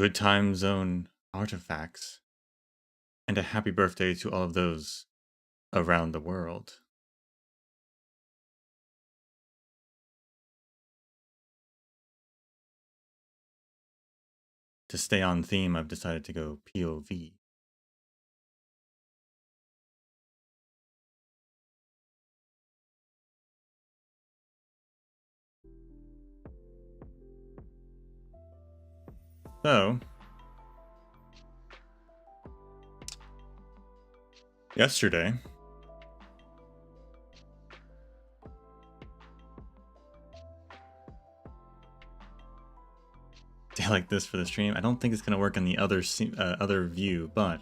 good time zone artifacts, and a happy birthday to all of those around the world. To stay on theme, I've decided to go POV. So, yesterday, day like this for the stream. I don't think it's gonna work on the other view, but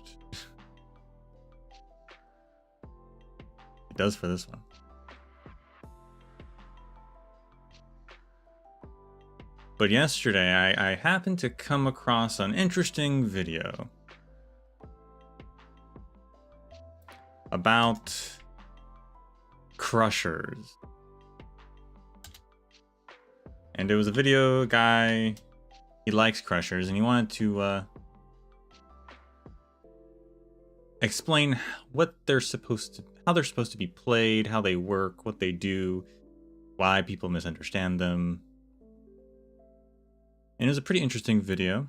it does for this one. But yesterday, I happened to come across an interesting video about crushers. And it was a video guy, he likes crushers, and he wanted to explain what they're supposed to, how they're supposed to be played, how they work, what they do, why people misunderstand them. And it was a pretty interesting video.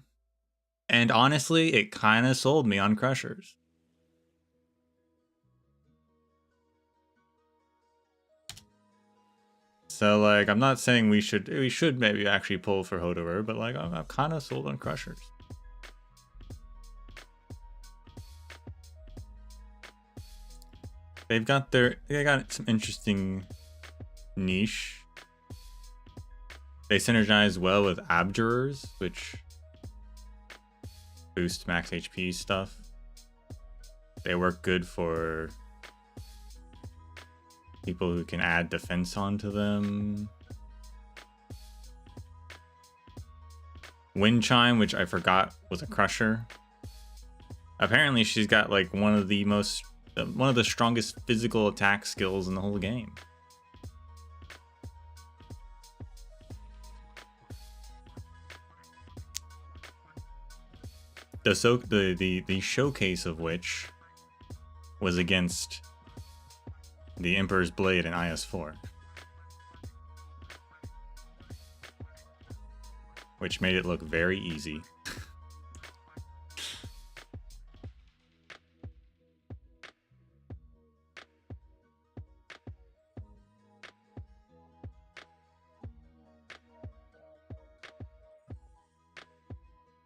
And honestly, it kind of sold me on crushers. So like, I'm not saying we should maybe actually pull for Hodover, but like, I'm kind of sold on crushers. They got some interesting niche. They synergize well with abjurers, which boost max HP stuff. They work good for people who can add defense onto them. Wind Chime, which I forgot was a crusher. Apparently she's got like one of the strongest physical attack skills in the whole game. The showcase of which was against the Emperor's Blade in IS4, which made it look very easy.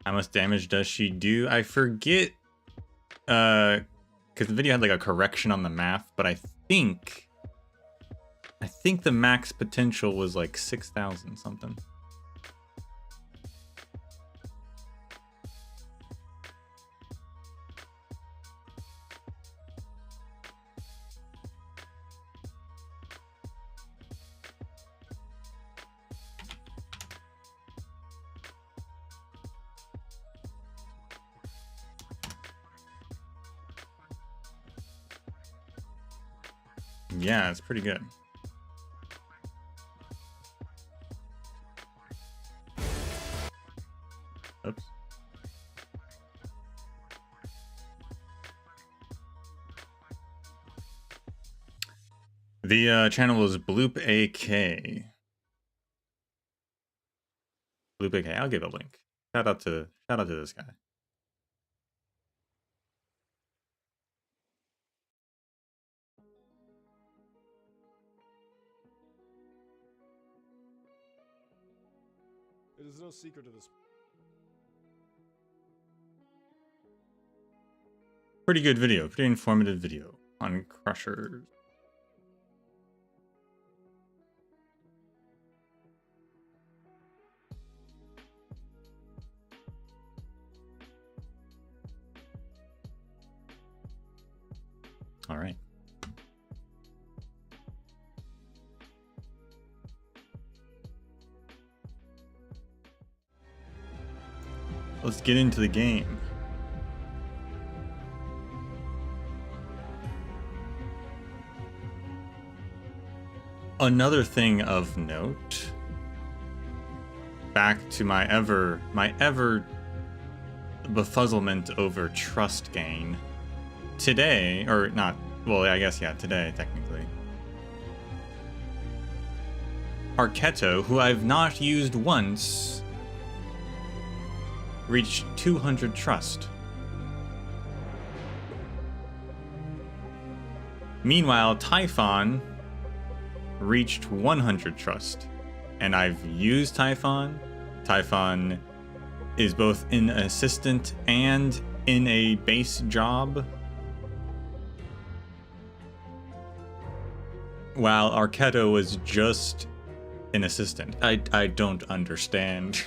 How much damage does she do? I forget, because the video had like a correction on the math, but I think the max potential was like 6,000 something. Yeah, it's pretty good. Oops. The channel is Bloop AK. Bloop AK. I'll give a link. Shout out to this guy. There's no secret to this. Pretty good video, pretty informative video on crushers. All right. Let's get into the game. Another thing of note, back to my ever befuzzlement over trust gain. Today, or not, well, I guess, yeah, today, technically. Arknights, who I've not used once, reached 200 trust. Meanwhile, Typhon reached 100 trust. And I've used Typhon. Typhon is both in assistant and in a base job. While Arknights was just an assistant. I don't understand.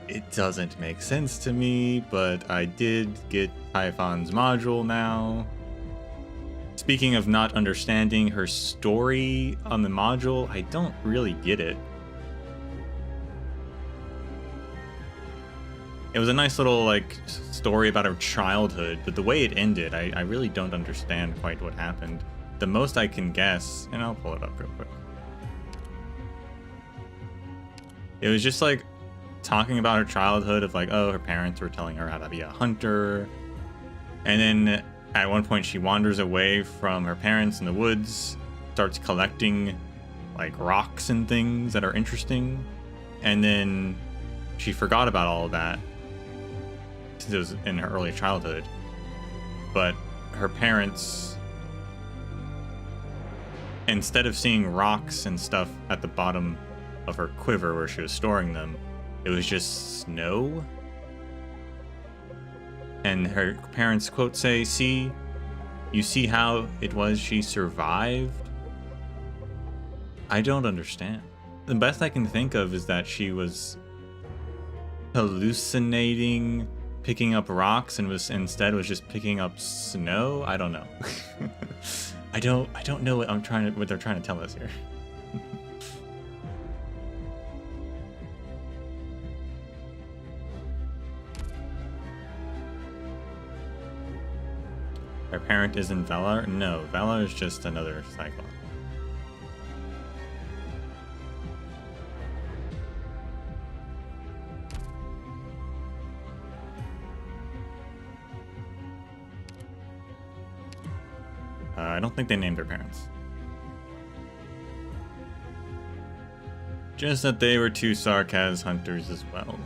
It doesn't make sense to me, but I did get Typhon's module now. Speaking of not understanding her story on the module, I don't really get it. It was a nice little, like, story about her childhood, but the way it ended, I really don't understand quite what happened. The most I can guess, and I'll pull it up real quick. It was just, like, talking about her childhood of, like, oh, her parents were telling her how to be a hunter. And then at one point she wanders away from her parents in the woods, starts collecting, like, rocks and things that are interesting. And then she forgot about all of that, since it was in her early childhood. But her parents, instead of seeing rocks and stuff at the bottom of her quiver where she was storing them, it was just snow. And her parents, quote, say, "See, you see how it was she survived?" I don't understand. The best I can think of is that she was hallucinating, picking up rocks, and instead was just picking up snow. I don't know. I don't know what they're trying to tell us here. Her parent isn't Valar? No, Valar is just another Cyclops. I don't think they named their parents. Just that they were two Sarkaz hunters as well.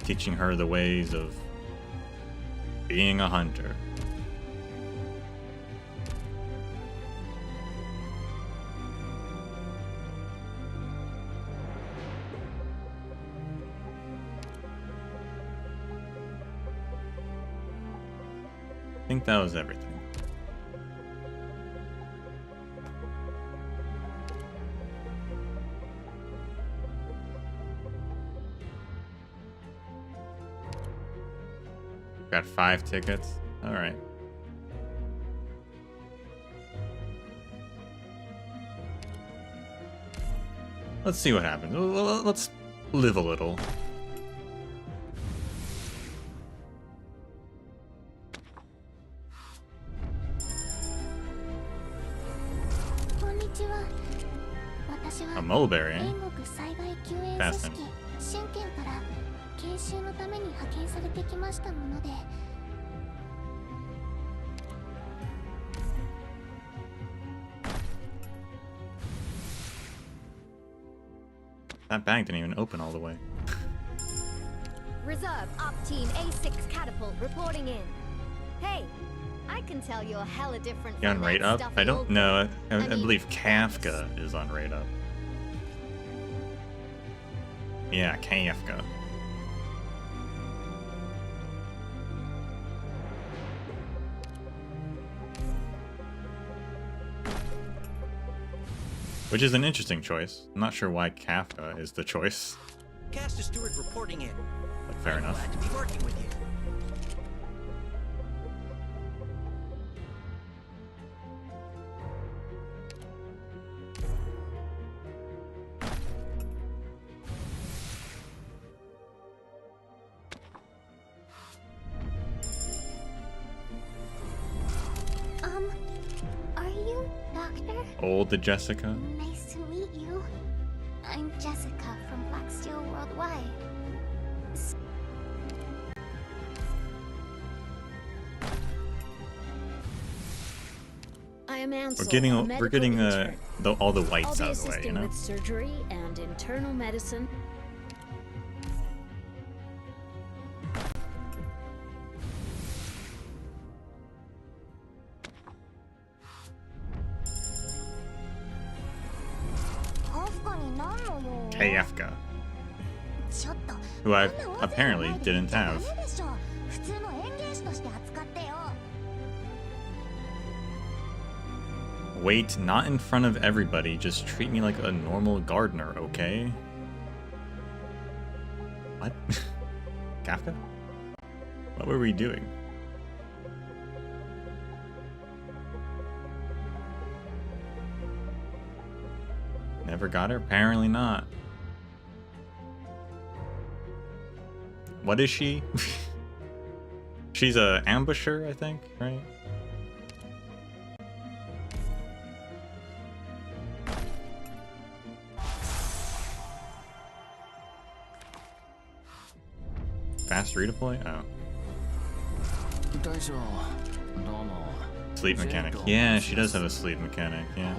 Teaching her the ways of being a hunter. I think that was everything. Got 5 tickets. All right. Let's see what happens. Let's live a little. A mulberry. Fascinating. That bag didn't even open all the way. Reserve Op Team A6 Catapult reporting in. Hey, I can tell you're hella different You on from rate that up? stuffy I don't old know. I mean, believe Kafka is on rate up. Yeah, Kafka. Which is an interesting choice. I'm not sure why Kafka is the choice. Caster Stewart reporting in. But fair enough. Glad to be working with you. Are you Doctor? Old Jessica. Nice to meet you. I'm Jessica. I am Ansel, We're getting intern. all the I'll whites be out of the way, you assisting know. with surgery and internal medicine. KFka, who I apparently didn't have. Wait, not in front of everybody. Just treat me like a normal gardener, okay? What? Kafka? What were we doing? Never got her? Apparently not. What is she? She's a ambusher, I think, right? Fast redeploy? Oh. Sleep mechanic. Yeah, she does have a sleep mechanic, yeah.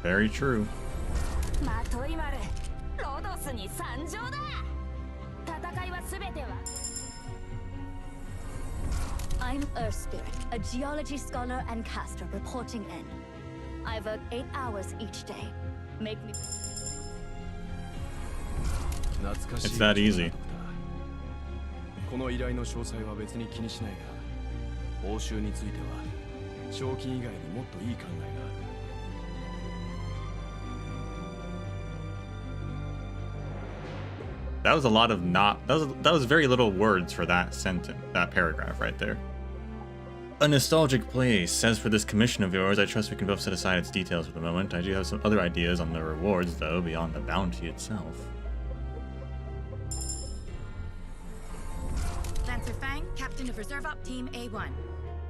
Very true. I'm Earth Spirit, a geology scholar and caster reporting in. I work 8 hours each day. Make me... It's that easy. この依頼の詳細は別に気にしないが、報酬については賞金以外にもっといい考えがある。That was a lot of that was very little words for that sentence, that paragraph right there. A nostalgic place. As for this commission of yours, I trust we can both set aside its details for the moment. I do have some other ideas on the rewards, though, beyond the bounty itself. Lancer Fang, captain of Reserve Op Team A1.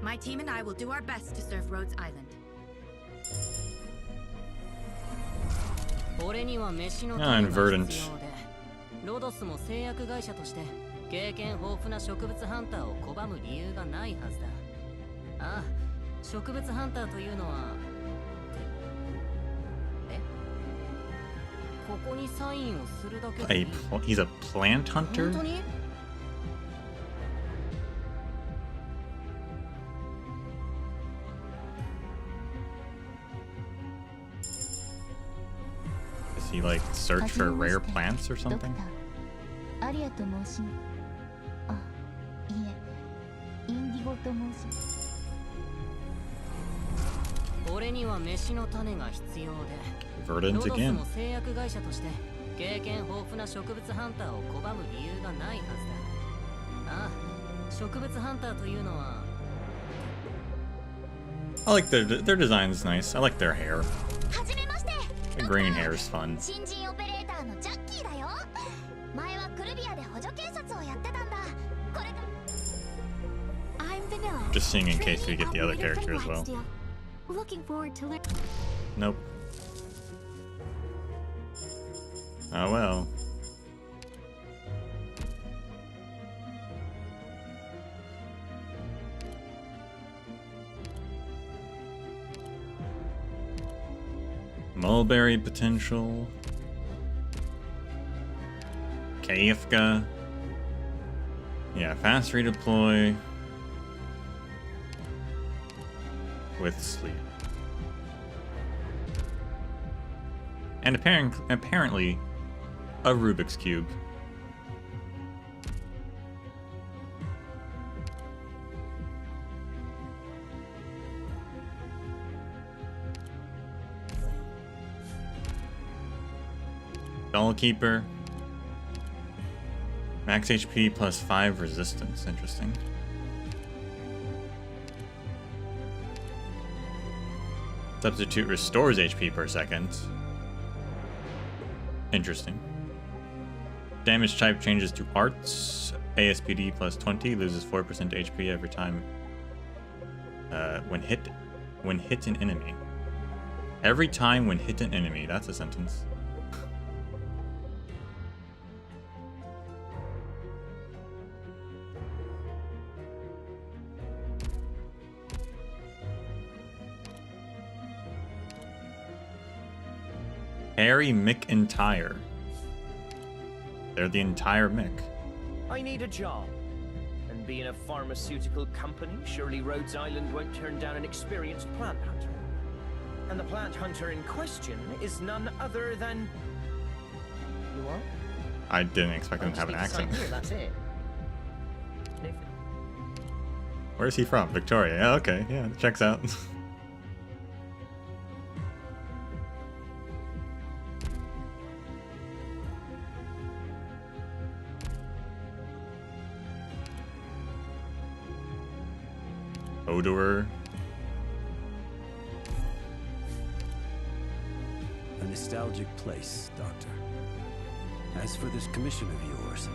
My team and I will do our best to serve Rhodes Island. Ah, and Verdant. ロドスも製薬会社として経験豊富な植物ハンターを拒む理由がないはずだ。ああ、植物ハンターというのはここにサインをするだけで He's a plant hunter? 本当に Does he like search for rare plants or something? アリアと申しあ、いえ、インディゴと申します。俺には飯の種が必要で、 Verdant ロドス again. も製薬会社として経験豊富な植物ハンターを拒む理由がないはずだ。ああ、植物ハンターというのは I like their design is nice. I like their hair. The green hair is fun. 新人オペレーターのジャッキーだよ。前はクルビアで補助警察をやってたんだ。これが I'm Vanilla. Just seeing in case we get the other character as well. Looking forward to learn. Nope. Oh well. Mulberry potential. Kafka. Yeah, fast redeploy. With sleep. And apparently a Rubik's Cube. Dollkeeper. Max HP plus 5 resistance. Interesting. Substitute restores HP per second. Interesting. Damage type changes to arts. ASPD plus 20 loses 4% HP every time when hit an enemy. Every time when hit an enemy. That's a sentence. Harry, Mick, and Tyre. They're the entire Mick. I need a job. And being a pharmaceutical company, surely Rhodes Island won't turn down an experienced plant hunter. And the plant hunter in question is none other than... You are? I didn't expect him to have an accent. That's it. Where's he from? Victoria. Yeah, okay. Yeah, checks out. Odor. A nostalgic place, Doctor. As for this commission of yours,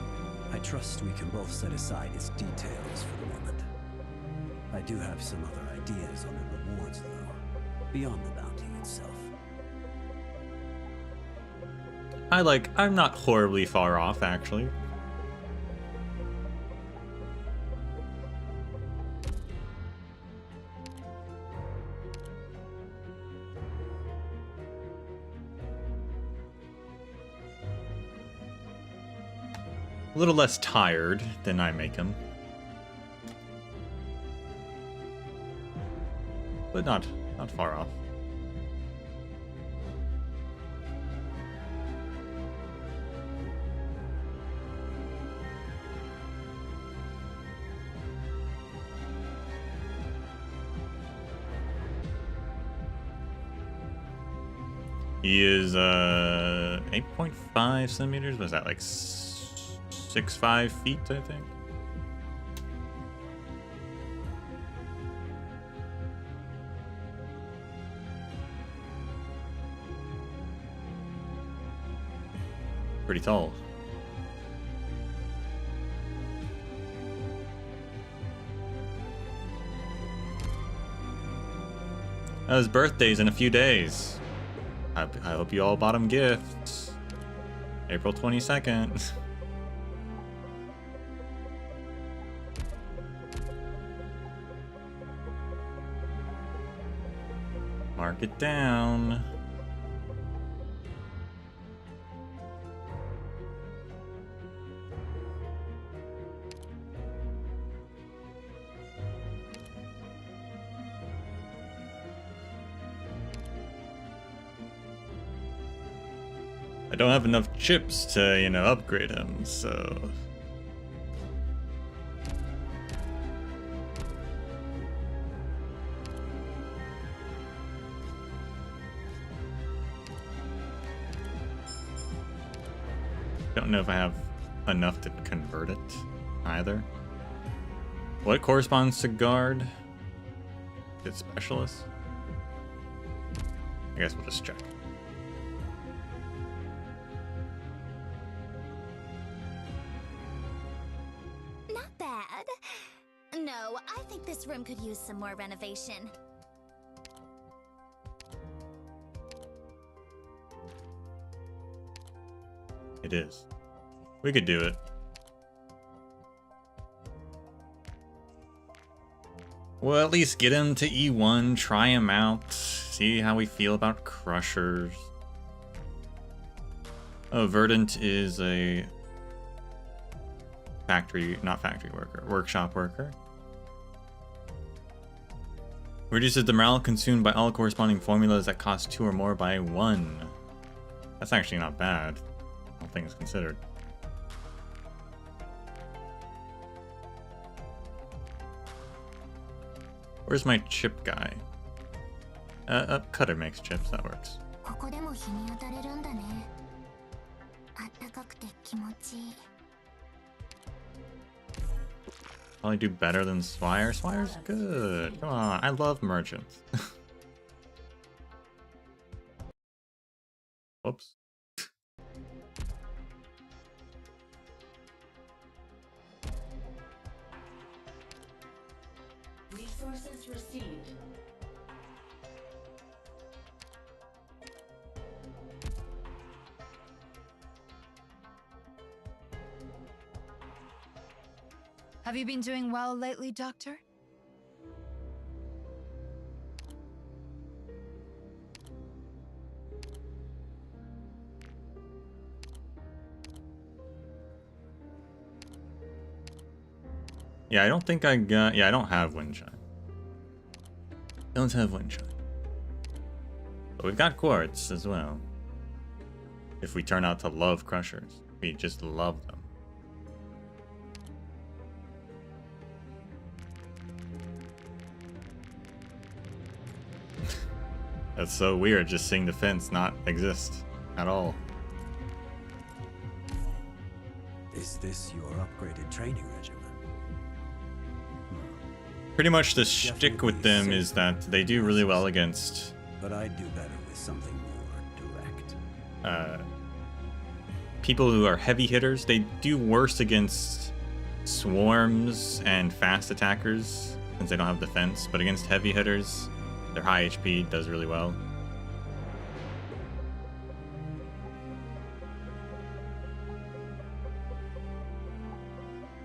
I trust we can both set aside its details for the moment. I do have some other ideas on the rewards, though, beyond the bounty itself. I'm not horribly far off, actually. A little less tired than I make him. But not far off. He is 8.5 centimeters. Was that like 6'5" feet, I think? Pretty tall. His birthday's in a few days. I hope you all bought him gifts. April 22nd. Mark it down. I don't have enough chips to, you know, upgrade him, so... Don't know if I have enough to convert it, either. What corresponds to guard? Is it specialist? I guess we'll just check. Not bad. No, I think this room could use some more renovation. It is. We could do it. Well, at least get him to E1, try him out, see how we feel about crushers. Oh, Verdant is a not factory worker, workshop worker. Reduces the morale consumed by all corresponding formulas that cost 2 or more by 1. That's actually not bad. All things considered. Where's my chip guy? Cutter makes chips, that works. Probably do better than Swire. Swire's good. Come on, I love merchants. Whoops. Resources received. Have you been doing well lately, Doctor? Yeah, I don't think I got... Yeah, I don't have Windchime. Don't have Windchime. But we've got Quartz as well. If we turn out to love Crushers. We just love them. That's so weird, just seeing the fence not exist at all. Is this your upgraded training regimen? Pretty much the shtick with them is that they do really well against... But I do better with something more direct. People who are heavy hitters. They do worse against swarms and fast attackers since they don't have defense, but against heavy hitters, their high HP does really well.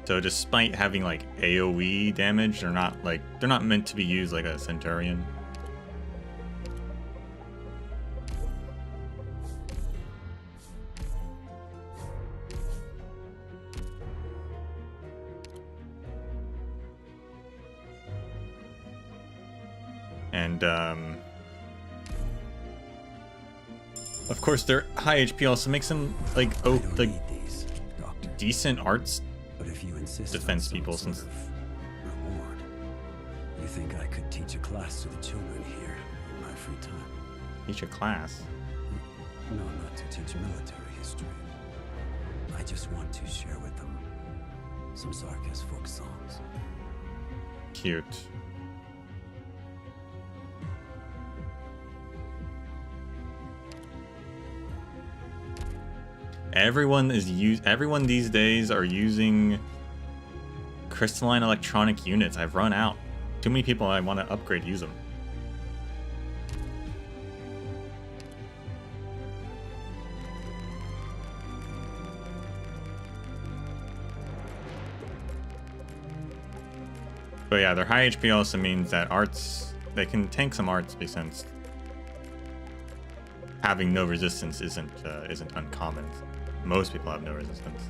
So despite having like AoE damage, they're not meant to be used like a Centurion. And of course their high HP also makes them like decent arts but if you insist defense on people some since sort of reward, you think I could teach a class to the children here in my free time? Teach a class? No, not to teach military history. I just want to share with them some Zarka's folk songs. Cute. Everyone these days are using crystalline electronic units. I've run out. Too many people I want to upgrade use them. But yeah, their high HP also means that they can tank some arts since having no resistance isn't uncommon. Most people have no resistance.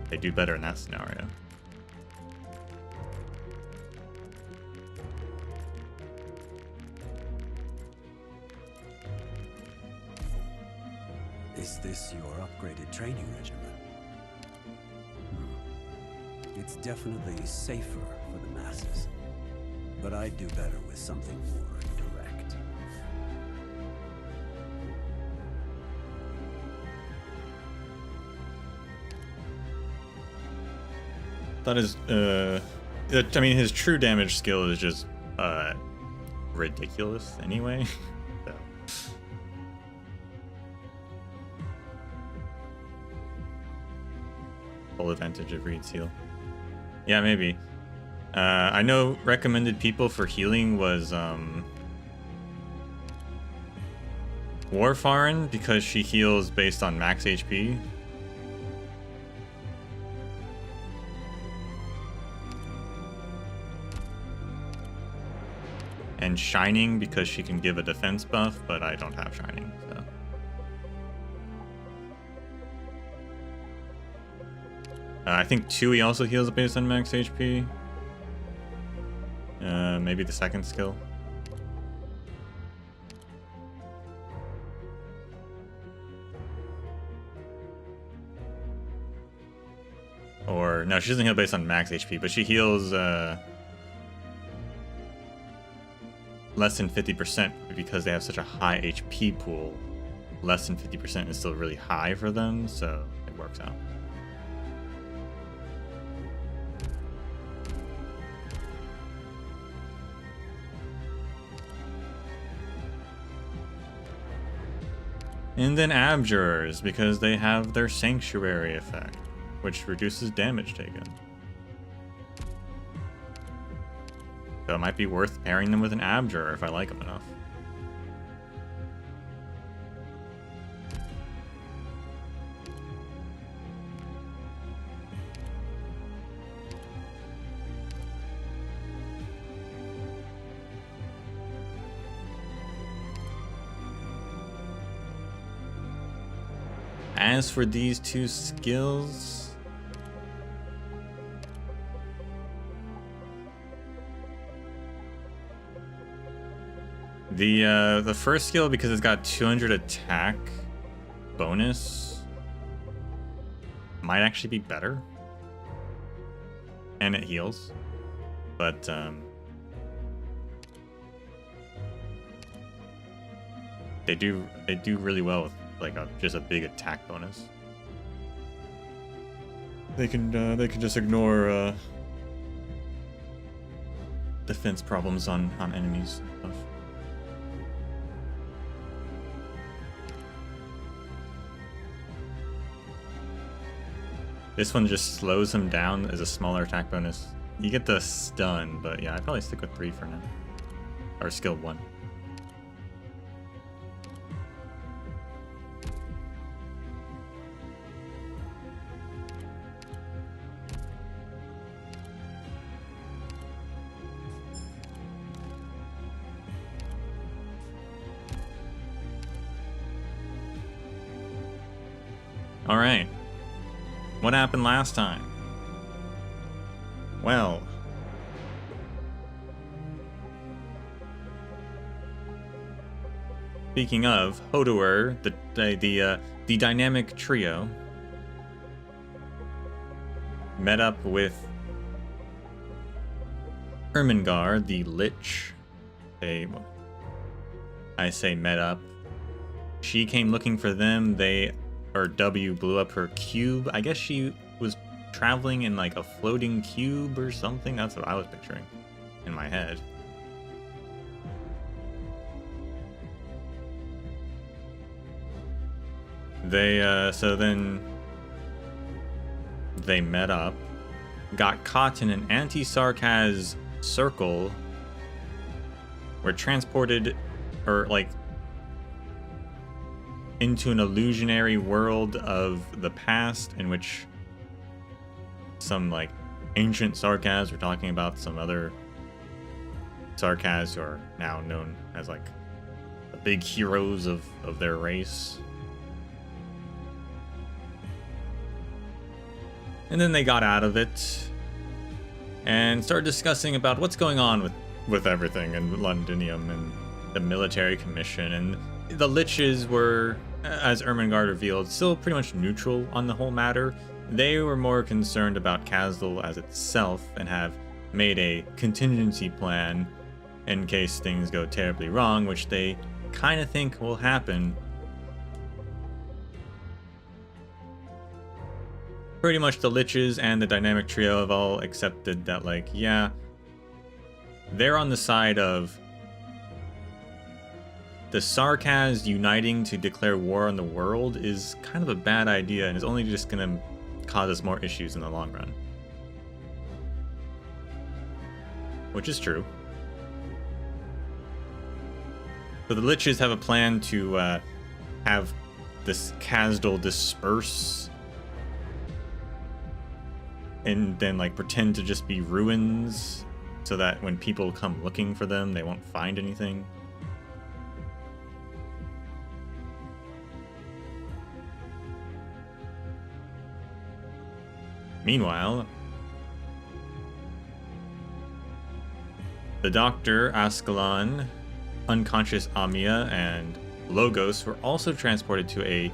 They do better in that scenario. Is this your upgraded training regimen? It's definitely safer for the masses, but I do better with something more direct. That is, I mean, his true damage skill is just, ridiculous anyway. So. Full advantage of Reed's heal. Yeah, maybe. I know recommended people for healing was, Warfarin, because she heals based on max HP. And Shining because she can give a defense buff, but I don't have Shining, so. I think Tui also heals based on max HP. Maybe the second skill. Or, no, she doesn't heal based on max HP, but she heals, less than 50% because they have such a high HP pool. Less than 50% is still really high for them, so it works out. And then Abjurers, because they have their Sanctuary effect, which reduces damage taken. So it might be worth pairing them with an Abjurer if I like them enough. As for these two skills, The first skill, because it's got 200 attack bonus, might actually be better. And it heals. But they do really well with like just a big attack bonus. They can just ignore defense problems on enemies and stuff. This one just slows him down as a smaller attack bonus. You get the stun, but yeah, I'd probably stick with 3 for now. Or skill 1. All right. What happened last time? Well, speaking of Hodour, the dynamic trio met up with Ermengarde, the Lich. I say met up. She came looking for them. W blew up her cube. I guess she was traveling in like a floating cube or something. That's what I was picturing in my head. So then they met up, got caught in an anti-Sarkaz circle, were transported, or like, into an illusionary world of the past in which some like ancient Sarkaz were talking about some other Sarkaz who are now known as like the big heroes of their race. And then they got out of it and started discussing about what's going on with everything in Londinium and the military commission. And the Liches were, as Ermengarde revealed, still pretty much neutral on the whole matter. They were more concerned about Kazdal as itself and have made a contingency plan in case things go terribly wrong, which they kind of think will happen. Pretty much the Liches and the dynamic trio have all accepted that, like, yeah, they're on the side of the Sarkaz uniting to declare war on the world is kind of a bad idea and is only just going to cause us more issues in the long run. Which is true. So the Liches have a plan to have this Kazdal disperse and then like pretend to just be ruins so that when people come looking for them, they won't find anything. Meanwhile, the Doctor, Ascalon, unconscious Amia, and Logos were also transported to a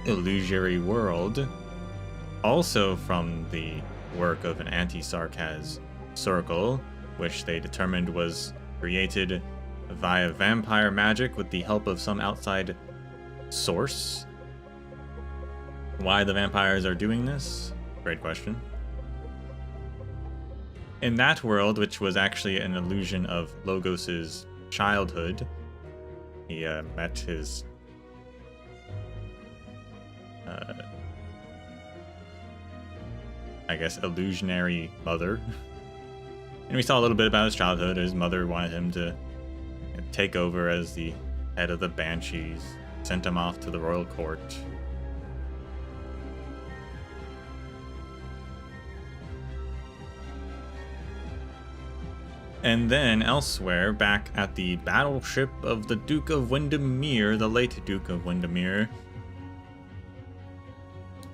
illusory world, also from the work of an anti-Sarkaz circle, which they determined was created via vampire magic with the help of some outside source. Why the vampires are doing this? Great question. In that world, which was actually an illusion of Logos's childhood, he met his I guess illusionary mother. And we saw a little bit about his childhood. His mother wanted him to take over as the head of the Banshees, sent him off to the royal court. And then elsewhere, back at the battleship of the Duke of Windermere, the late Duke of Windermere,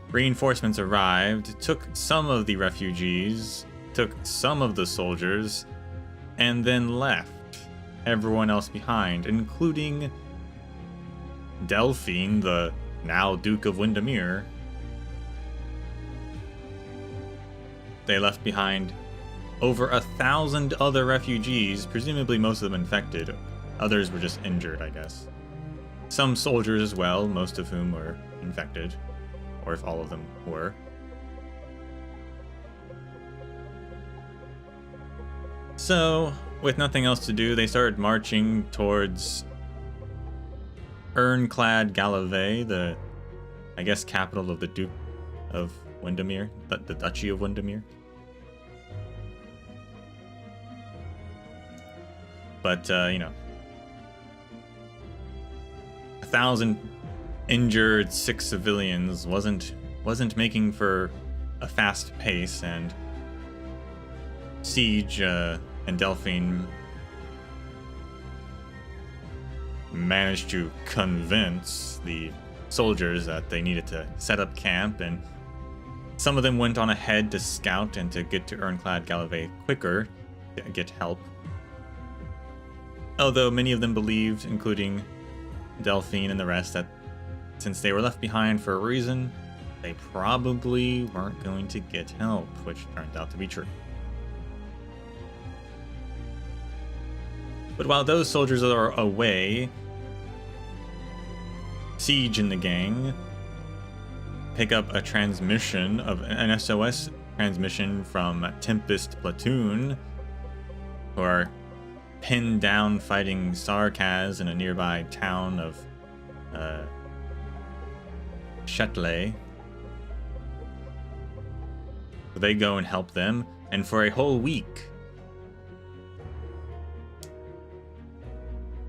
reinforcements arrived, took some of the refugees, took some of the soldiers, and then left. everyone else behind, including Delphine, the now Duke of Windermere. They left behind over 1,000 other refugees, presumably most of them infected. Others were just injured, I guess. Some soldiers as well, most of whom were infected, or if all of them were. So, with nothing else to do, they started marching towards Urnclad Galloway, the, I guess, capital of the Duke of Windermere, the Duchy of Windermere. But, you know, 1,000 injured, 6 civilians wasn't making for a fast pace, and Siege and Delphine managed to convince the soldiers that they needed to set up camp, and some of them went on ahead to scout and to get to Urnclad Galloway quicker to get help. Although many of them believed, including Delphine and the rest, that since they were left behind for a reason, they probably weren't going to get help, which turned out to be true. But while those soldiers are away, Siege and the gang pick up a transmission of an SOS transmission from Tempest Platoon, who are pinned down fighting Sarkaz in a nearby town of Châtelet. So they go and help them, and for a whole week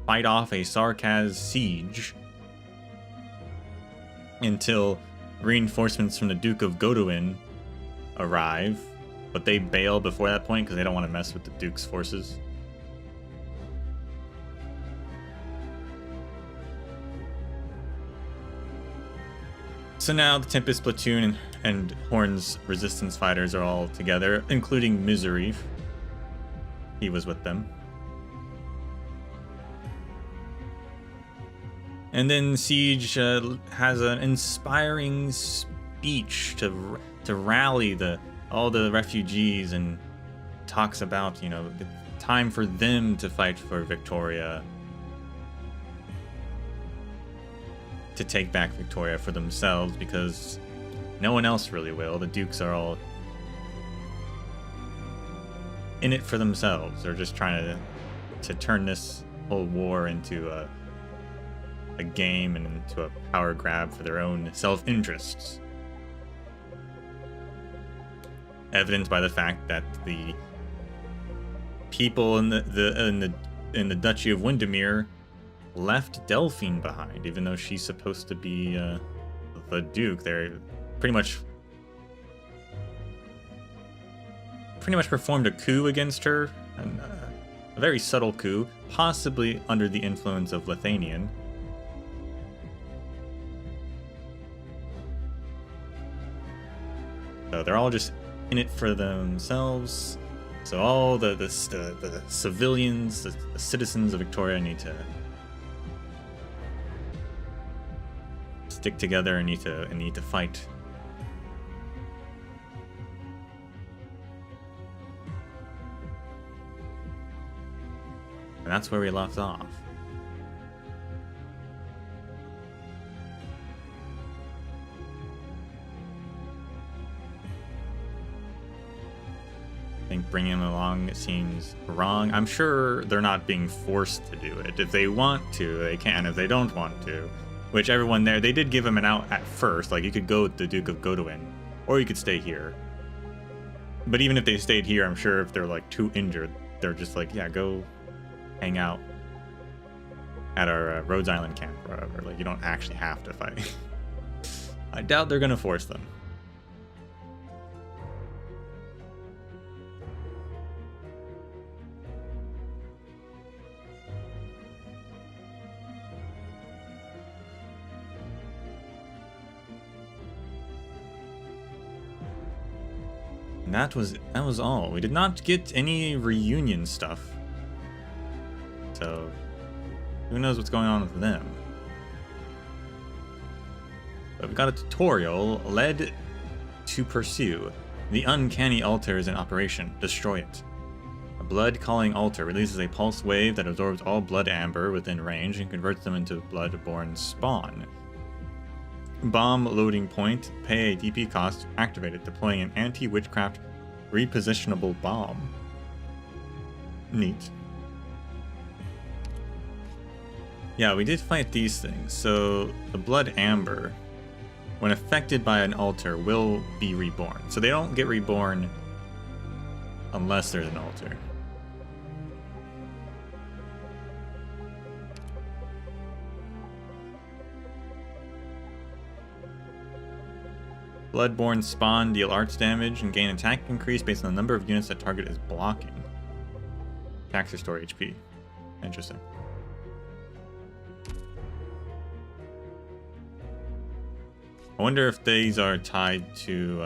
fight off a Sarkaz siege until reinforcements from the Duke of Godwin arrive, but they bail before that point because they don't want to mess with the Duke's forces. So now the Tempest Platoon and Horn's resistance fighters are all together, including Misery. He was with them. And then Siege has an inspiring speech to rally all the refugees, and talks about, you know, the time for them to fight for Victoria, to take back Victoria for themselves, because no one else really will. The Dukes are all in it for themselves. They're just trying to turn this whole war into a game and into a power grab for their own self-interests. Evidenced by the fact that the people in the Duchy of Windermere left Delphine behind, even though she's supposed to be the Duke. They're pretty much performed a coup against her, and, a very subtle coup, possibly under the influence of Lithanian. So they're all just in it for themselves. So all the civilians, the citizens of Victoria need to stick together and need to fight. And that's where we left off. I think bringing them along seems wrong. I'm sure they're not being forced to do it. If they want to, they can. If they don't want to, which everyone there, they did give him an out at first. Like, you could go with the Duke of Godwin, or you could stay here. But even if they stayed here, I'm sure if they're like too injured, they're just like, yeah, go hang out at our Rhodes Island camp or whatever. Like, you don't actually have to fight. I doubt they're gonna force them. And that was all. We did not get any reunion stuff. So who knows what's going on with them. But we've got a tutorial. Led to pursue. The uncanny altar is in operation. Destroy it. A blood-calling altar releases a pulse wave that absorbs all blood amber within range and converts them into blood-borne spawn. Bomb loading point. Pay a DP cost to activate it, deploying an anti-witchcraft repositionable bomb. Neat. Yeah, we did fight these things. So the blood amber, when affected by an altar, will be reborn. So they don't get reborn unless there's an altar. Bloodborne spawn deal arts damage and gain attack increase based on the number of units that target is blocking. Attacks restore HP. Interesting. I wonder if these are tied to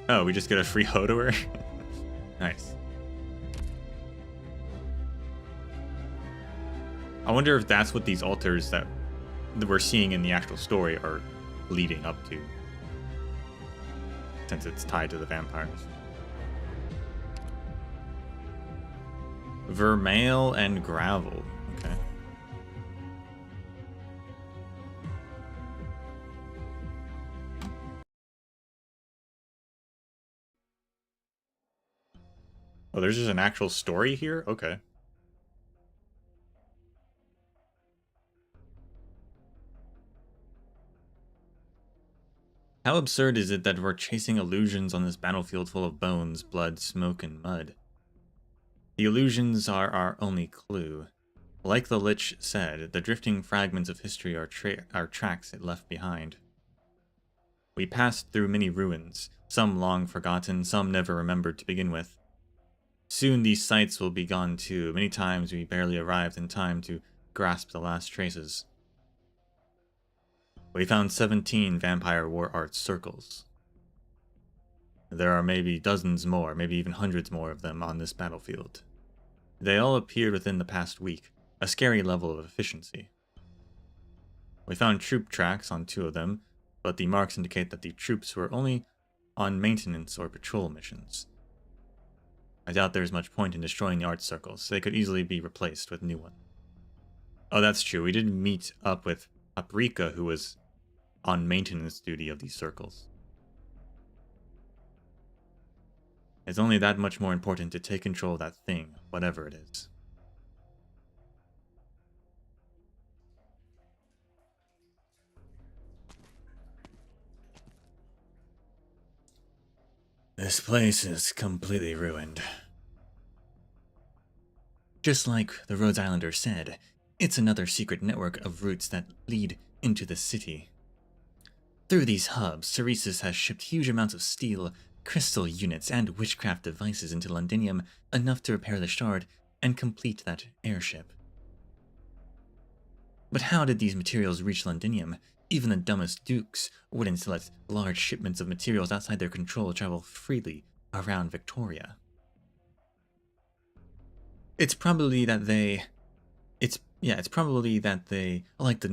oh, we just get a free Hodoer? Nice. I wonder if that's what these altars that we're seeing in the actual story are leading up to, since it's tied to the vampires. Vermeil and gravel. Okay. Oh, there's just an actual story here? Okay. How absurd is it that we're chasing illusions on this battlefield full of bones, blood, smoke, and mud? The illusions are our only clue. Like the Lich said, the drifting fragments of history are tracks it left behind. We passed through many ruins, some long forgotten, some never remembered to begin with. Soon these sites will be gone too. Many times we barely arrived in time to grasp the last traces. We found 17 vampire war arts circles. There are maybe dozens more, maybe even hundreds more of them on this battlefield. They all appeared within the past week, a scary level of efficiency. We found troop tracks on 2 of them, but the marks indicate that the troops were only on maintenance or patrol missions. I doubt there's much point in destroying the art circles. They could easily be replaced with new ones. Oh, that's true. We did meet up with Paprika, who was on maintenance duty of these circles. It's only that much more important to take control of that thing, whatever it is. This place is completely ruined. Just like the Rhodes Islander said, it's another secret network of routes that lead into the city. Through these hubs, Ceresis has shipped huge amounts of steel, crystal units, and witchcraft devices into Londinium, enough to repair the shard and complete that airship. But how did these materials reach Londinium? Even the dumbest dukes wouldn't let large shipments of materials outside their control travel freely around Victoria. It's probably that they, like the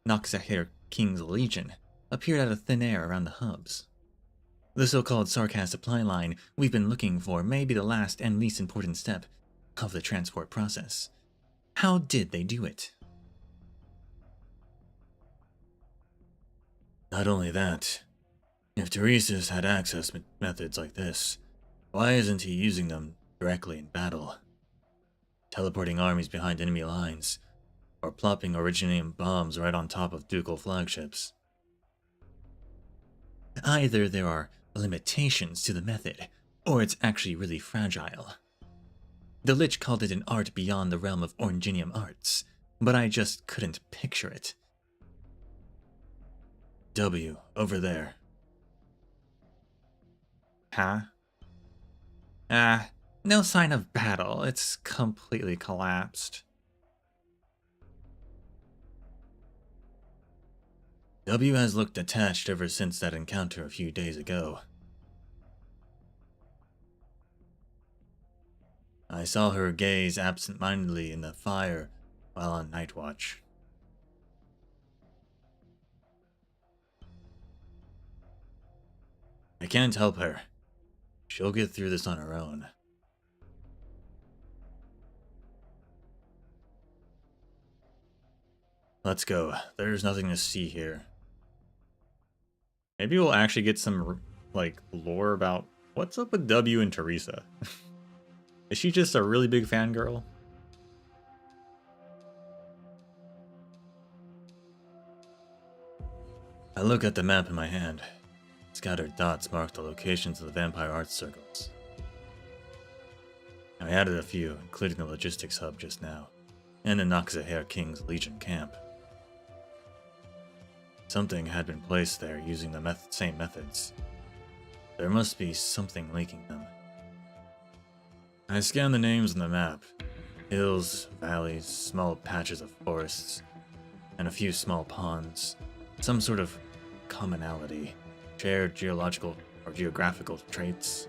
Noxahir King's Legion, appeared out of thin air around the hubs. The so-called Sarkaz supply line we've been looking for may be the last and least important step of the transport process. How did they do it? Not only that, if Teresa's had access methods like this, why isn't he using them directly in battle? Teleporting armies behind enemy lines, or plopping originium bombs right on top of ducal flagships. Either there are limitations to the method, or it's actually really fragile. The Lich called it an art beyond the realm of originium arts, but I just couldn't picture it. W, over there. Huh? No sign of battle. It's completely collapsed. W has looked detached ever since that encounter a few days ago. I saw her gaze absent-mindedly in the fire while on night watch. I can't help her. She'll get through this on her own. Let's go. There's nothing to see here. Maybe we'll actually get some, like, lore about what's up with W and Teresa. Is she just a really big fangirl? I look at the map in my hand. Scattered dots mark the locations of the vampire arts circles. I added a few, including the logistics hub just now, and the Noxahair King's Legion camp. Something had been placed there using the same methods. There must be something leaking them. I scanned the names on the map. Hills, valleys, small patches of forests, and a few small ponds. Some sort of commonality. Shared geological or geographical traits.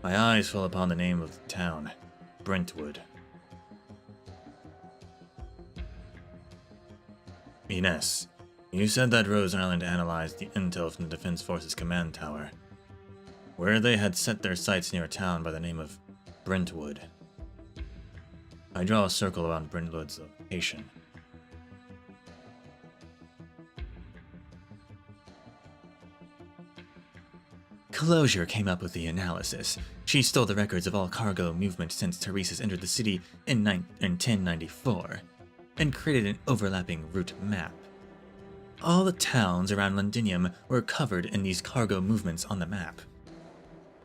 My eyes fell upon the name of the town, Brentwood. Ines, you said that Rose Island analyzed the intel from the Defense Forces command tower, where they had set their sights near a town by the name of Brentwood. I draw a circle around Brentwood's location. Closure came up with the analysis. She stole the records of all cargo movement since Teresa's entered the city in 1094, and created an overlapping route map. All the towns around Londinium were covered in these cargo movements on the map.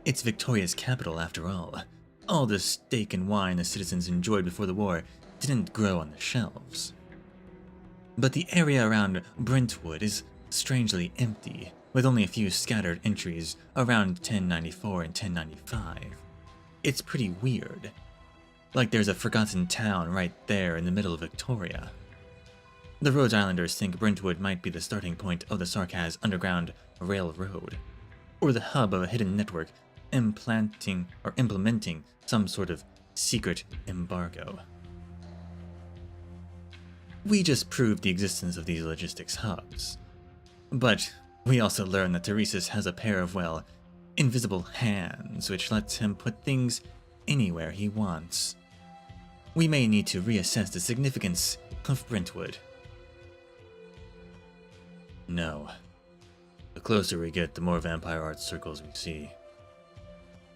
It's Victoria's capital after all. All the steak and wine the citizens enjoyed before the war didn't grow on the shelves. But the area around Brentwood is strangely empty, with only a few scattered entries around 1094 and 1095. It's pretty weird. Like there's a forgotten town right there in the middle of Victoria. The Rhodes Islanders think Brentwood might be the starting point of the Sarkaz Underground Railroad, or the hub of a hidden network implementing some sort of secret embargo. We just proved the existence of these logistics hubs. But we also learned that Teresa's has a pair of, well, invisible hands, which lets him put things anywhere he wants. We may need to reassess the significance of Brentwood. No. The closer we get, the more vampire arts circles we see.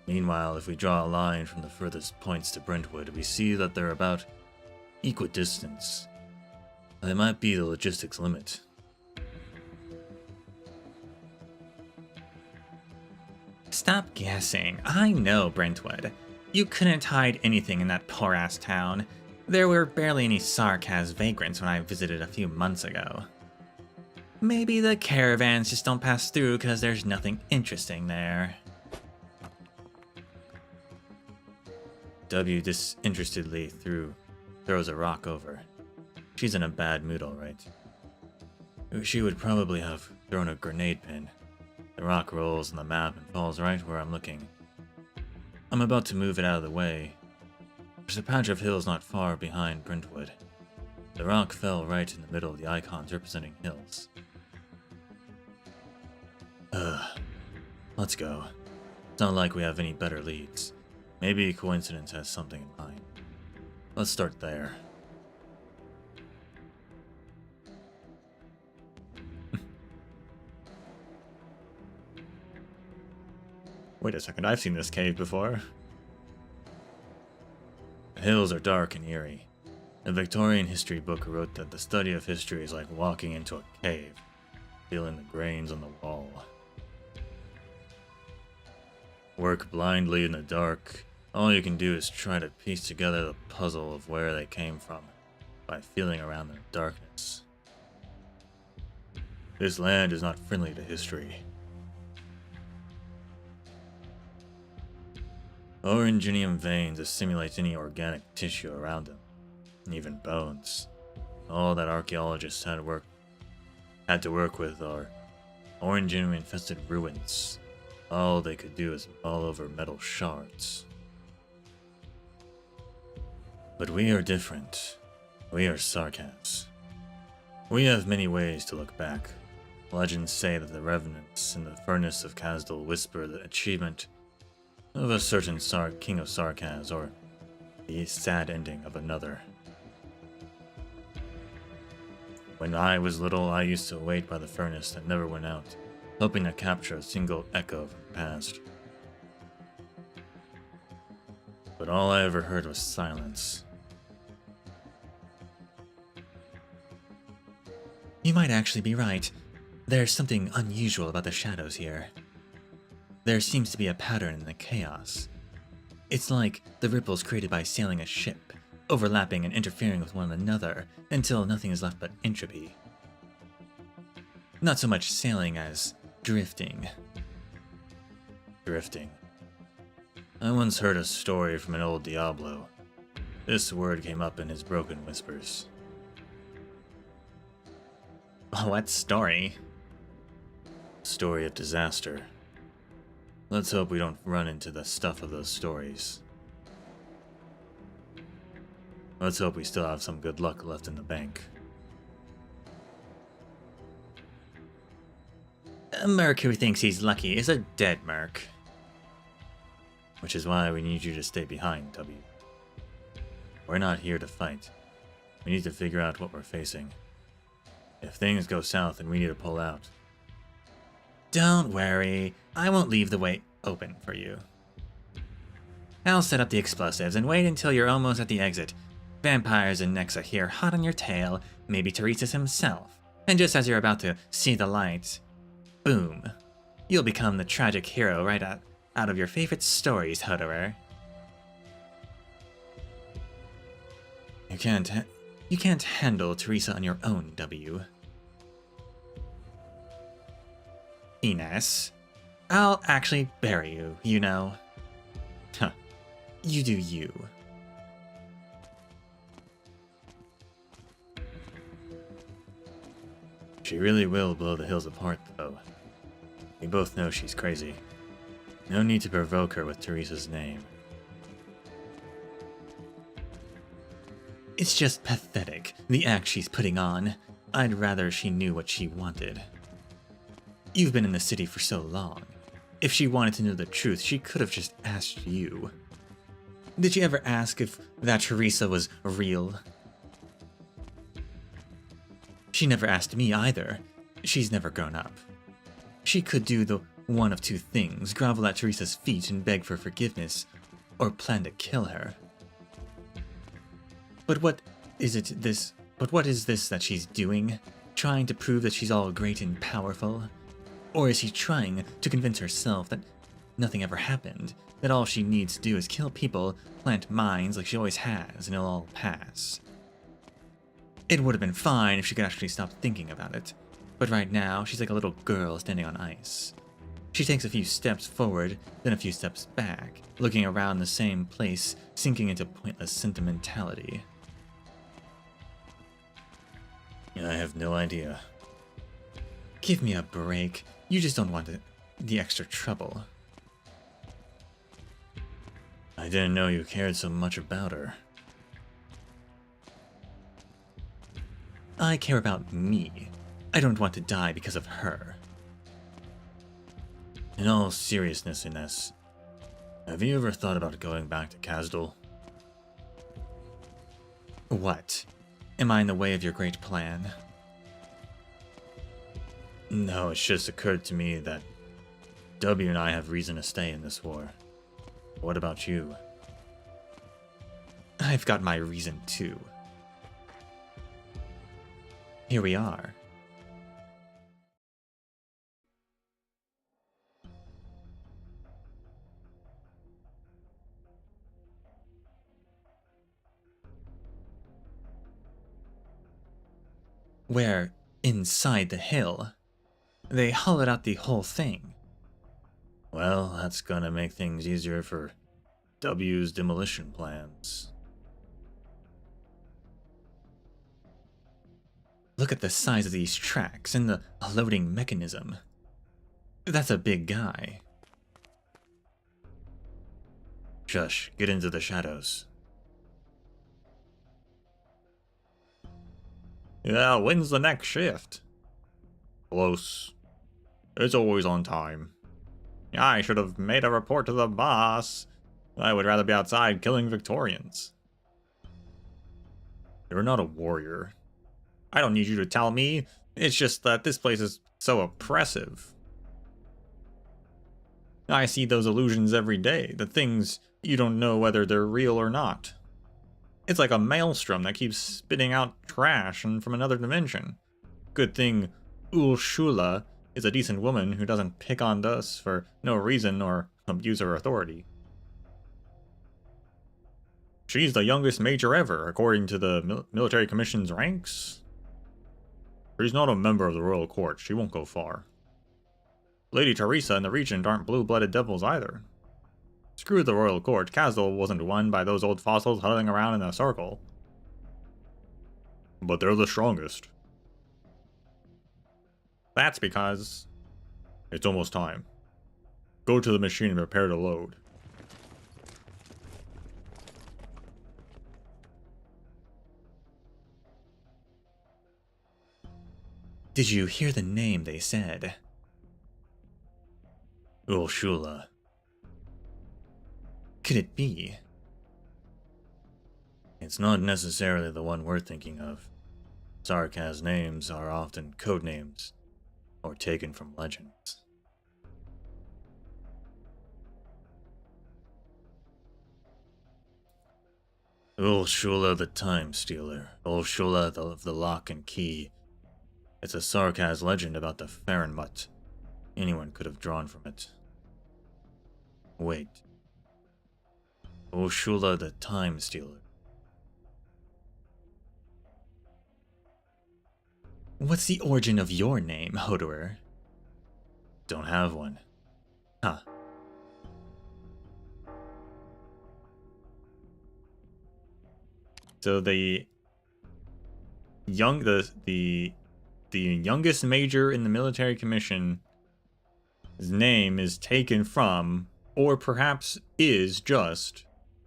Meanwhile, if we draw a line from the furthest points to Brentwood, we see that they're about equidistance. They might be the logistics limit. Stop guessing. I know Brentwood. You couldn't hide anything in that poor-ass town. There were barely any Sarkaz vagrants when I visited a few months ago. Maybe the caravans just don't pass through because there's nothing interesting there. W disinterestedly throws a rock over. She's in a bad mood, alright. She would probably have thrown a grenade pin. The rock rolls on the map and falls right where I'm looking. I'm about to move it out of the way. There's a patch of hills not far behind Brentwood. The rock fell right in the middle of the icons representing hills. Let's go. It's not like we have any better leads. Maybe coincidence has something in mind. Let's start there. Wait a second, I've seen this cave before. The hills are dark and eerie. A Victorian history book wrote that the study of history is like walking into a cave, feeling the grains on the wall. Work blindly in the dark. All you can do is try to piece together the puzzle of where they came from by feeling around the darkness. This land is not friendly to history. Oranginium veins assimilate any organic tissue around them, and even bones. All that archaeologists had to work with are oranginium-infested ruins. All they could do is fall over metal shards. But we are different. We are Sarkas. We have many ways to look back. Legends say that the revenants in the furnace of Kazdal whisper the achievement of a certain king of Sarkaz, or the sad ending of another. When I was little, I used to wait by the furnace that never went out, hoping to capture a single echo from the past. But all I ever heard was silence. You might actually be right. There's something unusual about the shadows here. There seems to be a pattern in the chaos. It's like the ripples created by sailing a ship, overlapping and interfering with one another until nothing is left but entropy. Not so much sailing as drifting. Drifting. I once heard a story from an old Diablo. This word came up in his broken whispers. What story? Story of disaster. Let's hope we don't run into the stuff of those stories. Let's hope we still have some good luck left in the bank. A merc who thinks he's lucky is a dead merc. Which is why we need you to stay behind, W. We're not here to fight. We need to figure out what we're facing. If things go south, then we need to pull out. Don't worry, I won't leave the way open for you. I'll set up the explosives and wait until you're almost at the exit. Vampires and Nexa here hot on your tail, maybe Teresa's himself. And just as you're about to see the light, boom. You'll become the tragic hero right out of your favorite stories, Hodorer. You can't handle Teresa on your own, W. Ines, I'll actually bury you, you know. Huh. You do you. She really will blow the hills apart, though. We both know she's crazy. No need to provoke her with Teresa's name. It's just pathetic, the act she's putting on. I'd rather she knew what she wanted. You've been in the city for so long. If she wanted to know the truth, she could have just asked you. Did she ever ask if that Teresa was real? She never asked me either. She's never grown up. She could do the one of two things, grovel at Teresa's feet and beg for forgiveness, or plan to kill her. But what is this that she's doing? Trying to prove that she's all great and powerful? Or is she trying to convince herself that nothing ever happened, that all she needs to do is kill people, plant mines like she always has, and it'll all pass? It would have been fine if she could actually stop thinking about it, but right now she's like a little girl standing on ice. She takes a few steps forward, then a few steps back, looking around the same place, sinking into pointless sentimentality. I have no idea. Give me a break. You just don't want the extra trouble. I didn't know you cared so much about her. I care about me. I don't want to die because of her. In all seriousness, Ines, have you ever thought about going back to Kazdal? What? Am I in the way of your great plan? No, it's just occurred to me that W and I have reason to stay in this war. What about you? I've got my reason too. Here we are. We're inside the hill. They hollowed out the whole thing. Well, that's gonna make things easier for W's demolition plans. Look at the size of these tracks and the loading mechanism. That's a big guy. Shush, get into the shadows. Yeah, when's the next shift? Close. It's always on time. I should have made a report to the boss. I would rather be outside killing Victorians. You're not a warrior. I don't need you to tell me. It's just that this place is so oppressive. I see those illusions every day, the things you don't know whether they're real or not. It's like a maelstrom that keeps spitting out trash and from another dimension. Good thing Ulshula is a decent woman who doesn't pick on us for no reason or abuse her authority. She's the youngest major ever, according to the military commission's ranks. She's not a member of the royal court. She won't go far. Lady Teresa and the regent aren't blue-blooded devils either. Screw the royal court. Castle wasn't won by those old fossils huddling around in a circle. But they're the strongest. That's because it's almost time. Go to the machine and prepare to load. Did you hear the name they said? Ulshula. Could it be? It's not necessarily the one we're thinking of. Sarkaz names are often code names, or taken from legends. Ulshula the Time Stealer. Ulshula of the Lock and Key. It's a Sarkaz legend about the Farenmut. Anyone could have drawn from it. Wait. Ulshula the Time Stealer. What's the origin of your name, Hodoer? Don't have one. Huh. So the youngest major in the military commission, his name is taken from, or perhaps is just,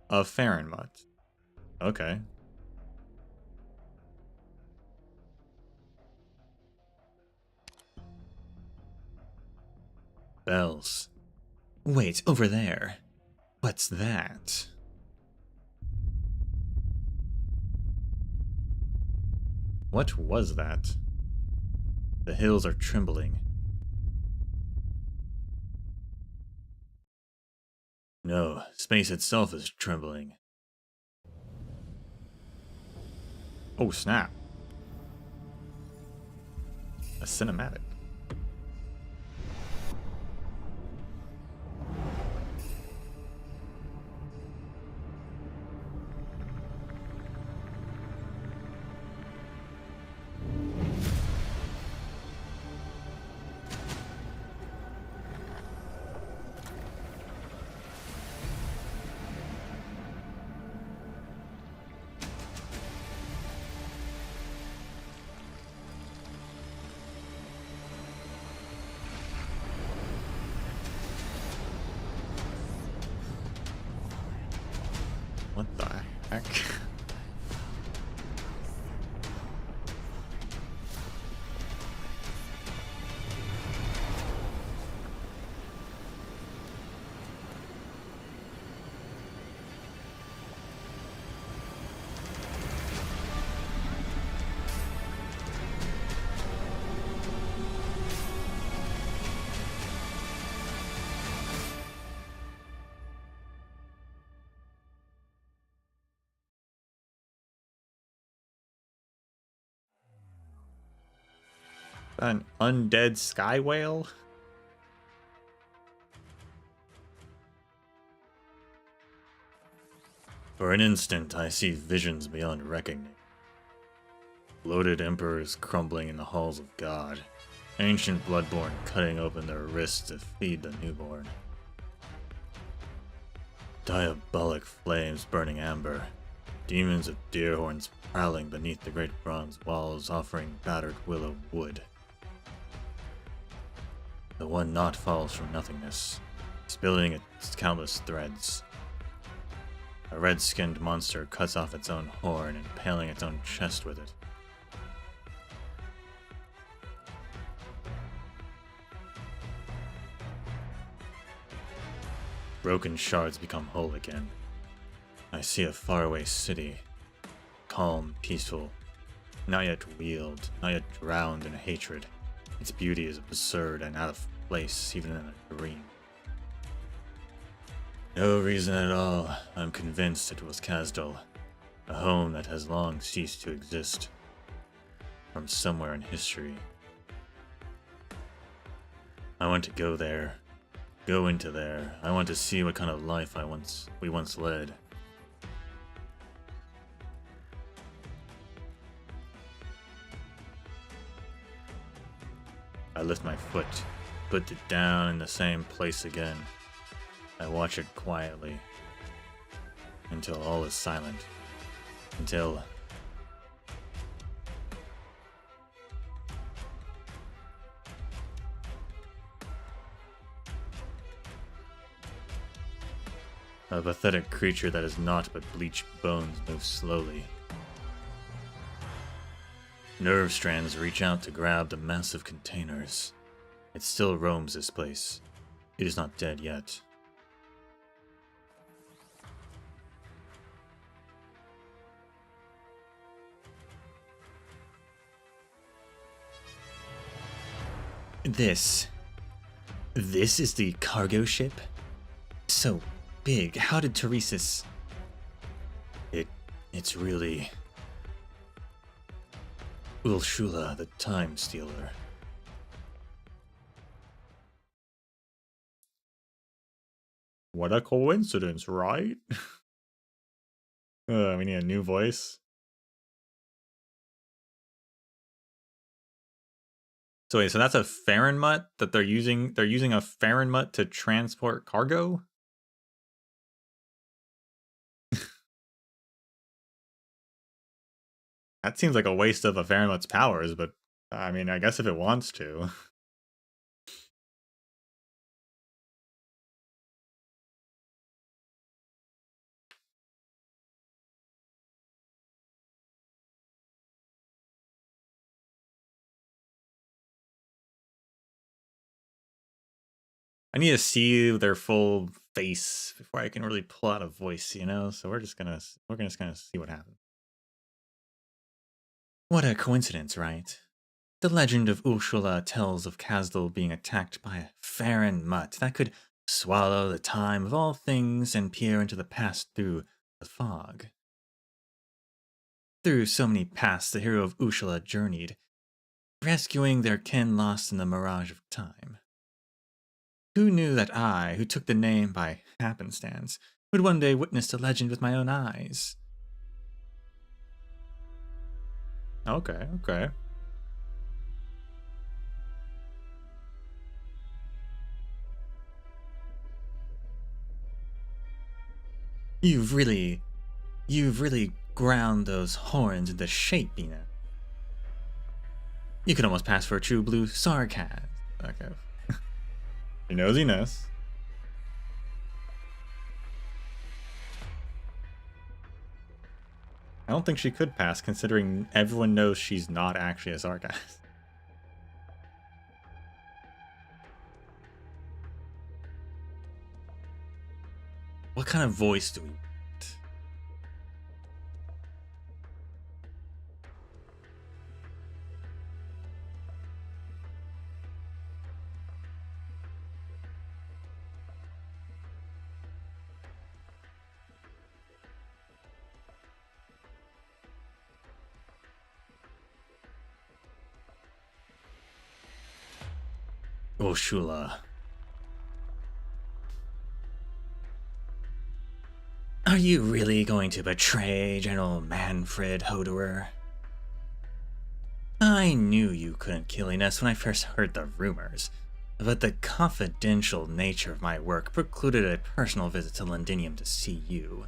a Farenmut. Okay. Bells. Wait, over there. What's that? What was that? The hills are trembling. No, space itself is trembling. Oh, snap. A cinematic. What the heck? An undead sky whale? For an instant, I see visions beyond reckoning. Bloated emperors crumbling in the halls of God. Ancient bloodborne cutting open their wrists to feed the newborn. Diabolic flames burning amber. Demons of deer horns prowling beneath the great bronze walls offering battered willow wood. The one knot falls from nothingness, spilling its countless threads. A red-skinned monster cuts off its own horn, impaling its own chest with it. Broken shards become whole again. I see a faraway city, calm, peaceful, not yet wheeled, not yet drowned in hatred. Its beauty is absurd and out of place even in a dream. No reason at all. I'm convinced it was Kasdal, a home that has long ceased to exist from somewhere in history. I want to go there, go into there. I want to see what kind of life we once led. I lift my foot, put it down in the same place again. I watch it quietly until all is silent, until a pathetic creature that is naught but bleached bones moves slowly. Nerve strands reach out to grab the massive containers. It still roams this place. It is not dead yet. This is the cargo ship? So big. How did Teresis... It's really... Ulshula, the Time Stealer. What a coincidence, right? We need a new voice. So wait, so that's a Farenmut that they're using a Farenmut to transport cargo? That seems like a waste of a Farenmut's powers, but I mean, I guess if it wants to. I need to see their full face before I can really pull out a voice, you know? So we're just gonna kind of see what happens. What a coincidence, right? The legend of Ulshula tells of Kasdal being attacked by a Farenmut that could swallow the time of all things and peer into the past through the fog. Through so many paths the hero of Ulshula journeyed, rescuing their kin lost in the mirage of time. Who knew that I, who took the name by happenstance, would one day witness the legend with my own eyes? Okay, okay. You've really ground those horns into shape, Bina. You could almost pass for a true blue sarcasm. Okay. He knows he knows. I don't think she could pass, considering everyone knows she's not actually a sarcasm. What kind of voice do we want? Ulshula. Are you really going to betray General Manfred Hoderer? I knew you couldn't kill Ines when I first heard the rumors, but the confidential nature of my work precluded a personal visit to Londinium to see you.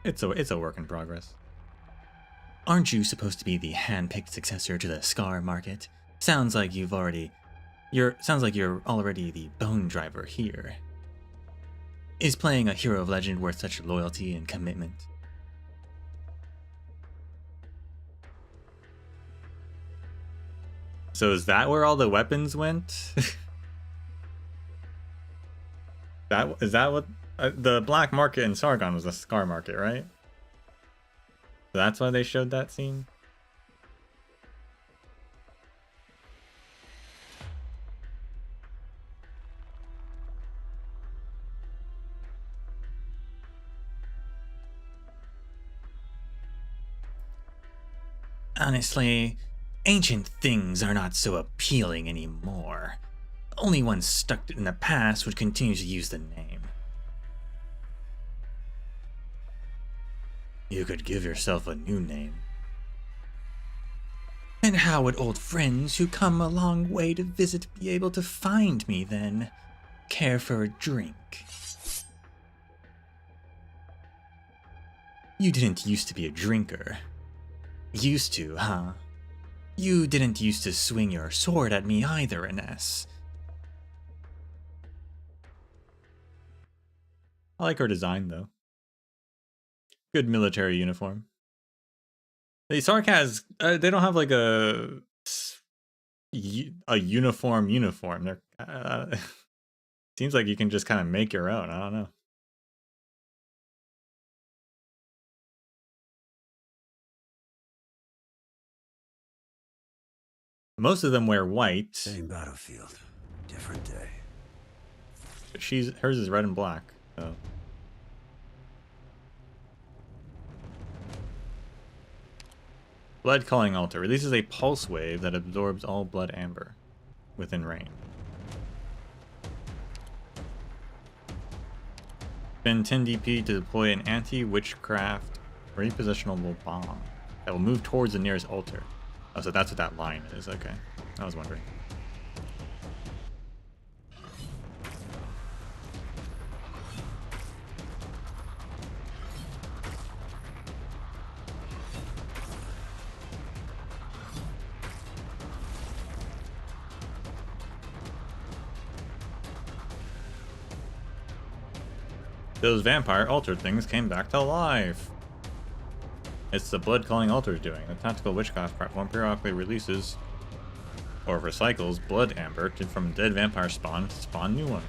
It's a work in progress. Aren't you supposed to be the hand-picked successor to the Scar Market? Sounds like you're already the bone driver here. Is playing a hero of legend worth such loyalty and commitment? So is that where all the weapons went? Is that what the black market in Sargon was? A scar market, right? So that's why they showed that scene. Honestly, ancient things are not so appealing anymore. Only one stuck in the past would continue to use the name. You could give yourself a new name. And how would old friends who come a long way to visit be able to find me then? Care for a drink? You didn't used to be a drinker. Used to, huh? You didn't used to swing your sword at me either, Ines. I like her design though. Good military uniform. The Sarkaz, they don't have like a uniform. They're seems like you can just kind of make your own. I don't know. Most of them wear white. Same battlefield, different day. But hers is red and black. So. Blood Calling Altar releases a pulse wave that absorbs all blood amber within range. Spend 10 DP to deploy an anti-witchcraft repositionable bomb that will move towards the nearest altar. Oh, so that's what that line is. Okay, I was wondering. Those vampire altar things came back to life. It's the Blood Calling Altar's doing. The tactical witchcraft platform periodically releases or recycles blood amber from dead vampire spawn to spawn new one.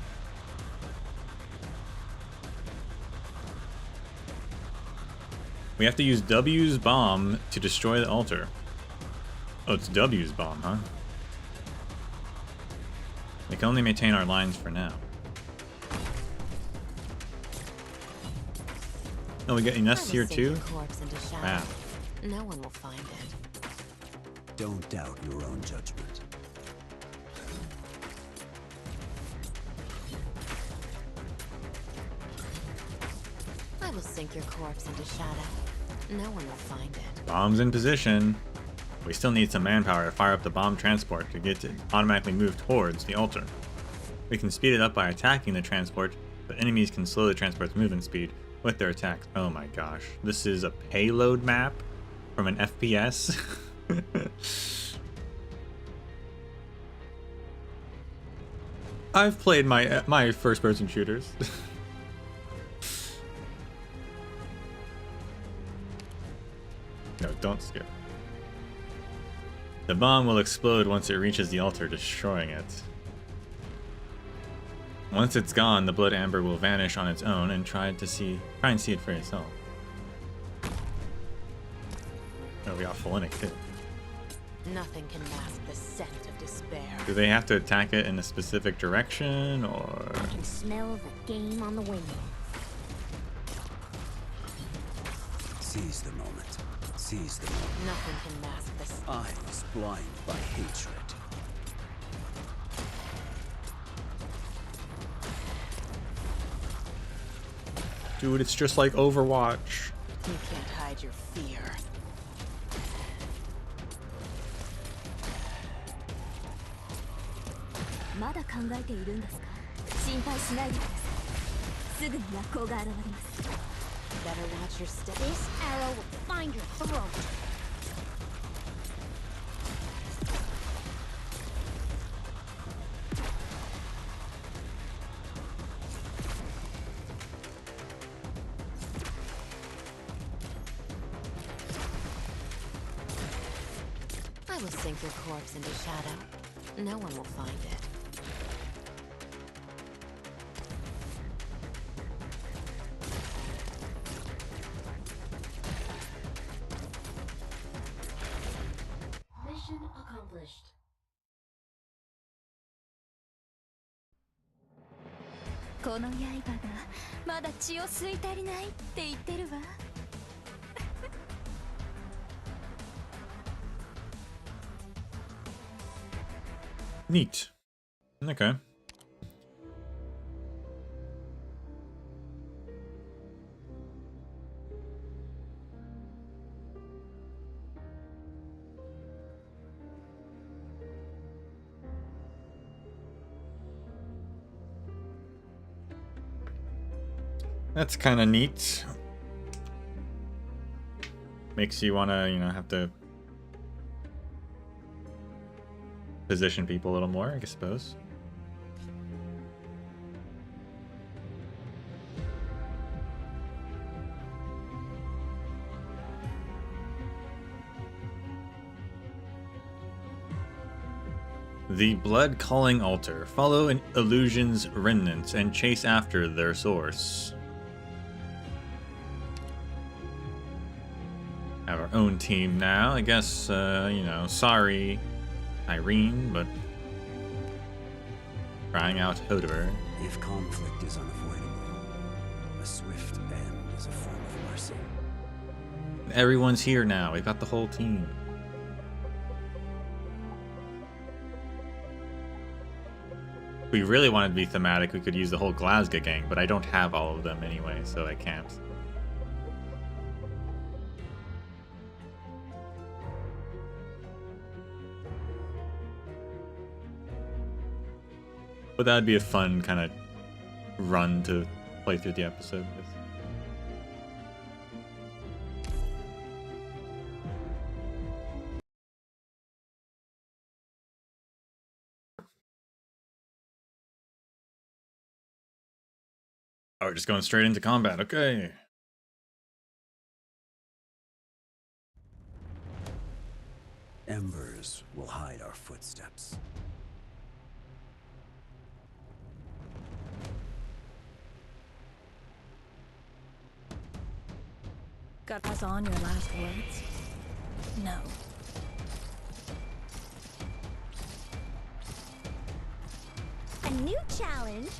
We have to use W's bomb to destroy the altar. Oh, it's W's bomb, huh? We can only maintain our lines for now. Oh, we got Ines here too? Wow. No one will find it. Don't doubt your own judgment. I will sink your corpse into shadow. No one will find it. Bombs in position. We still need some manpower to fire up the bomb transport to get to automatically move towards the altar. We can speed it up by attacking the transport, but enemies can slow the transport's movement speed with their attacks. Oh my gosh. This is a payload map from an FPS. I've played my first-person shooters. No, don't skip. The bomb will explode once it reaches the altar, destroying it. Once it's gone, the blood amber will vanish on its own and try and see it for yourself. Oh, we got Phoenic too. Nothing can mask the scent of despair. Do they have to attack it in a specific direction, or? I can smell the game on the window. Seize the moment. Seize the moment. Nothing can mask the scent. I was blind by hatred. Dude, it's just like Overwatch. You can't hide your fear. Better watch your step. This arrow will find your throat. will sink your corpse into shadow. No one will find it. Mission accomplished. この刃がまだ血を吸い足りないって言ってるわ。Neat. Okay. That's kind of neat. Makes you want to, you know, have to position people a little more, I suppose. The Blood Calling Altar. Follow an illusion's remnants and chase after their source. Have our own team now. I guess, you know, sorry, Irene, but crying out Hodever. If conflict is unavoidable, a swift end is a form of mercy. Everyone's here now. We've got the whole team. If we really wanted to be thematic, we could use the whole Glasgow gang, but I don't have all of them anyway, so I can't. But that'd be a fun kind of run to play through the episode with. Oh, we're just going straight into combat. Okay. Embers will hide our footsteps. Got us on your last words? No. A new challenge.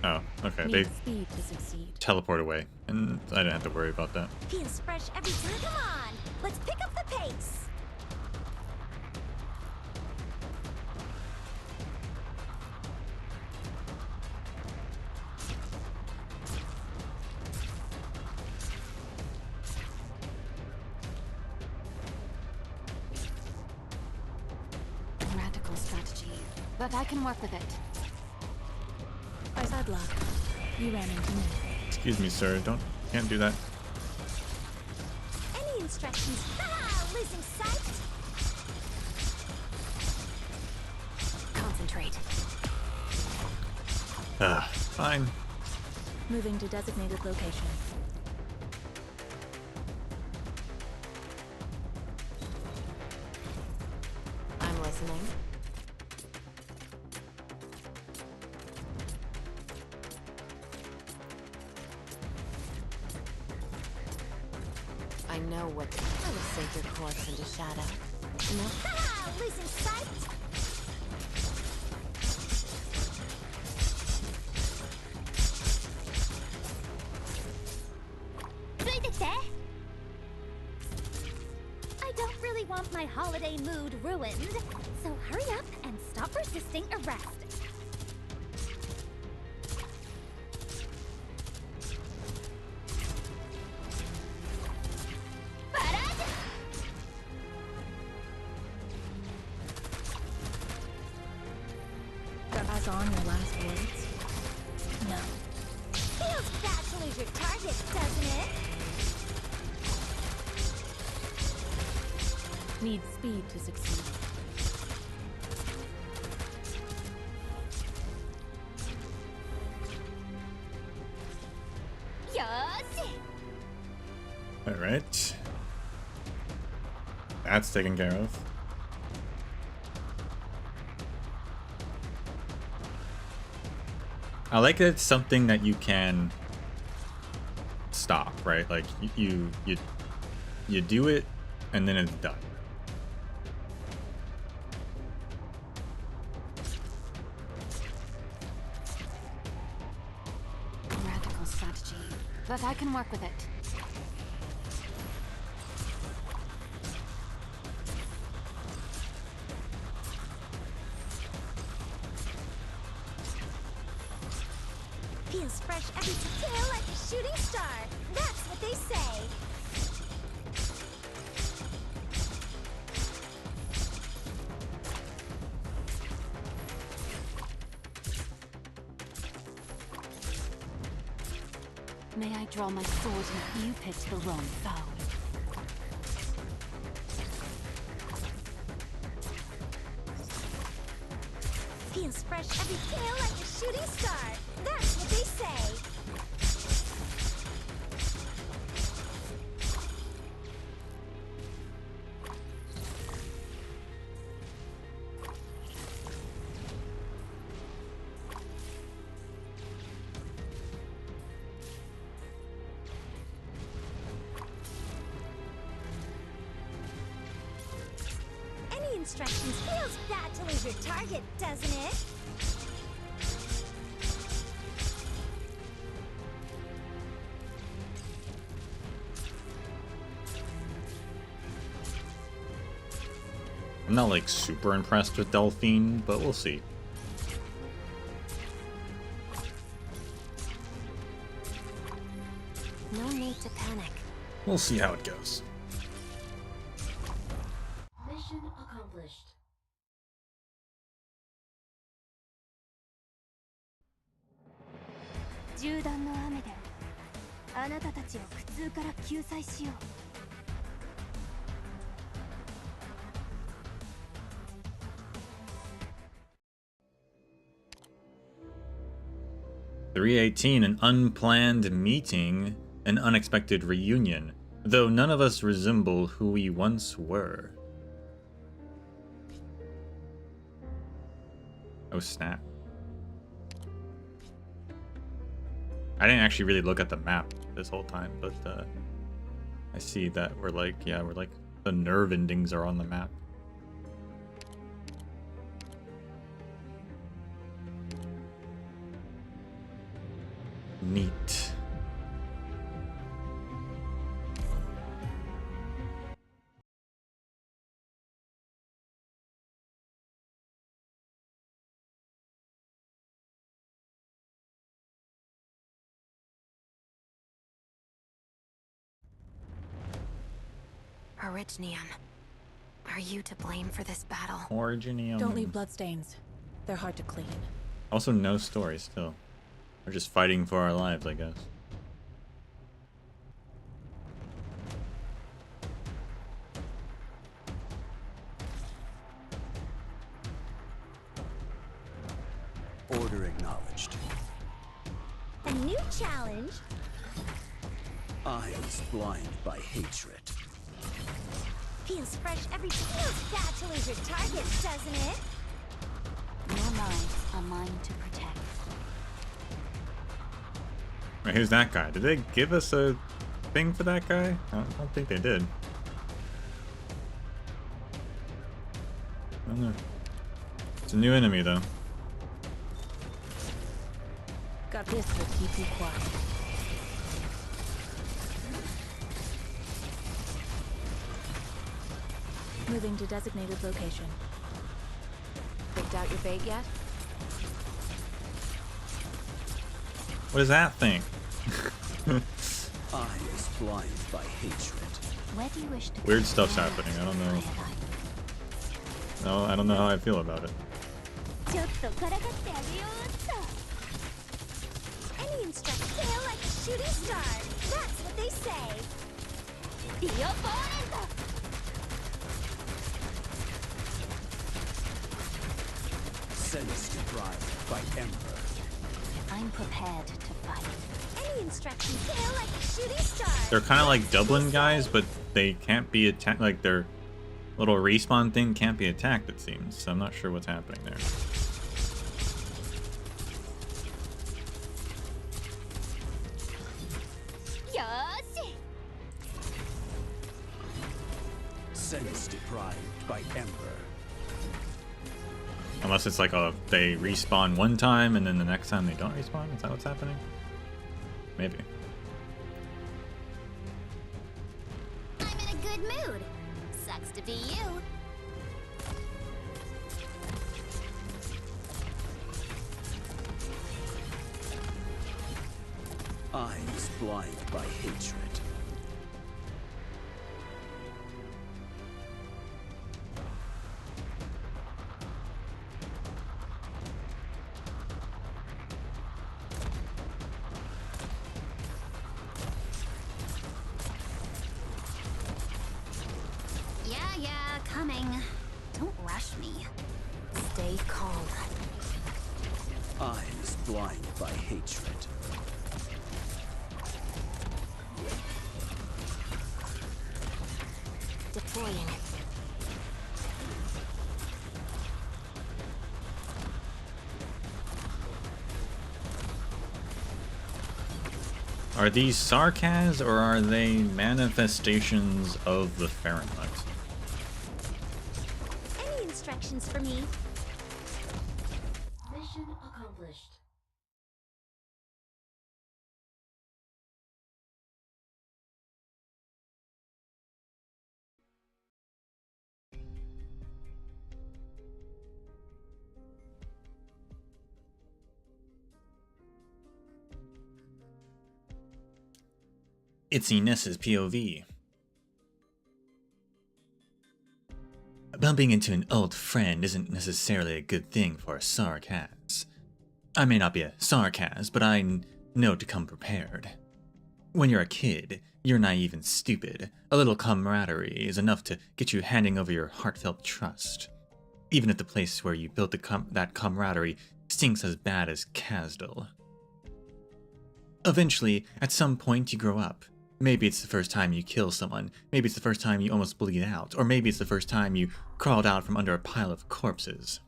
Oh, okay. Need They speed to succeed. teleport away, and I didn't have to worry about that. Feels fresh every time. Come on, let's pick up the pace. Radical strategy, but I can work with it. I said luck. You ran into me. Excuse me, sir. Can't do that. Any instructions? Ah, losing sight. Concentrate. Fine. Moving to designated location. I'm listening. I know what I will sink your corpse into shadow. No. Ah, losing sight. I don't really want my holiday mood ruined, so hurry up and stop resisting arrest. Got us on your last words? No. Feels bad to lose your target, doesn't it? Need speed to succeed. Yoshi! Alright. That's taken care of. I like that it's something that you can stop, right? Like you do it and then it's done. Radical strategy, but I can work with it. Feels fresh every tail like a shooting star. That's what they say. May I draw my sword and you pick the wrong foe. Feels fresh every tail like a shooting star. That's what they say. Any instructions feels bad to lose your target, doesn't it? I'm not like super impressed with Delphine, but we'll see. No need to panic. We'll see how it goes. Mission accomplished. .318, an unplanned meeting, an unexpected reunion, though none of us resemble who we once were. Oh snap. I didn't actually really look at the map this whole time, but I see that we're like, yeah, we're like, the nerve endings are on the map. Neat. Originium, are you to blame for this battle? Originium. Don't leave bloodstains. They're hard to clean. Also, no story still. We're just fighting for our lives, I guess. Order acknowledged. A new challenge. Eyes blind by hatred. Feels fresh every feels bad to lose your target, doesn't it? Your minds are mine to protect. Wait, who's that guy? Did they give us a thing for that guy? I don't think they did. I don't know. It's a new enemy, though. Got this will keep you quiet. Moving to designated location. Picked out your bait yet? What is that thing? Eyes blind by hatred. Where do you wish to Weird stuff's happening. I don't know. No, I don't know how I feel about it. Any instructions fail like a shooting star. That's what they say. The opponent. Sense deprived by Ember. I'm prepared to fight. Any instructions? They're like shooting stars. They're kind of like Dublin guys, but they can't be attacked. Like their little respawn thing can't be attacked, it seems. So I'm not sure what's happening there. Yoshi. Sense deprived by Emperor. Unless it's like they respawn one time and then the next time they don't respawn. Is that what's happening? Maybe. I'm in a good mood. Sucks to be you. Eyes blind by hatred. Yeah, coming. Don't rush me. Stay calm. Eyes blind by hatred. Deploying. Are these sarcas or are they manifestations of the Fahrenheit? Any instructions for me? Mission accomplished. It's Inez's POV. Bumping into an old friend isn't necessarily a good thing for a sarcas. I may not be a sarcas, but I know to come prepared. When you're a kid, you're naive and stupid. A little camaraderie is enough to get you handing over your heartfelt trust. Even if the place where you built that camaraderie stinks as bad as Kasdal. Eventually, at some point you grow up. Maybe it's the first time you kill someone, maybe it's the first time you almost bleed out, or maybe it's the first time you crawled out from under a pile of corpses.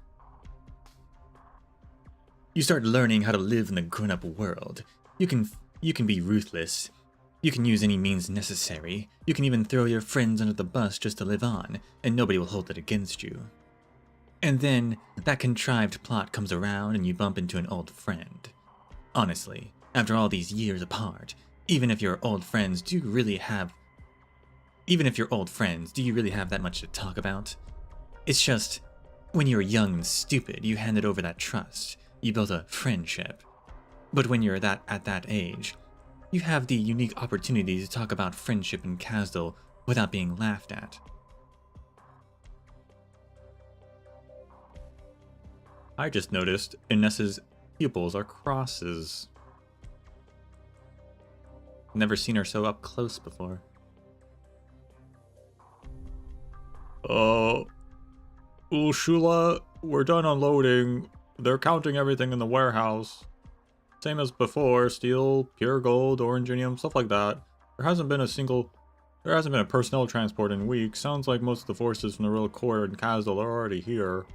You start learning how to live in the grown-up world. You can be ruthless. You can use any means necessary. You can even throw your friends under the bus just to live on, and nobody will hold it against you. And then, that contrived plot comes around and you bump into an old friend. Honestly, after all these years apart, even if you're old friends, do you really have that much to talk about? It's just, when you were young and stupid, you handed over that trust. You built a friendship. But when you're at that age, you have the unique opportunity to talk about friendship in Kasdal without being laughed at. I just noticed Inez's pupils are crosses. Never seen her so up close before. Ursula, we're done unloading. They're counting everything in the warehouse. Same as before, steel, pure gold, oranginium, stuff like that. There hasn't been a personnel transport in weeks. Sounds like most of the forces from the Royal Court and Kasdal are already here.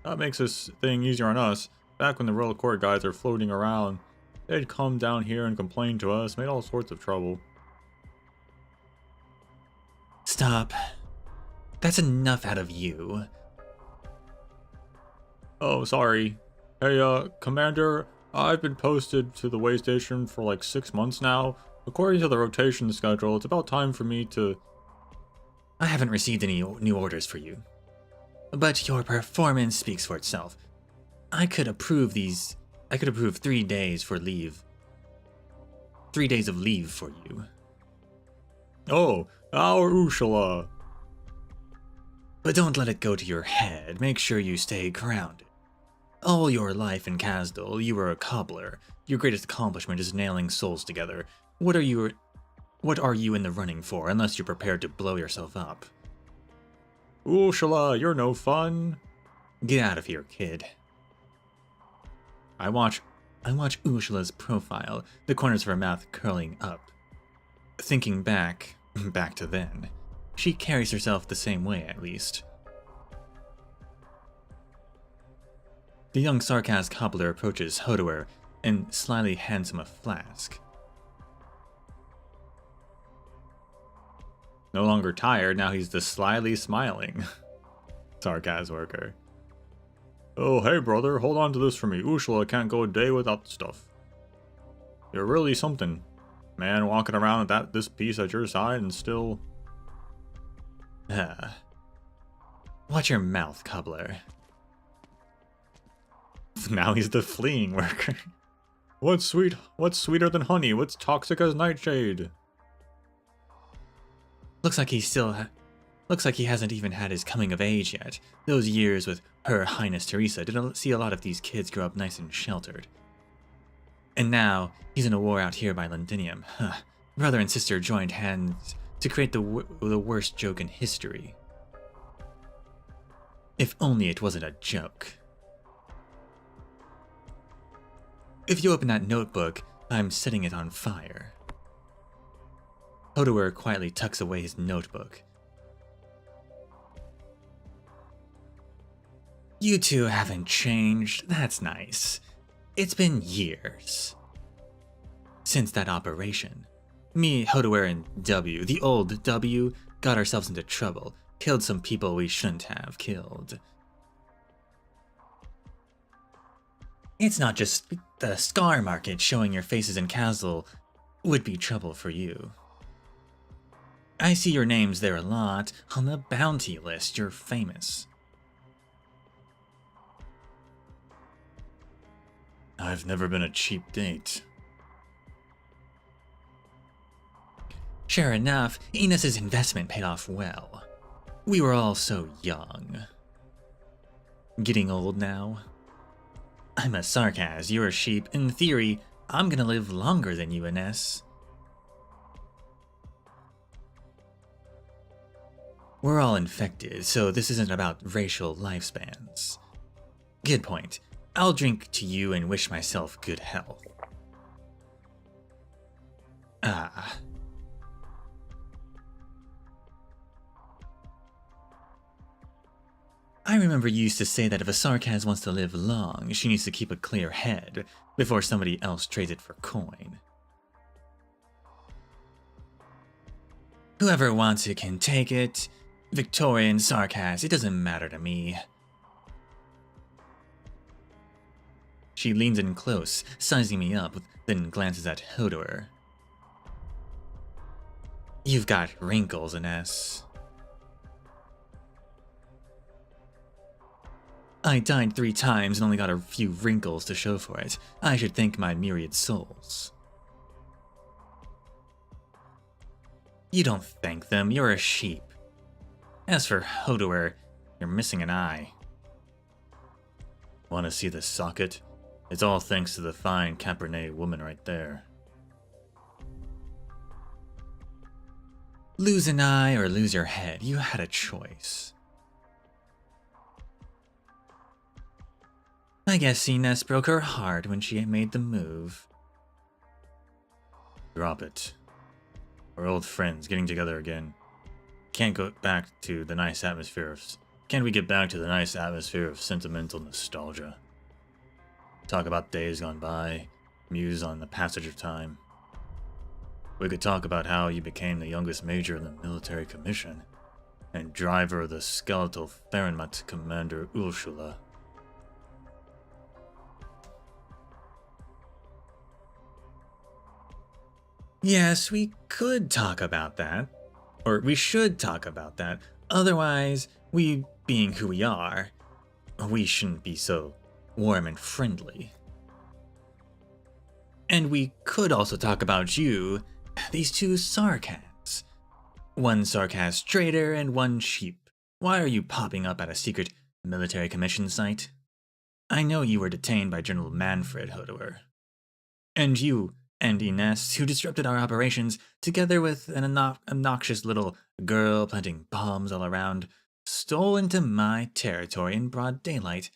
That makes this thing easier on us. Back when the Royal Court guys are floating around, they'd come down here and complain to us, made all sorts of trouble. Stop. That's enough out of you. Oh, sorry. Hey, Commander, I've been posted to the way station for like 6 months now. According to the rotation schedule, it's about time for me to... I haven't received any new orders for you. But your performance speaks for itself. I could approve 3 days for leave. 3 days of leave for you. Oh, our Ursula. But don't let it go to your head. Make sure you stay grounded. All your life in Kasdal, you were a cobbler. Your greatest accomplishment is nailing souls together. What are you in the running for, unless you're prepared to blow yourself up? Ursula, you're no fun. Get out of here, kid. I watch I watch Ursula's profile, the corners of her mouth curling up. Thinking back to then, she carries herself the same way at least. The young sarcastic cobbler approaches Hodoer and slyly hands him a flask. No longer tired, now he's the slyly smiling sarcasm worker. Oh, hey brother, hold on to this for me. Ursula can't go a day without the stuff. You're really something. Man, walking around with this piece at your side and still... Watch your mouth, cobbler. Now he's the fleeing worker. What's sweeter than honey? What's toxic as nightshade? Looks like he hasn't even had his coming of age yet. Those years with Her Highness Teresa didn't see a lot of these kids grow up nice and sheltered. And now, he's in a war out here by Londinium. Brother and sister joined hands to create the worst joke in history. If only it wasn't a joke. If you open that notebook, I'm setting it on fire. Hodoer quietly tucks away his notebook. You two haven't changed, that's nice. It's been years. Since that operation. Me, Hodoer, and W, the old W, got ourselves into trouble. Killed some people we shouldn't have killed. It's not just the scar market showing your faces in Castle would be trouble for you. I see your names there a lot. On the bounty list, you're famous. I've never been a cheap date. Sure enough, Enos's investment paid off well. We were all so young. Getting old now? I'm a sarcas, you're a sheep. In theory, I'm gonna live longer than you, Ines. We're all infected, so this isn't about racial lifespans. Good point. I'll drink to you and wish myself good health. Ah. I remember you used to say that if a sarcas wants to live long, she needs to keep a clear head before somebody else trades it for coin. Whoever wants it can take it. Victorian, sarcas, it doesn't matter to me. She leans in close, sizing me up, then glances at Hodoer. You've got wrinkles, Ines. I died 3 times and only got a few wrinkles to show for it. I should thank my myriad souls. You don't thank them, you're a sheep. As for Hodoer, you're missing an eye. Want to see the socket? It's all thanks to the fine Cabernet woman right there. Lose an eye or lose your head, you had a choice. I guess Ines broke her heart when she made the move. Drop it. We're old friends getting together again. Can't go back to the nice atmosphere of... Can't we get back to the nice atmosphere of sentimental nostalgia? Talk about days gone by, muse on the passage of time. We could talk about how you became the youngest major in the military commission, and driver of the skeletal Fahrenheit Commander Ursula. Yes, we could talk about that. Or we should talk about that. Otherwise, we being who we are, we shouldn't be so warm and friendly. And we could also talk about you, these 2 sarcas. One sarcas traitor and one sheep. Why are you popping up at a secret military commission site? I know you were detained by General Manfred Hodoer. And you and Ines, who disrupted our operations, together with an obnoxious little girl planting bombs all around, stole into my territory in broad daylight.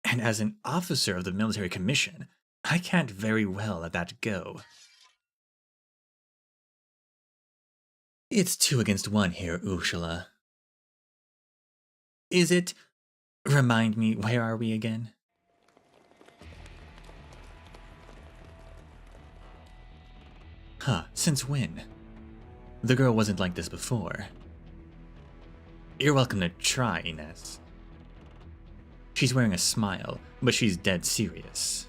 And as an officer of the military commission, I can't very well let that go. It's 2 against 1 here, Ursula. Is it? Remind me, where are we again? Huh, since when? The girl wasn't like this before. You're welcome to try, Ines. She's wearing a smile, but she's dead serious.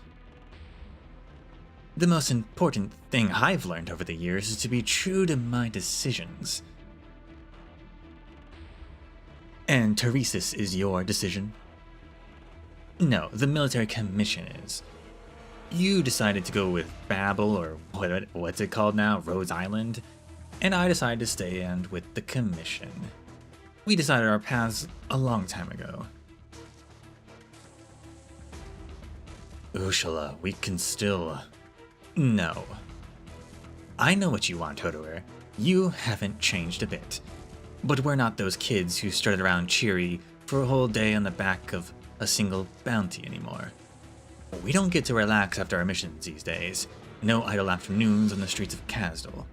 The most important thing I've learned over the years is to be true to my decisions. And Teresis is your decision? No, the military commission is. You decided to go with Babel, or what's it called now, Rhodes Island, and I decided to stand with the commission. We decided our paths a long time ago. Ursula, we can still... No. I know what you want, Hodor. You haven't changed a bit. But we're not those kids who strutted around cheery for a whole day on the back of a single bounty anymore. We don't get to relax after our missions these days. No idle afternoons on the streets of Kasdal.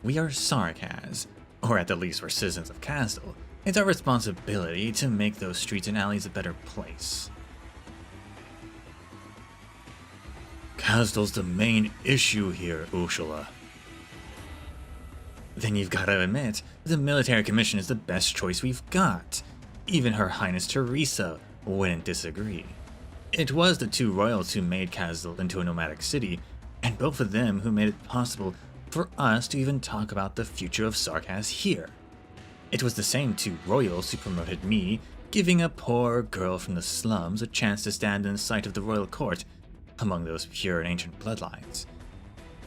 We are Sarkaz, or at the least we're citizens of Kasdal. It's our responsibility to make those streets and alleys a better place. Kasdal's the main issue here, Ursula. Then you've got to admit, the military commission is the best choice we've got. Even Her Highness Teresa wouldn't disagree. It was the 2 royals who made Kasdal into a nomadic city, and both of them who made it possible for us to even talk about the future of Sarkaz here. It was the same 2 royals who promoted me, giving a poor girl from the slums a chance to stand in the sight of the royal court among those pure and ancient bloodlines.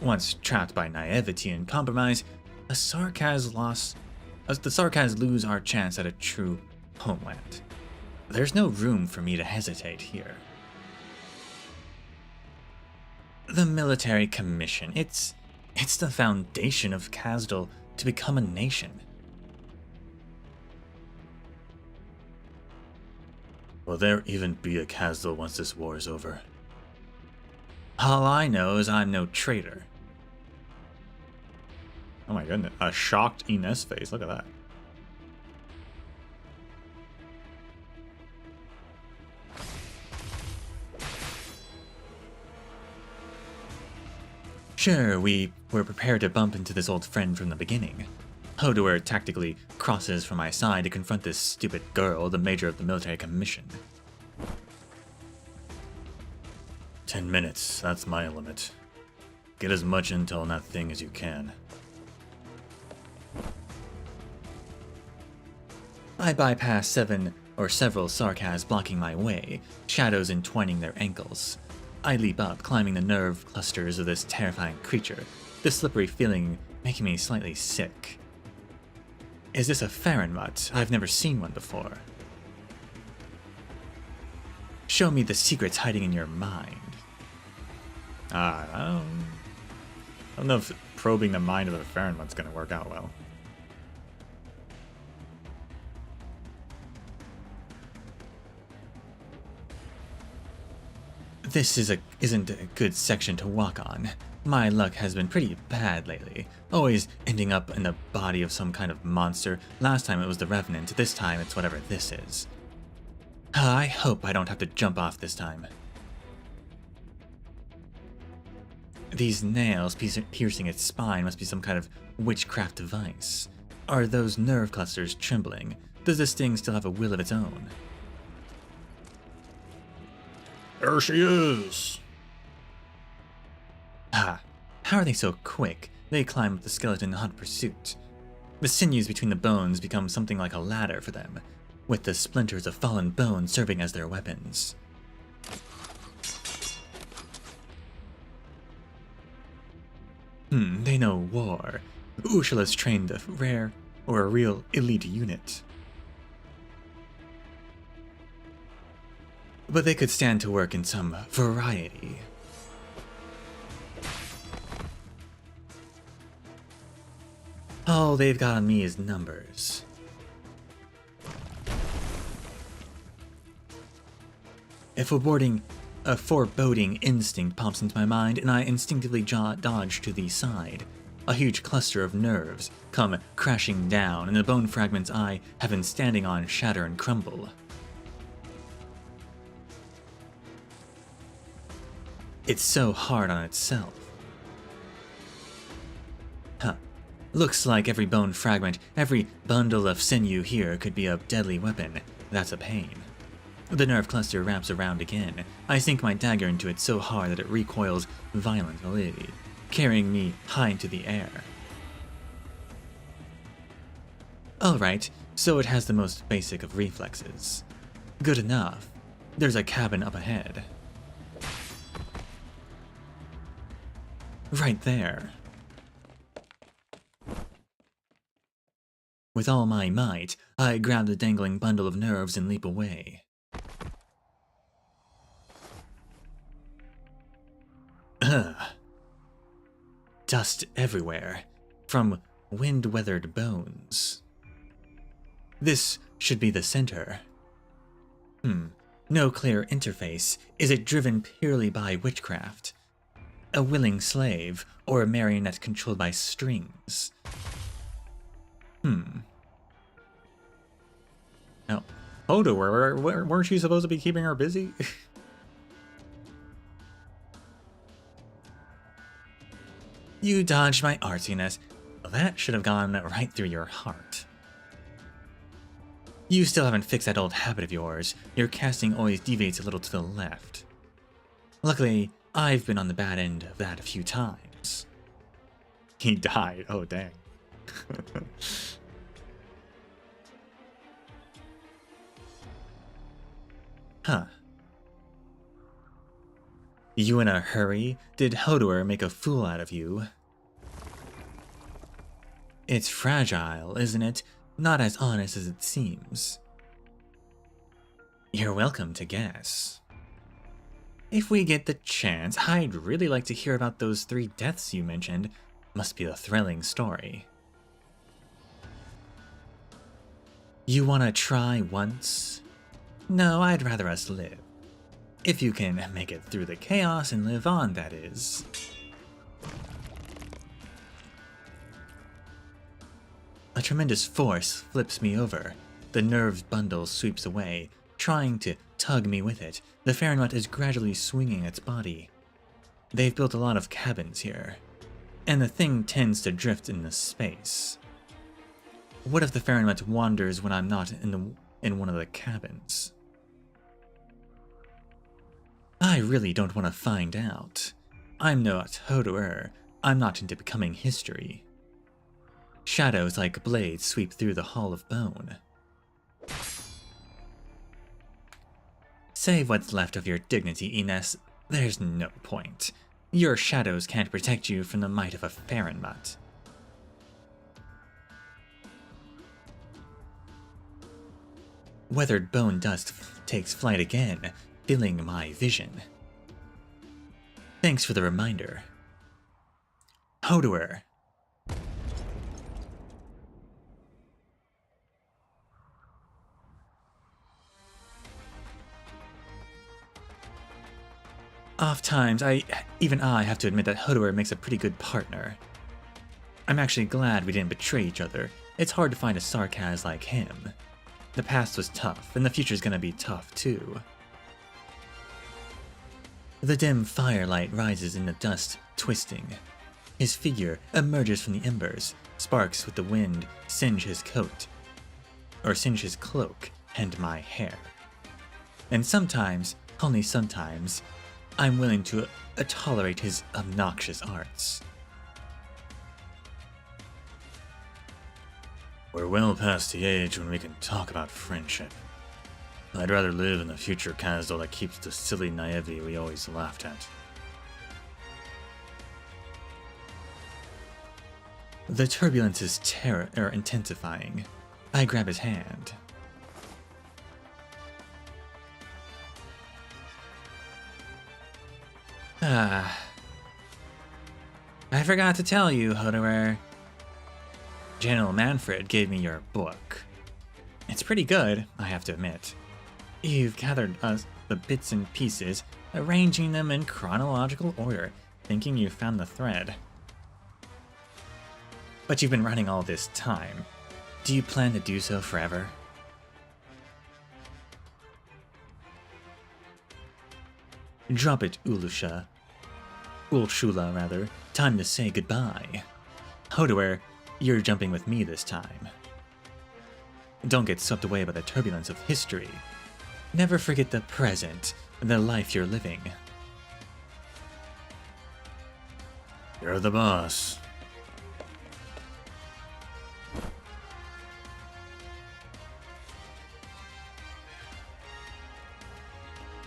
Once trapped by naivety and compromise, the Sarkaz lose our chance at a true homeland. There's no room for me to hesitate here. The military commission, it's the foundation of Kasdal to become a nation. Will there even be a Kasdal once this war is over? All I know is I'm no traitor. Oh my goodness, a shocked Ines face, look at that. Sure, we were prepared to bump into this old friend from the beginning. Hodor tactically crosses from my side to confront this stupid girl, the major of the military commission. 10 minutes, that's my limit. Get as much intel on that thing as you can. I bypass several Sarkaz blocking my way, shadows entwining their ankles. I leap up, climbing the nerve clusters of this terrifying creature, the slippery feeling making me slightly sick. Is this a Farenmut? I've never seen one before. Show me the secrets hiding in your mind. I don't know if probing the mind of a Farenmut's gonna work out well. This isn't a good section to walk on. My luck has been pretty bad lately, always ending up in the body of some kind of monster. Last time it was the Revenant, this time it's whatever this is. I hope I don't have to jump off this time. These nails piercing its spine must be some kind of witchcraft device. Are those nerve clusters trembling? Does this thing still have a will of its own? There she is! Ah, how are they so quick? They climb up the skeleton in hot pursuit. The sinews between the bones become something like a ladder for them, with the splinters of fallen bone serving as their weapons. They know war. Ursula's trained a rare or a real elite unit. But they could stand to work in some variety. All they've got on me is numbers. If we're boarding A foreboding instinct pops into my mind, and I instinctively dodge to the side. A huge cluster of nerves come crashing down, and the bone fragments I have been standing on shatter and crumble. It's so hard on itself. Huh. Looks like every bone fragment, every bundle of sinew here could be a deadly weapon. That's a pain. The nerve cluster wraps around again. I sink my dagger into it so hard that it recoils violently, carrying me high into the air. Alright, so it has the most basic of reflexes. Good enough. There's a cabin up ahead. Right there. With all my might, I grab the dangling bundle of nerves and leap away. Ugh. Dust everywhere, from wind-weathered bones. This should be the center. No clear interface. Is it driven purely by witchcraft? A willing slave, or a marionette controlled by strings? Now, Odo, weren't you supposed to be keeping her busy? You dodged my artsiness. That should have gone right through your heart. You still haven't fixed that old habit of yours. Your casting always deviates a little to the left. Luckily, I've been on the bad end of that a few times. He died. Oh, dang. Huh. You in a hurry? Did Hodor make a fool out of you? It's fragile, isn't it? Not as honest as it seems. You're welcome to guess. If we get the chance, I'd really like to hear about those 3 deaths you mentioned. Must be a thrilling story. You wanna try once? No, I'd rather us live. If you can make it through the chaos and live on, that is. A tremendous force flips me over. The nerves bundle sweeps away, trying to tug me with it. The Fahrenheit is gradually swinging its body. They've built a lot of cabins here, and the thing tends to drift into space. What if the Fahrenheit wanders when I'm not in one of the cabins? I really don't want to find out. I'm not Hodor. I'm not into becoming history. Shadows like blades sweep through the Hall of Bone. Save what's left of your dignity, Ines. There's no point. Your shadows can't protect you from the might of a Fahrenheit. Weathered bone dust takes flight again, filling my vision. Thanks for the reminder. Hodor. Oftentimes, even I have to admit that Hodor makes a pretty good partner. I'm actually glad we didn't betray each other. It's hard to find a sarcasm like him. The past was tough, and the future's gonna be tough too. The dim firelight rises in the dust, twisting. His figure emerges from the embers. Sparks with the wind singe his coat, or singe his cloak, and my hair. And sometimes, only sometimes, I'm willing to tolerate his obnoxious arts. We're well past the age when we can talk about friendship. I'd rather live in the future Kazdal that keeps the silly naivety we always laughed at. The turbulence is intensifying. I grab his hand. I forgot to tell you, Hodor. General Manfred gave me your book. It's pretty good, I have to admit. You've gathered us the bits and pieces, arranging them in chronological order, thinking you found the thread. But you've been running all this time. Do you plan to do so forever? Drop it, Ulusha. Ulshula, rather. Time to say goodbye. Hodor, you're jumping with me this time. Don't get swept away by the turbulence of history. Never forget the present, the life you're living. You're the boss.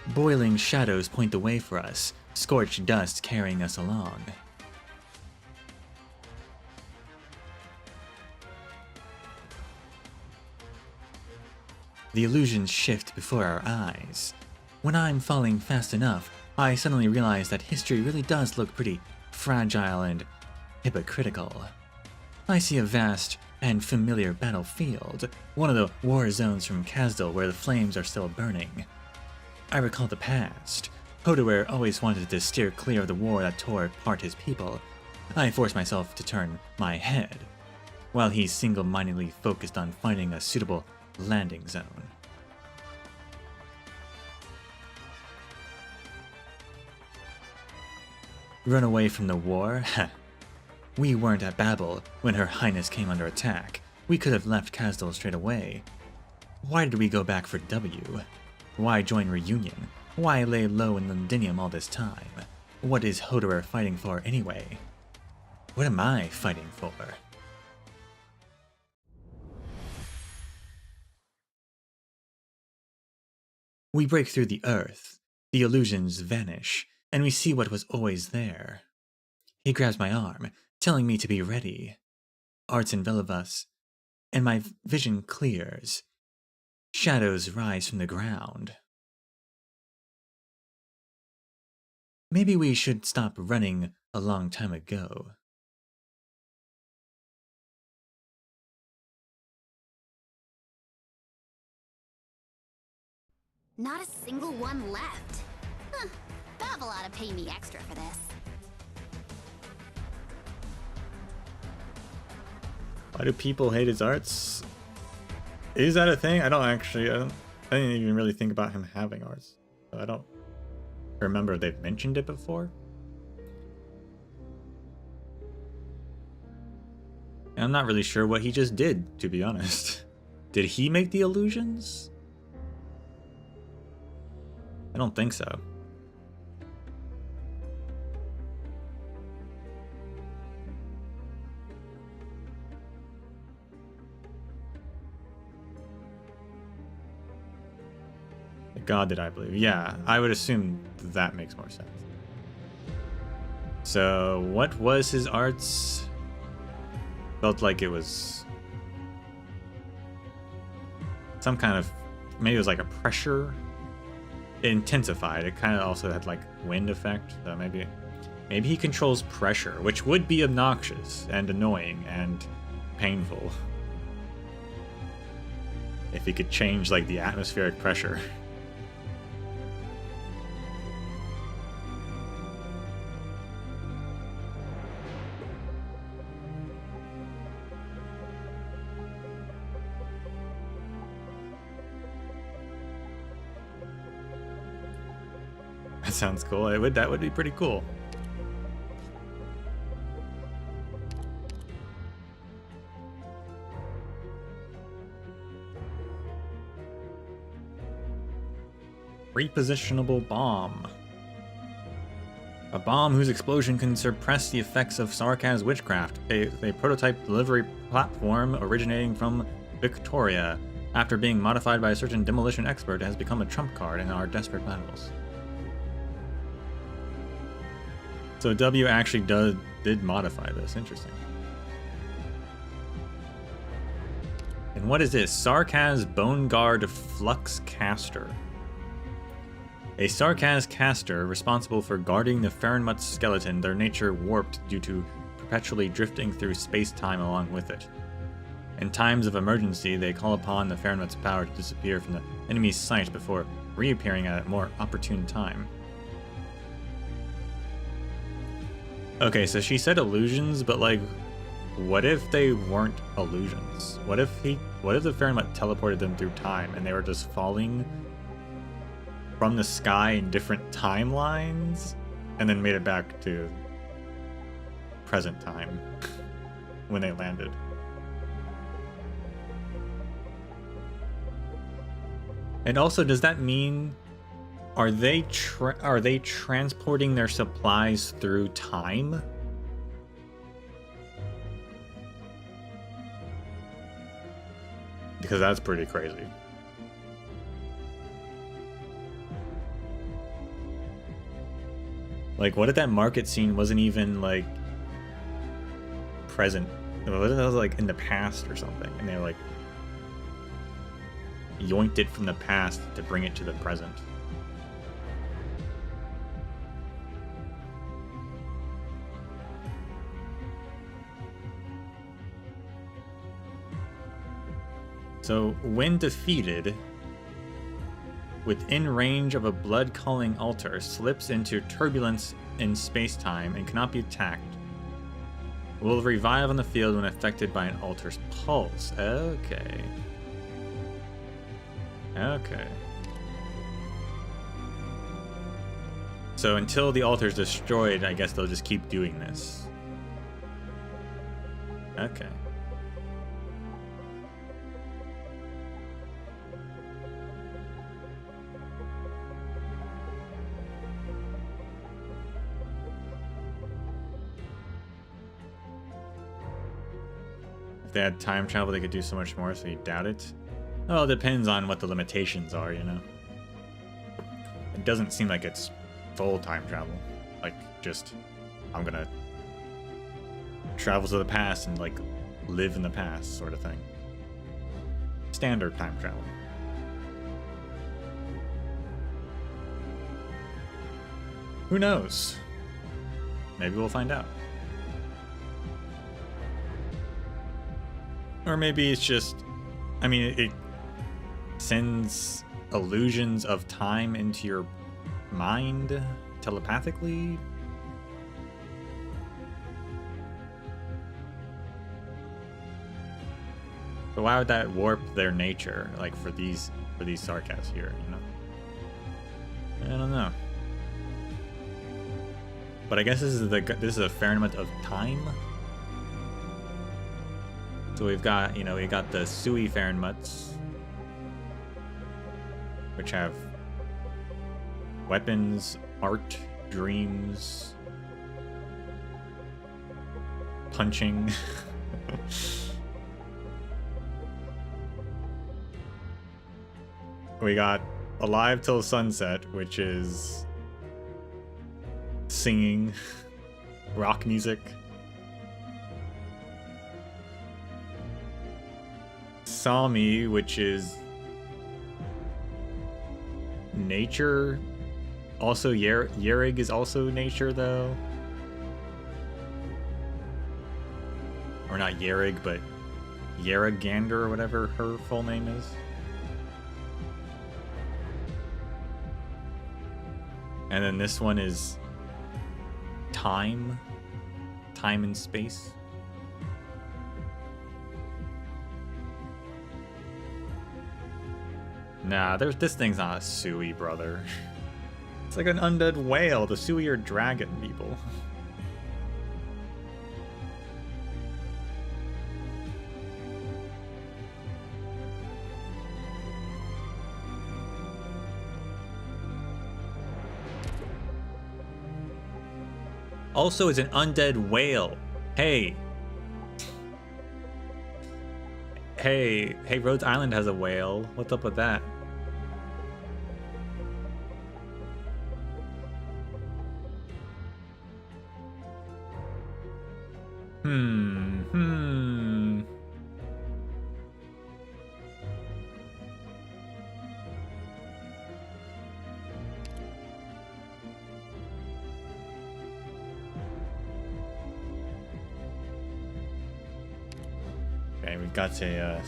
Boiling shadows point the way for us, scorched dust carrying us along. The illusions shift before our eyes. When I'm falling fast enough, I suddenly realize that history really does look pretty fragile and hypocritical. I see a vast and familiar battlefield, one of the war zones from Kazdal where the flames are still burning. I recall the past. Hodor always wanted to steer clear of the war that tore apart his people. I forced myself to turn my head, while he single-mindedly focused on finding a suitable landing zone. Run away from the war? We weren't at Babel when Her Highness came under attack. We could have left Kazdal straight away. Why did we go back for W? Why join Reunion? Why lay low in Londinium all this time? What is Hodor fighting for anyway? What am I fighting for? We break through the earth, the illusions vanish, and we see what was always there. He grabs my arm, telling me to be ready. Arts envelop us, and my vision clears. Shadows rise from the ground. Maybe we should stop running a long time ago. Not a single one left. Huh. Babel ought to pay me extra for this. Why do people hate his arts? Is that a thing? I didn't even really think about him having arts. So I don't remember if they've mentioned it before. And I'm not really sure what he just did, to be honest. Did he make the illusions? I don't think so. God did I believe? Yeah, I would assume that makes more sense. So, what was his arts? Felt like it was some kind of, maybe it was like a pressure. It intensified. It kind of also had like wind effect. So maybe he controls pressure, which would be obnoxious and annoying and painful if he could change like the atmospheric pressure. That sounds cool. That would be pretty cool. Repositionable bomb. A bomb whose explosion can suppress the effects of Sarkaz witchcraft. A prototype delivery platform originating from Victoria. After being modified by a certain demolition expert, it has become a trump card in our desperate battles. So W actually did modify this. Interesting. And what is this? Sarkaz Bone Guard Flux Caster. A Sarkaz caster responsible for guarding the Farenmut's skeleton, their nature warped due to perpetually drifting through space-time along with it. In times of emergency, they call upon the Farenmut's power to disappear from the enemy's sight before reappearing at a more opportune time. Okay, so she said illusions, but like, what if they weren't illusions? What if the Fahrenheit teleported them through time and they were just falling from the sky in different timelines and then made it back to present time when they landed? And also, does that mean are they transporting their supplies through time? Because that's pretty crazy. Like, what if that market scene wasn't even like present? What if that was like in the past or something, and they like yoinked it from the past to bring it to the present? So, when defeated, within range of a blood-calling altar, slips into turbulence in space-time and cannot be attacked. Will revive on the field when affected by an altar's pulse. Okay. Okay. So until the altar's destroyed, I guess they'll just keep doing this. Okay. If they had time travel, they could do so much more, so you doubt it? Well, it depends on what the limitations are, you know? It doesn't seem like it's full time travel. Like, just, I'm gonna travel to the past and, like, live in the past, sort of thing. Standard time travel. Who knows? Maybe we'll find out. Or maybe it's just, I mean, it sends illusions of time into your mind telepathically. But why would that warp their nature, like for these sarcasts here, you know? I don't know. But I guess this is a fair amount of time. So we've got, you know, we got the Sui Fahrenmuts, which have weapons, art, dreams, punching. We got Alive Till Sunset, which is singing, rock music. Sami, which is nature. Also, Yerig is also nature, though. Or not Yerig, but Yeragander, or whatever her full name is. And then this one is time. Time and space. Nah, this thing's not a Sui, brother. It's like an undead whale. The Sui are dragon people. Also, it's an undead whale. Hey. Hey, Rhodes Island has a whale. What's up with that? Okay, we've got a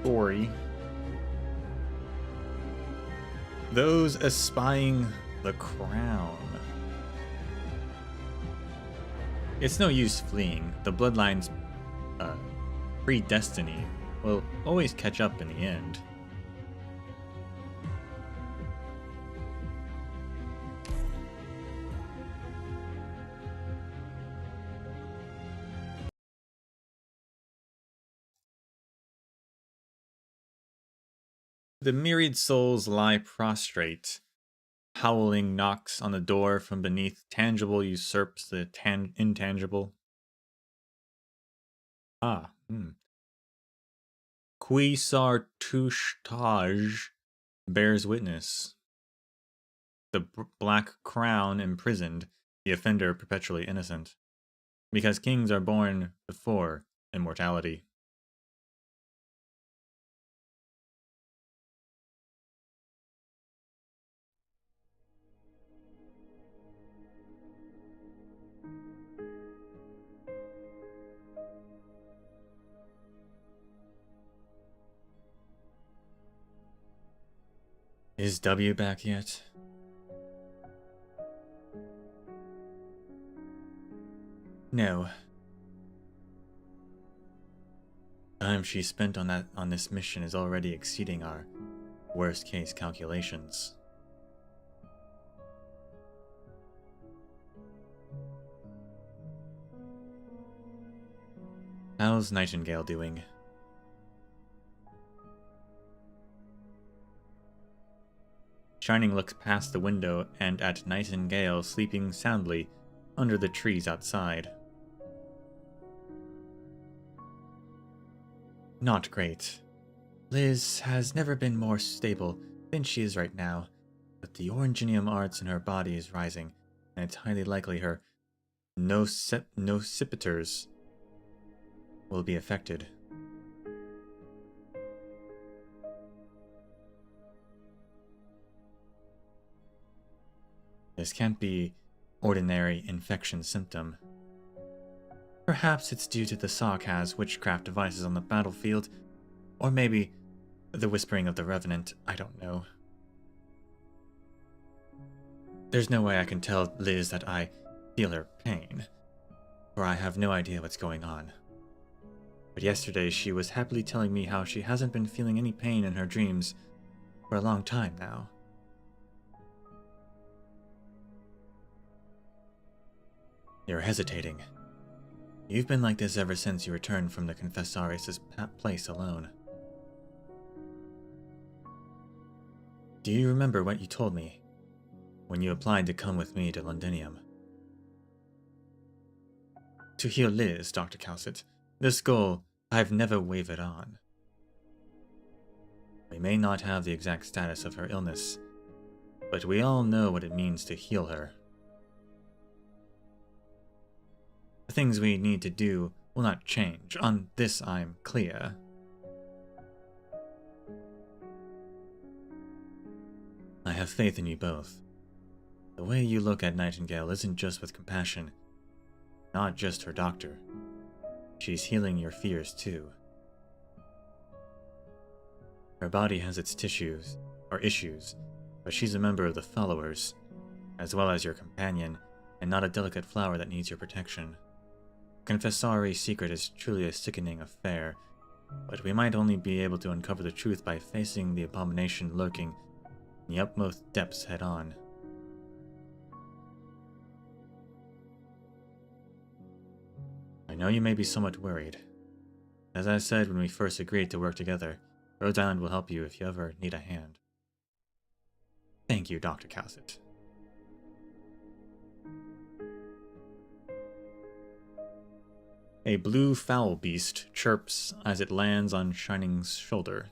story. those espying the crown. It's no use fleeing. The bloodline's predestiny will always catch up in the end. The myriad souls lie prostrate. Howling knocks on the door from beneath. Tangible usurps the intangible. Qui sartushtaj bears witness. The black crown imprisoned, the offender perpetually innocent. Because kings are born before immortality. Is W back yet? No. Time she spent on this mission is already exceeding our worst case calculations. How's Nightingale doing? Shining looks past the window and at Nightingale sleeping soundly under the trees outside. Not great. Liz has never been more stable than she is right now, but the oranginium arts in her body is rising, and it's highly likely her nocipiters will be affected. This can't be ordinary infection symptom. Perhaps it's due to the Sarkaz witchcraft devices on the battlefield, or maybe the whispering of the Revenant, I don't know. There's no way I can tell Liz that I feel her pain, for I have no idea what's going on. But yesterday she was happily telling me how she hasn't been feeling any pain in her dreams for a long time now. You're hesitating. You've been like this ever since you returned from the Confessaris' place alone. Do you remember what you told me when you applied to come with me to Londinium? To heal Liz, Dr. Cowsett. This goal I've never wavered on. We may not have the exact status of her illness, but we all know what it means to heal her. The things we need to do will not change. On this I'm clear. I have faith in you both. The way you look at Nightingale isn't just with compassion, not just her doctor. She's healing your fears too. Her body has its issues, but she's a member of the Followers, as well as your companion, and not a delicate flower that needs your protection. Confessori's secret is truly a sickening affair, but we might only be able to uncover the truth by facing the abomination lurking in the utmost depths head on. I know you may be somewhat worried. As I said when we first agreed to work together, Rhodes Island will help you if you ever need a hand. Thank you, Dr. Cowsett. A blue fowl beast chirps as it lands on Shining's shoulder.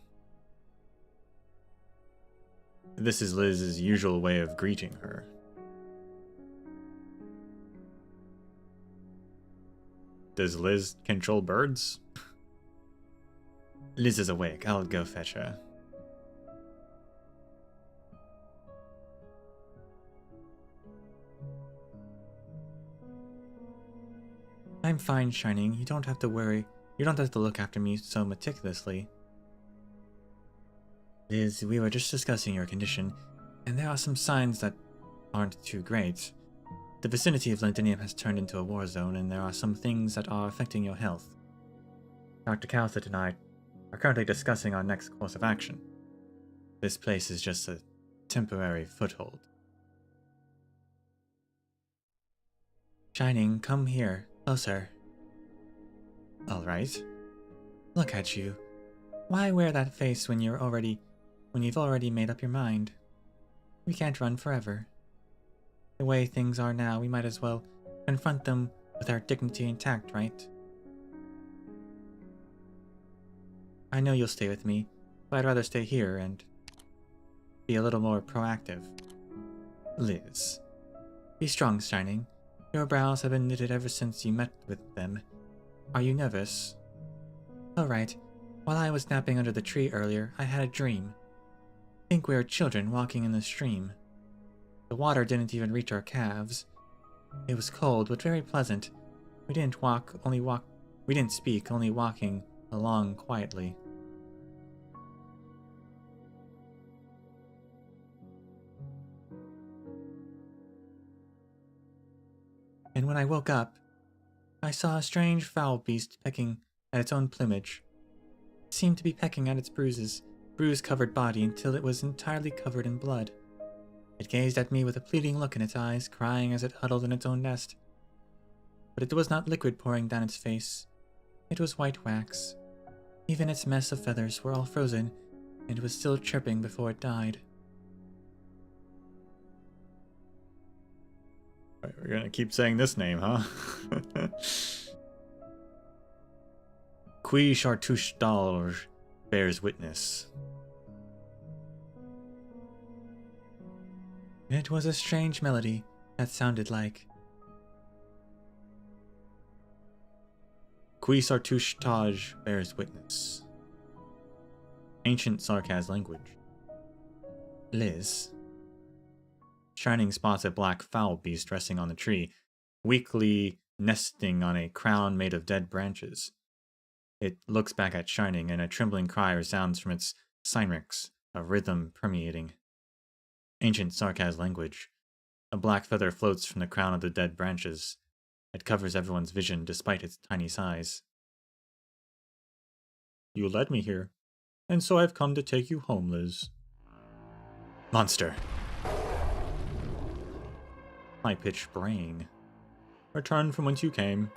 This is Liz's usual way of greeting her. Does Liz control birds? Liz is awake. I'll go fetch her. I'm fine, Shining. You don't have to worry. You don't have to look after me so meticulously. Liz, we were just discussing your condition. and there are some signs that aren't too great. The vicinity of Londinium has turned into a war zone, and there are some things that are affecting your health. Dr. Cowthit and I are currently discussing our next course of action. This place is just a temporary foothold. Shining, come here, closer. Alright. Look at you. Why wear that face when you've already made up your mind? We can't run forever. The way things are now, we might as well confront them with our dignity intact, right? I know you'll stay with me, but I'd rather stay here and be a little more proactive. Liz. Be strong, Shining. Your brows have been knitted ever since you met with them. Are you nervous? Alright. While I was napping under the tree earlier, I had a dream. Think we were children walking in the stream. The water didn't even reach our calves. It was cold, but very pleasant. We didn't speak, only walking along quietly. And when I woke up, I saw a strange foul beast pecking at its own plumage. It seemed to be pecking at its bruise-covered body until it was entirely covered in blood. It gazed at me with a pleading look in its eyes, crying as it huddled in its own nest. But it was not liquid pouring down its face. It was white wax. Even its mess of feathers were all frozen, and it was still chirping before it died. We're gonna keep saying this name, huh? Qui Chartouche d'Alge bears witness. It was a strange melody that sounded like... Qui Sartouche Taj bears witness. Ancient Sarkaz language. Liz. Shining spots a black fowl beast resting on the tree, weakly nesting on a crown made of dead branches. It looks back at Shining, and a trembling cry resounds from its cynrix, a rhythm permeating. Ancient Sarkaz language. A black feather floats from the crown of the dead branches. It covers everyone's vision despite its tiny size. You led me here, and so I've come to take you home, Liz. Monster. High-pitched braying. Return from whence you came.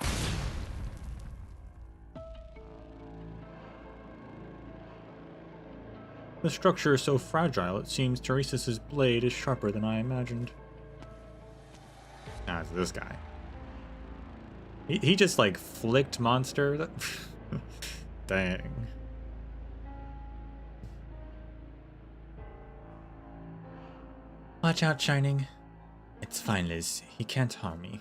The structure is so fragile, it seems Teresa's blade is sharper than I imagined. Ah, it's this guy. He just, like, flicked Monster? Dang. Watch out, Shining. It's fine, Liz. He can't harm me.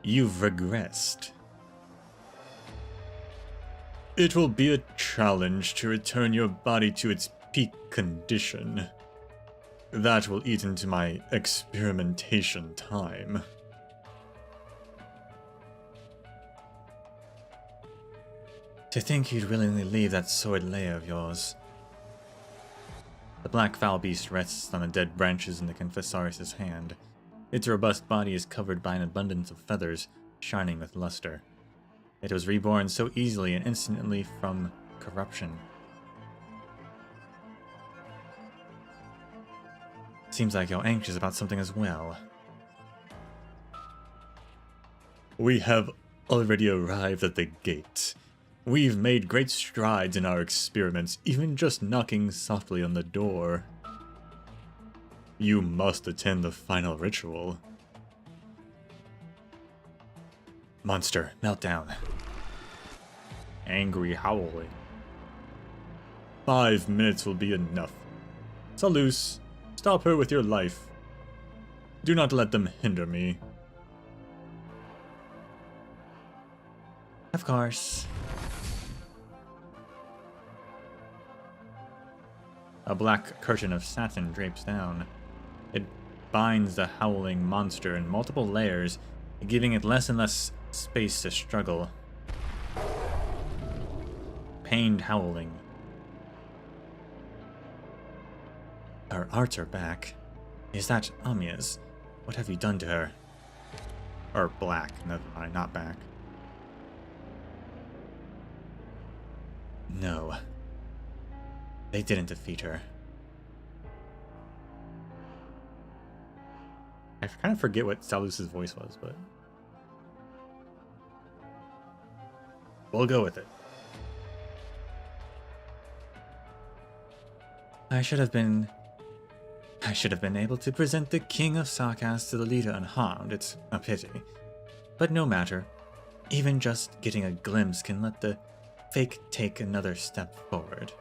You've regressed. It will be a challenge to return your body to its peak condition. That will eat into my experimentation time. To think you'd willingly leave that sword lair of yours. The black fowl beast rests on the dead branches in the Confessaris' hand. Its robust body is covered by an abundance of feathers, shining with luster. It was reborn so easily and instantly from corruption. Seems like you're anxious about something as well. We have already arrived at the gate. We've made great strides in our experiments, even just knocking softly on the door. You must attend the final ritual. Monster, meltdown. Angry howling. 5 minutes will be enough. Salus, stop her with your life. Do not let them hinder me. Of course. A black curtain of satin drapes down. It binds the howling monster in multiple layers, giving it less and less space to struggle. Pained howling. Her arts are back. Is that Amia's? What have you done to her? Or black, never mind, not back. No. They didn't defeat her. I kind of forget what Salus's voice was, but we'll go with it. I should have been able to present the King of Sarkas to the leader unharmed. It's a pity. But no matter. Even just getting a glimpse can let the fake take another step forward.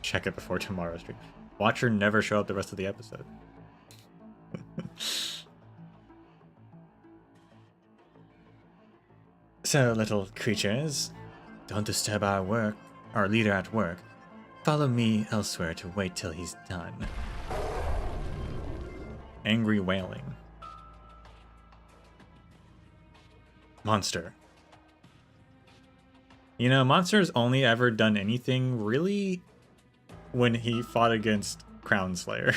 Check it before tomorrow's stream. Watch her never show up the rest of the episode. So, little creatures, don't disturb our leader at work. Follow me elsewhere to wait till he's done. Angry wailing. Monster. You know, Monster's only ever done anything really when he fought against Crown Slayer.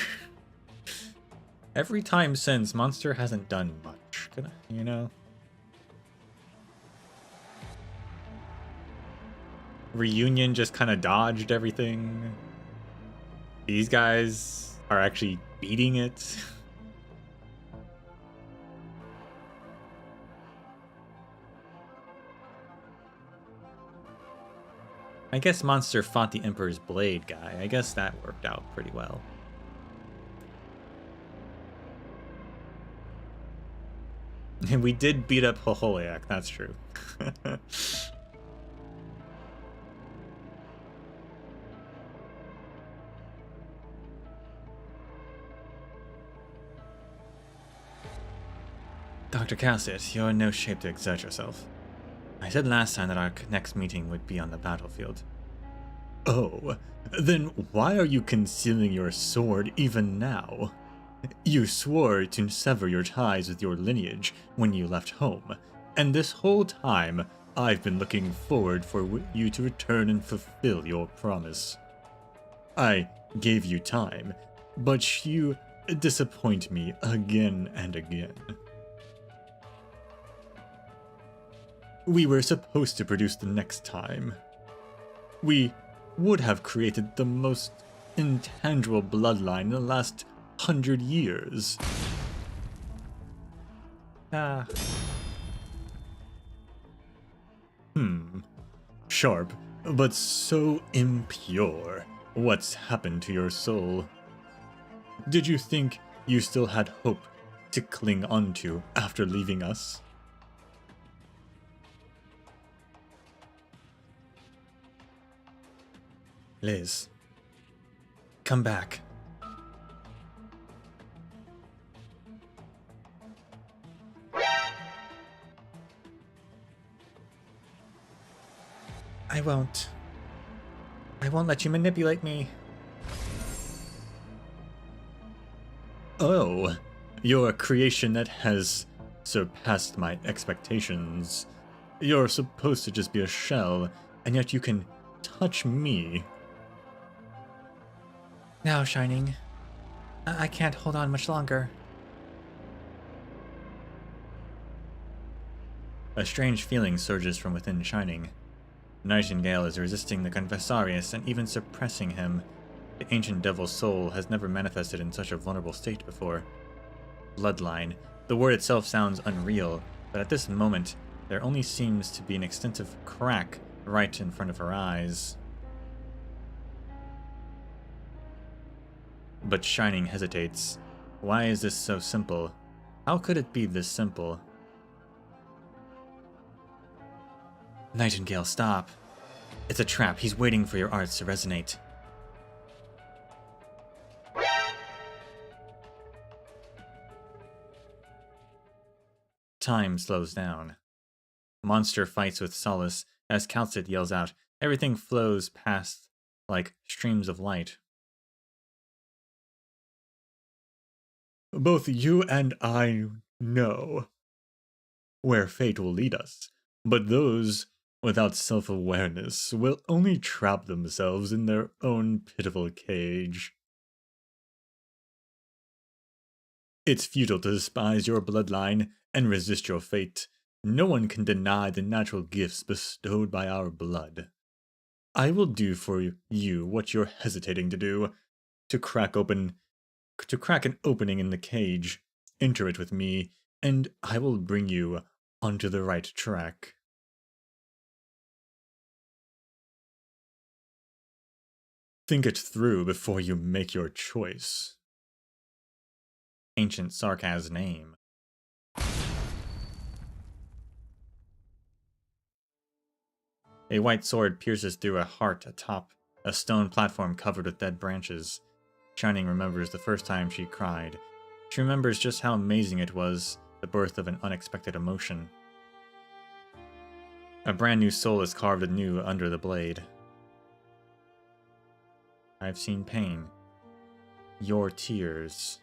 Every time since, Monster hasn't done much, you know? Reunion just kind of dodged everything. These guys are actually beating it. I guess Monster fought the Emperor's Blade guy. I guess that worked out pretty well. And we did beat up Hoholiak, that's true. Dr. Cassett, you're in no shape to exert yourself. I said last time that our next meeting would be on the battlefield. Oh, then why are you concealing your sword even now? You swore to sever your ties with your lineage when you left home, and this whole time I've been looking forward for you to return and fulfill your promise. I gave you time, but you disappoint me again and again. We were supposed to produce the next time. We would have created the most intangible bloodline in the last 100 years. Sharp, but so impure. What's happened to your soul? Did you think you still had hope to cling onto after leaving us? Liz, come back. I won't let you manipulate me. Oh, you're a creation that has surpassed my expectations. You're supposed to just be a shell, and yet you can touch me. Now, Shining. I can't hold on much longer. A strange feeling surges from within Shining. Nightingale is resisting the Confessarius and even suppressing him. The ancient devil's soul has never manifested in such a vulnerable state before. Bloodline. The word itself sounds unreal, but at this moment, there only seems to be an extensive crack right in front of her eyes. But Shining hesitates. Why is this so simple? How could it be this simple? Nightingale, stop. It's a trap. He's waiting for your arts to resonate. Time slows down. Monster fights with Solace as Calcit yells out. Everything flows past like streams of light. Both you and I know where fate will lead us, but those without self-awareness will only trap themselves in their own pitiful cage. It's futile to despise your bloodline and resist your fate. No one can deny the natural gifts bestowed by our blood. I will do for you what you're hesitating to do, to crack an opening in the cage, enter it with me, and I will bring you onto the right track. Think it through before you make your choice. Ancient Sarkaz's name. A white sword pierces through a heart atop a stone platform covered with dead branches. Shining remembers the first time she cried. She remembers just how amazing it was, the birth of an unexpected emotion. A brand new soul is carved anew under the blade. I've seen pain. Your tears.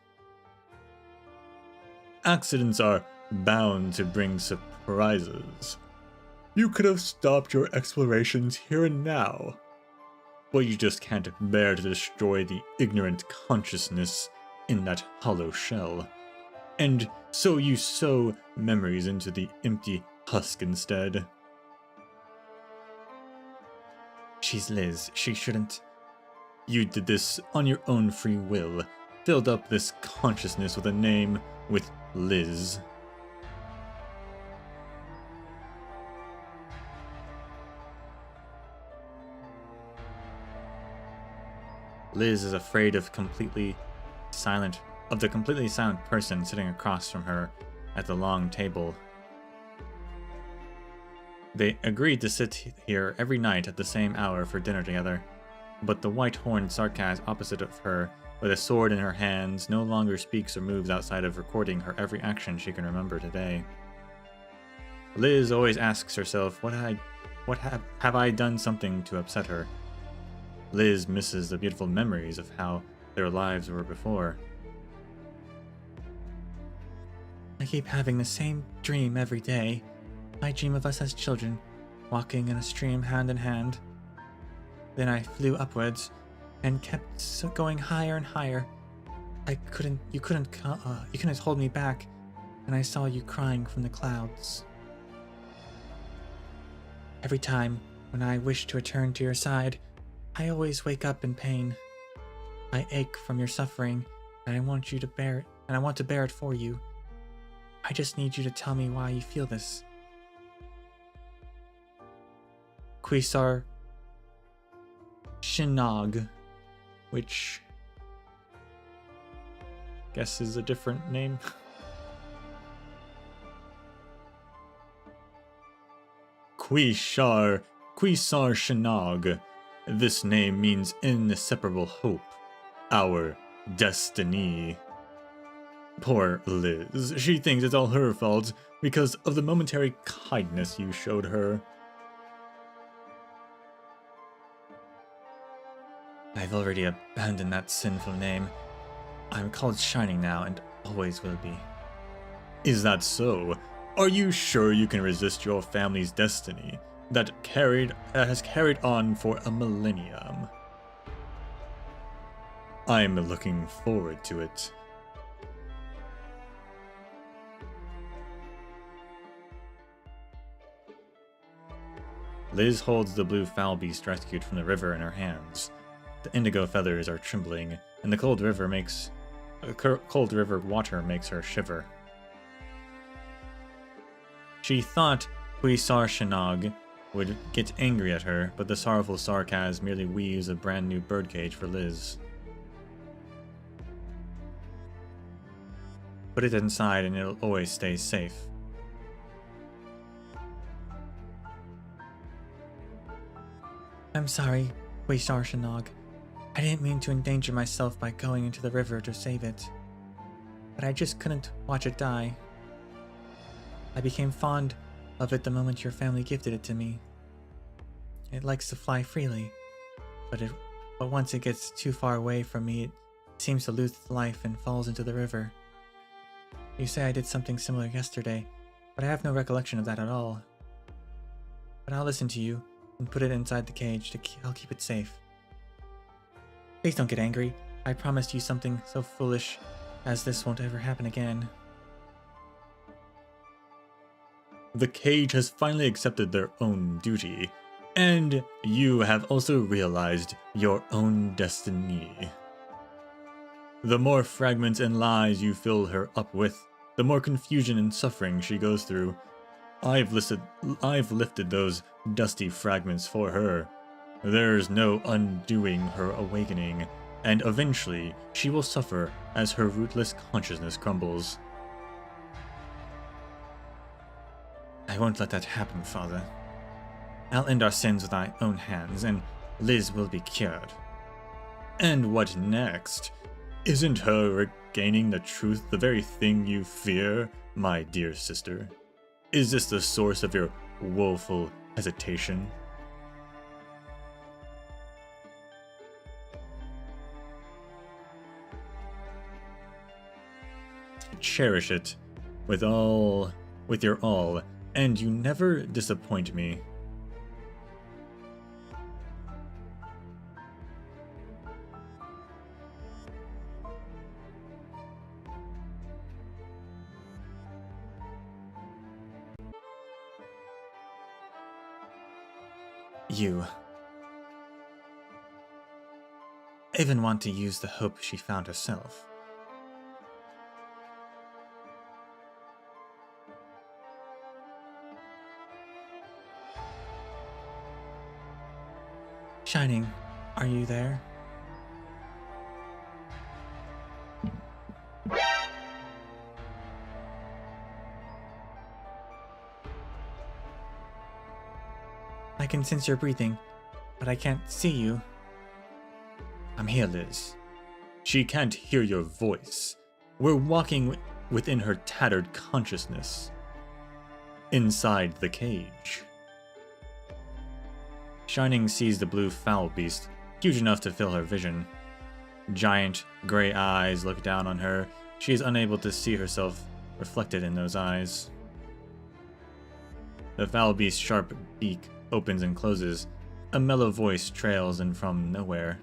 Accidents are bound to bring surprises. You could have stopped your explorations here and now, but you just can't bear to destroy the ignorant consciousness in that hollow shell. And so you sow memories into the empty husk instead. She's Liz. She shouldn't. You did this on your own free will, filled up this consciousness with a name, with Liz. Liz is afraid of the completely silent person sitting across from her at the long table. They agreed to sit here every night at the same hour for dinner together, but the white-horned Sarkaz opposite of her, with a sword in her hands, no longer speaks or moves outside of recording her every action she can remember today. Liz always asks herself, have I done something to upset her? Liz misses the beautiful memories of how their lives were before. I keep having the same dream every day. I dream of us as children, walking in a stream hand in hand. Then I flew upwards and kept going higher and higher. You couldn't hold me back, and I saw you crying from the clouds. Every time when I wish to return to your side, I always wake up in pain. I ache from your suffering, and I want you to bear it, and I want to bear it for you. I just need you to tell me why you feel this. Quisar Shinog, which I guess is a different name. Quisar Shinog. This name means inseparable hope, our destiny. Poor Liz. She thinks it's all her fault because of the momentary kindness you showed her. I've already abandoned that sinful name. I'm called Shining now and always will be. Is that so? Are you sure you can resist your family's destiny that has carried on for a millennium? I'm looking forward to it. Liz holds the blue fowl beast rescued from the river in her hands. The indigo feathers are trembling, and the cold river water makes her shiver. She thought Quisar Shinog would get angry at her, but the sorrowful Sarkaz merely weaves a brand new birdcage for Liz. Put it inside and it'll always stay safe. I'm sorry, Quisar Shinog. I didn't mean to endanger myself by going into the river to save it. But I just couldn't watch it die. I became fond of it the moment your family gifted it to me. It likes to fly freely, but once it gets too far away from me, it seems to lose its life and falls into the river. You say I did something similar yesterday, but I have no recollection of that at all. but I'll listen to you and put it inside the cage. I'll keep it safe. Please don't get angry. I promised you something so foolish as this won't ever happen again. The cage has finally accepted their own duty, and you have also realized your own destiny. The more fragments and lies you fill her up with, the more confusion and suffering she goes through. I've lifted those dusty fragments for her. There's no undoing her awakening, and eventually she will suffer as her rootless consciousness crumbles. I won't let that happen, Father. I'll end our sins with my own hands, and Liz will be cured. And what next? Isn't her regaining the truth the very thing you fear, my dear sister? Is this the source of your woeful hesitation? Cherish it with your all, and you never disappoint me. You. Even want to use the hope she found herself. Shining, are you there? I can sense your breathing, but I can't see you. I'm here, Liz. She can't hear your voice. We're walking within her tattered consciousness. Inside the cage. Shining sees the blue foul beast, huge enough to fill her vision. Giant, gray eyes look down on her. She is unable to see herself reflected in those eyes. The foul beast's sharp beak opens and closes. A mellow voice trails in from nowhere.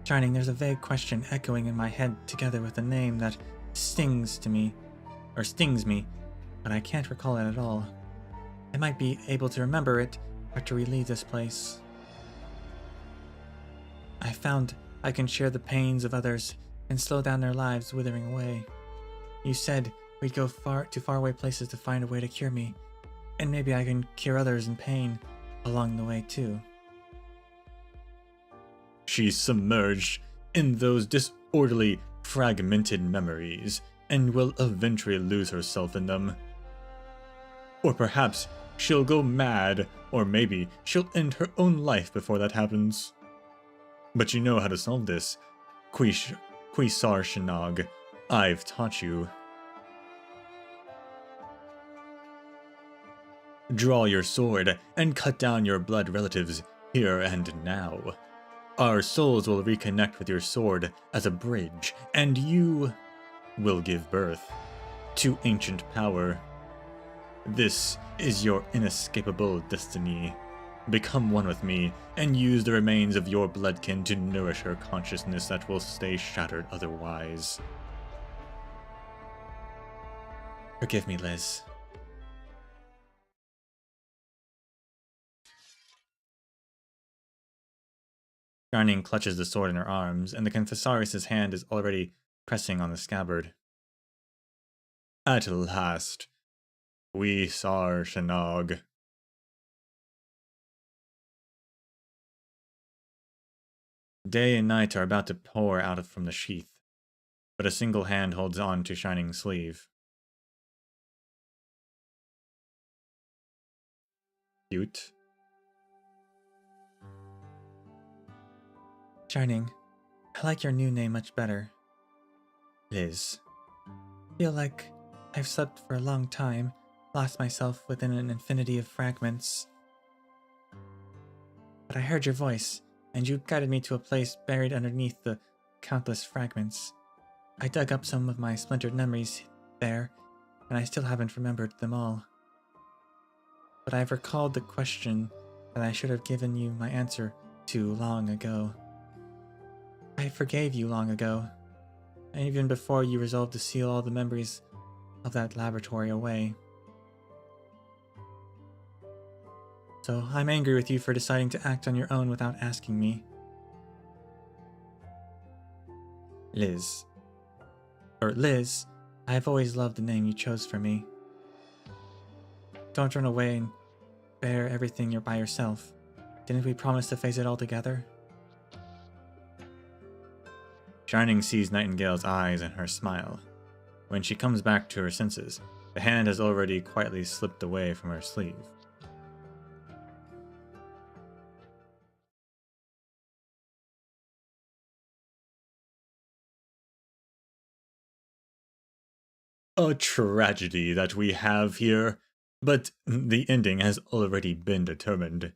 Shining, there's a vague question echoing in my head together with a name that stings me, but I can't recall it at all. I might be able to remember it after we leave this place. I found I can share the pains of others and slow down their lives withering away. You said we'd go to faraway places to find a way to cure me, and maybe I can cure others in pain along the way too. She's submerged in those disorderly, fragmented memories, and will eventually lose herself in them. Or perhaps she'll go mad, or maybe she'll end her own life before that happens. But you know how to solve this. Quisar Shanag, I've taught you. Draw your sword and cut down your blood relatives here and now. Our souls will reconnect with your sword as a bridge, and you will give birth to ancient power. This is your inescapable destiny. Become one with me, and use the remains of your bloodkin to nourish her consciousness that will stay shattered otherwise. Forgive me, Liz. Shining clutches the sword in her arms, and the Confessarius' hand is already pressing on the scabbard. At last, Quisar Shanag. Day and night are about to pour out from the sheath, but a single hand holds on to Shining's sleeve. Cute. Shining, I like your new name much better. Liz. I feel like I've slept for a long time, lost myself within an infinity of fragments. But I heard your voice, and you guided me to a place buried underneath the countless fragments. I dug up some of my splintered memories there, and I still haven't remembered them all. But I've recalled the question that I should have given you my answer to long ago. I forgave you long ago, and even before you resolved to seal all the memories of that laboratory away. So I'm angry with you for deciding to act on your own without asking me. Liz, I have always loved the name you chose for me. Don't run away and bear everything by yourself. Didn't we promise to face it all together? Shining sees Nightingale's eyes and her smile. When she comes back to her senses, the hand has already quietly slipped away from her sleeve. A tragedy that we have here, but the ending has already been determined.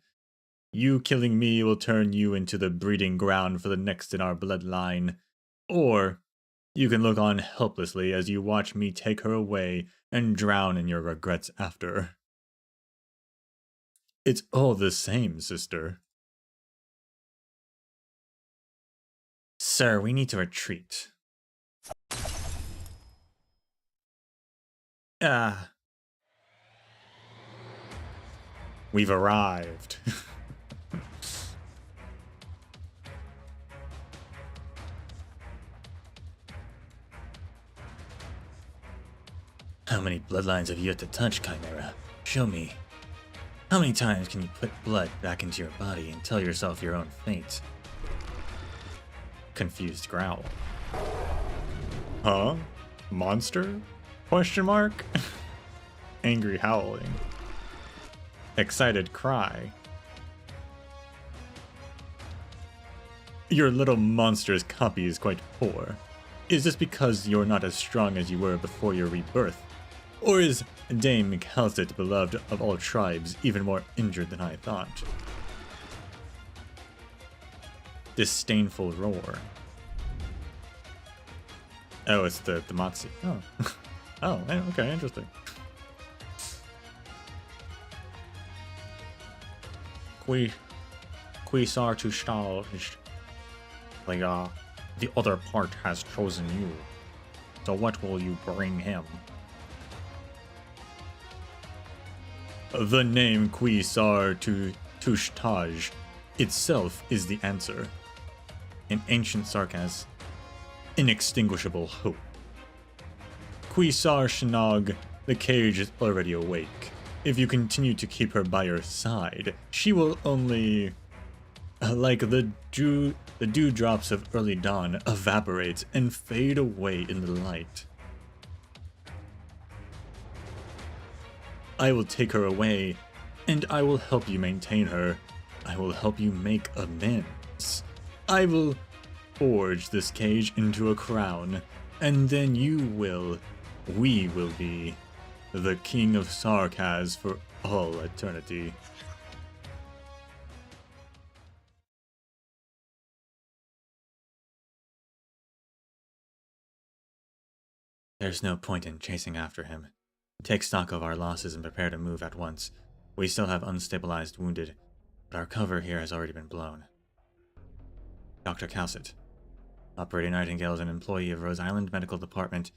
You killing me will turn you into the breeding ground for the next in our bloodline, or you can look on helplessly as you watch me take her away and drown in your regrets after. It's all the same, sister. Sir, we need to retreat. We've arrived. How many bloodlines have you yet to touch, Chimera? Show me. How many times can you put blood back into your body and tell yourself your own fate? Confused growl. Huh? Monster? Question mark? Angry howling. Excited cry. Your little monster's copy is quite poor. Is this because you're not as strong as you were before your rebirth? Or is Dame Calcit, beloved of all tribes, even more injured than I thought? Disdainful roar. Oh, it's the Matsu. Oh. Oh, okay, interesting. Quisar to stall. The other part has chosen you. So what will you bring him? The name Quisar to Tushtaj itself is the answer. An ancient sarcasm. Inextinguishable hope. Quisar Shinog, the cage is already awake. If you continue to keep her by your side, she will only, like the dewdrops of early dawn, evaporate and fade away in the light. I will take her away, and I will help you maintain her. I will help you make amends. I will forge this cage into a crown, and then we will be the King of Sarkaz for all eternity. There's no point in chasing after him. Take stock of our losses and prepare to move at once. We still have unstabilized wounded, but our cover here has already been blown. Dr. Calcit. Operator Nightingale is an employee of Rose Island Medical Department,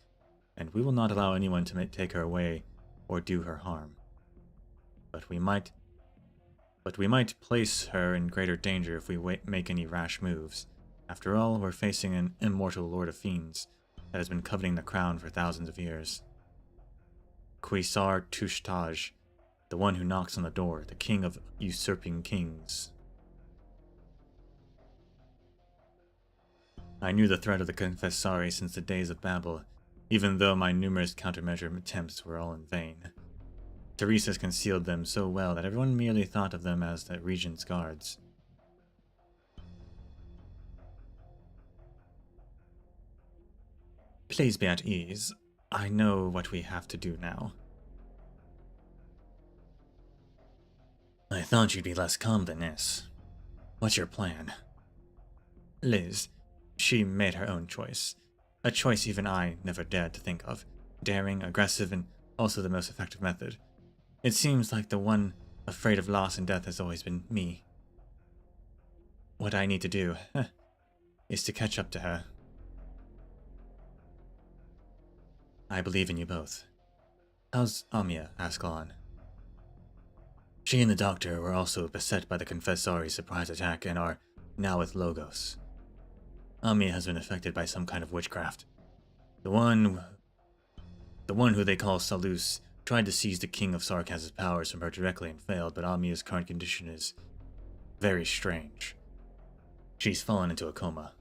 and we will not allow anyone to take her away or do her harm. But we might place her in greater danger if we make any rash moves. After all, we're facing an immortal Lord of Fiends that has been coveting the crown for thousands of years. Quisar Tushtaj, the one who knocks on the door, the king of usurping kings. I knew the threat of the Confessari since the days of Babel, even though my numerous countermeasure attempts were all in vain. Teresa's concealed them so well that everyone merely thought of them as the Regent's guards. Please be at ease. I know what we have to do now. I thought you'd be less calm than this. What's your plan? Liz, she made her own choice. A choice even I never dared to think of. Daring, aggressive, and also the most effective method. It seems like the one afraid of loss and death has always been me. What I need to do is to catch up to her. I believe in you both. How's Amia? Asked Alon. She and the doctor were also beset by the Confessori's surprise attack and are now with Logos. Amia has been affected by some kind of witchcraft. The one who they call Salus tried to seize the King of Sarkaz's powers from her directly and failed, but Amia's current condition is very strange. She's fallen into a coma.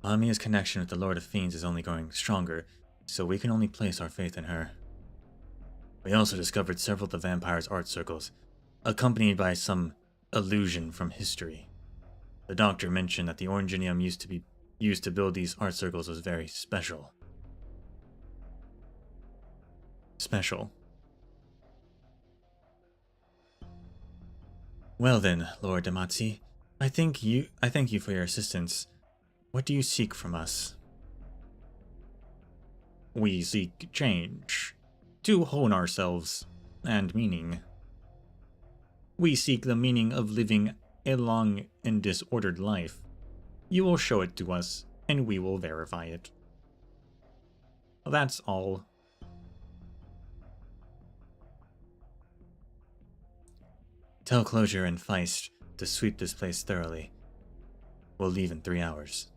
Amia's connection with the Lord of Fiends is only growing stronger, so we can only place our faith in her. We also discovered several of the vampire's art circles, accompanied by some illusion from history. The doctor mentioned that the oranginium used to build these art circles was very special. Well then, Lord Damazi, I thank you for your assistance. What do you seek from us? We seek change, to hone ourselves, and meaning. We seek the meaning of living a long and disordered life. You will show it to us, and we will verify it. That's all. Tell Closure and Feist to sweep this place thoroughly. We'll leave in 3 hours.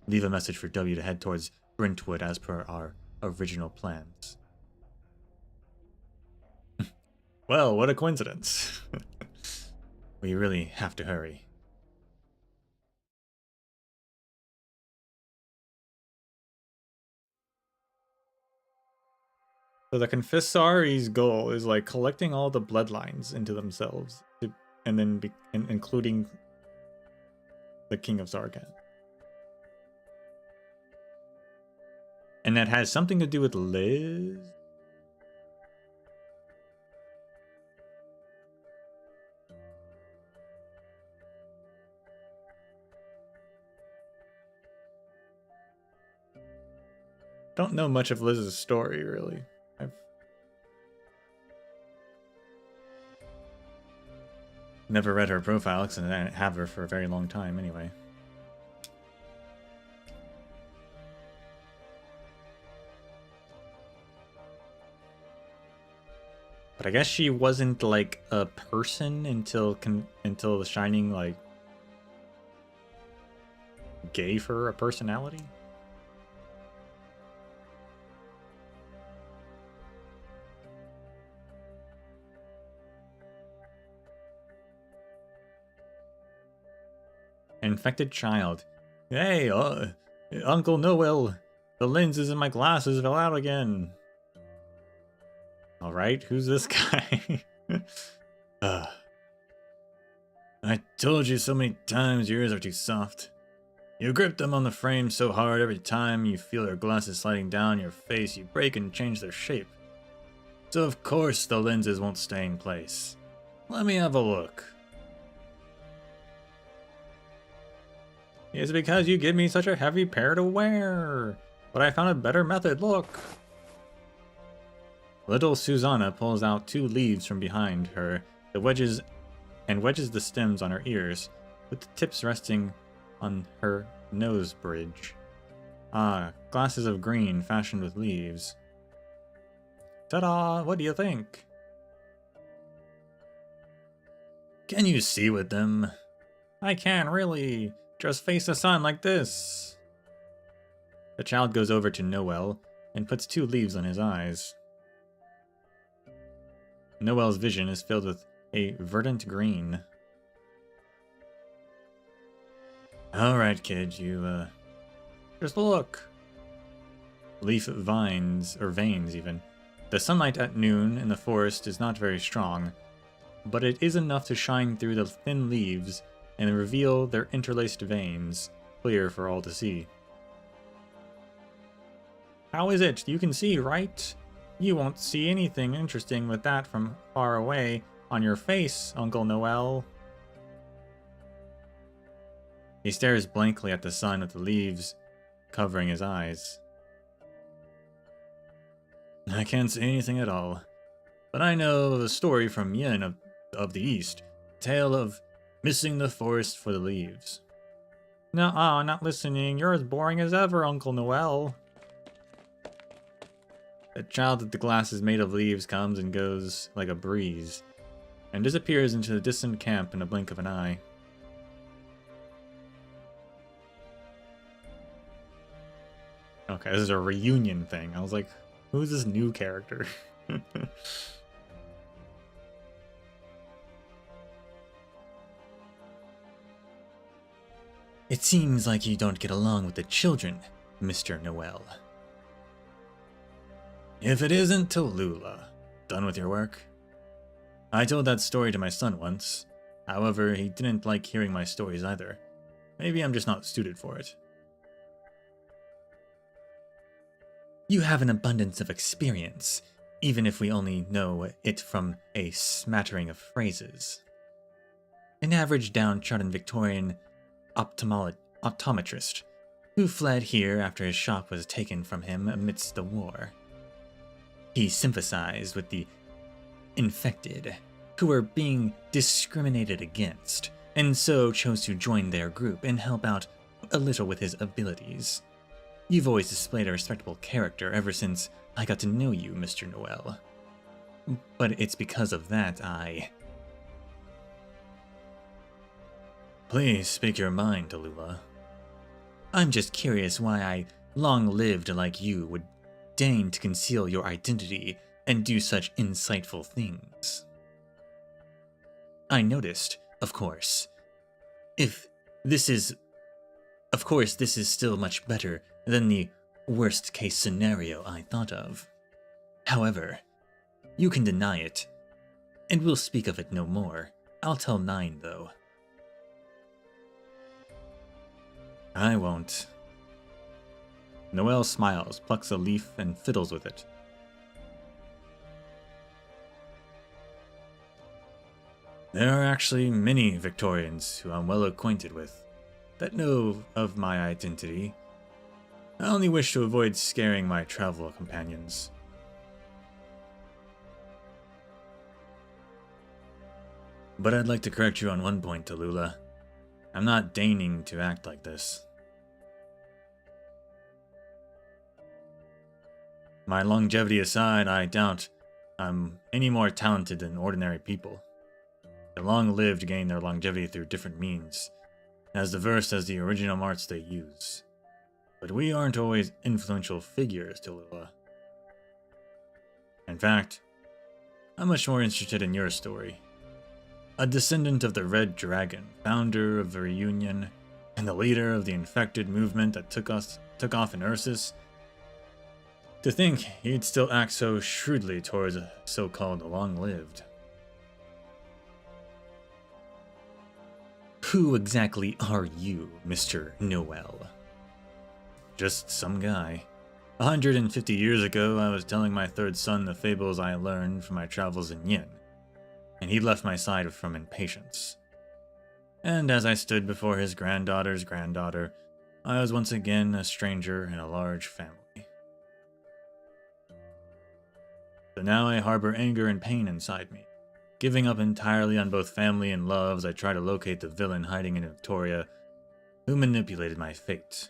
Leave a message for W to head towards Brentwood as per our original plans. Well, what a coincidence. We really have to hurry. So the Confessori's goal is like collecting all the bloodlines into themselves, and then including the King of Sarkaz. And that has something to do with Liz? Don't know much of Liz's story, really. I've never read her profile, because I didn't have her for a very long time anyway. But I guess she wasn't like a person until the Shining like gave her a personality. Infected child. Hey, Uncle Noel, the lenses in my glasses fell out again. Alright, who's this guy? I told you so many times your ears are too soft. You grip them on the frame so hard every time you feel your glasses sliding down your face, you break and change their shape. So of course the lenses won't stay in place. Let me have a look. It's because you give me such a heavy pair to wear. But I found a better method, look. Little Susanna pulls out 2 leaves from behind her, wedges the stems on her ears, with the tips resting on her nose bridge. Ah, glasses of green fashioned with leaves. Ta-da! What do you think? Can you see with them? I can't really. Just face the sun like this. The child goes over to Noel and puts 2 leaves on his eyes. Noel's vision is filled with a verdant green. Alright, kid, you, just look. Leaf vines, or veins even. The sunlight at noon in the forest is not very strong, but it is enough to shine through the thin leaves and reveal their interlaced veins, clear for all to see. How is it? You can see, right? You won't see anything interesting with that from far away on your face, Uncle Noel. He stares blankly at the sun with the leaves covering his eyes. I can't say anything at all. But I know the story from Yen of the East. Tale of missing the forest for the leaves. Nuh-uh, not listening. You're as boring as ever, Uncle Noel. The child with the glasses made of leaves comes and goes like a breeze, and disappears into the distant camp in a blink of an eye. Okay, this is a reunion thing. I was like, who's this new character? It seems like you don't get along with the children, Mr. Noel. If it isn't Tallulah. Done with your work? I told that story to my son once. However, he didn't like hearing my stories either. Maybe I'm just not suited for it. You have an abundance of experience, even if we only know it from a smattering of phrases. An average downtrodden Victorian optometrist who fled here after his shop was taken from him amidst the war. He sympathized with the infected, who were being discriminated against, and so chose to join their group and help out a little with his abilities. You've always displayed a respectable character ever since I got to know you, Mr. Noel. But it's because of that Please speak your mind, Tallulah. I'm just curious why I, long-lived like you, would deign to conceal your identity and do such insightful things. I noticed, of course, this is still much better than the worst-case scenario I thought of. However, you can deny it, and we'll speak of it no more. I'll tell 9, though. I won't. Noel smiles, plucks a leaf, and fiddles with it. There are actually many Victorians who I'm well acquainted with that know of my identity. I only wish to avoid scaring my travel companions. But I'd like to correct you on one point, Tallulah. I'm not deigning to act like this. My longevity aside, I doubt I'm any more talented than ordinary people. The long-lived gain their longevity through different means, as diverse as the original arts they use. But we aren't always influential figures, Tallulah. In fact, I'm much more interested in your story. A descendant of the Red Dragon, founder of the Reunion, and the leader of the infected movement that took off in Ursus. To think he'd still act so shrewdly towards the so-called long-lived. Who exactly are you, Mr. Noel? Just some guy. 150 years ago, I was telling my third son the fables I learned from my travels in Yin, and he left my side from impatience. And as I stood before his granddaughter's granddaughter, I was once again a stranger in a large family. So now I harbor anger and pain inside me. Giving up entirely on both family and love as I try to locate the villain hiding in Victoria who manipulated my fate.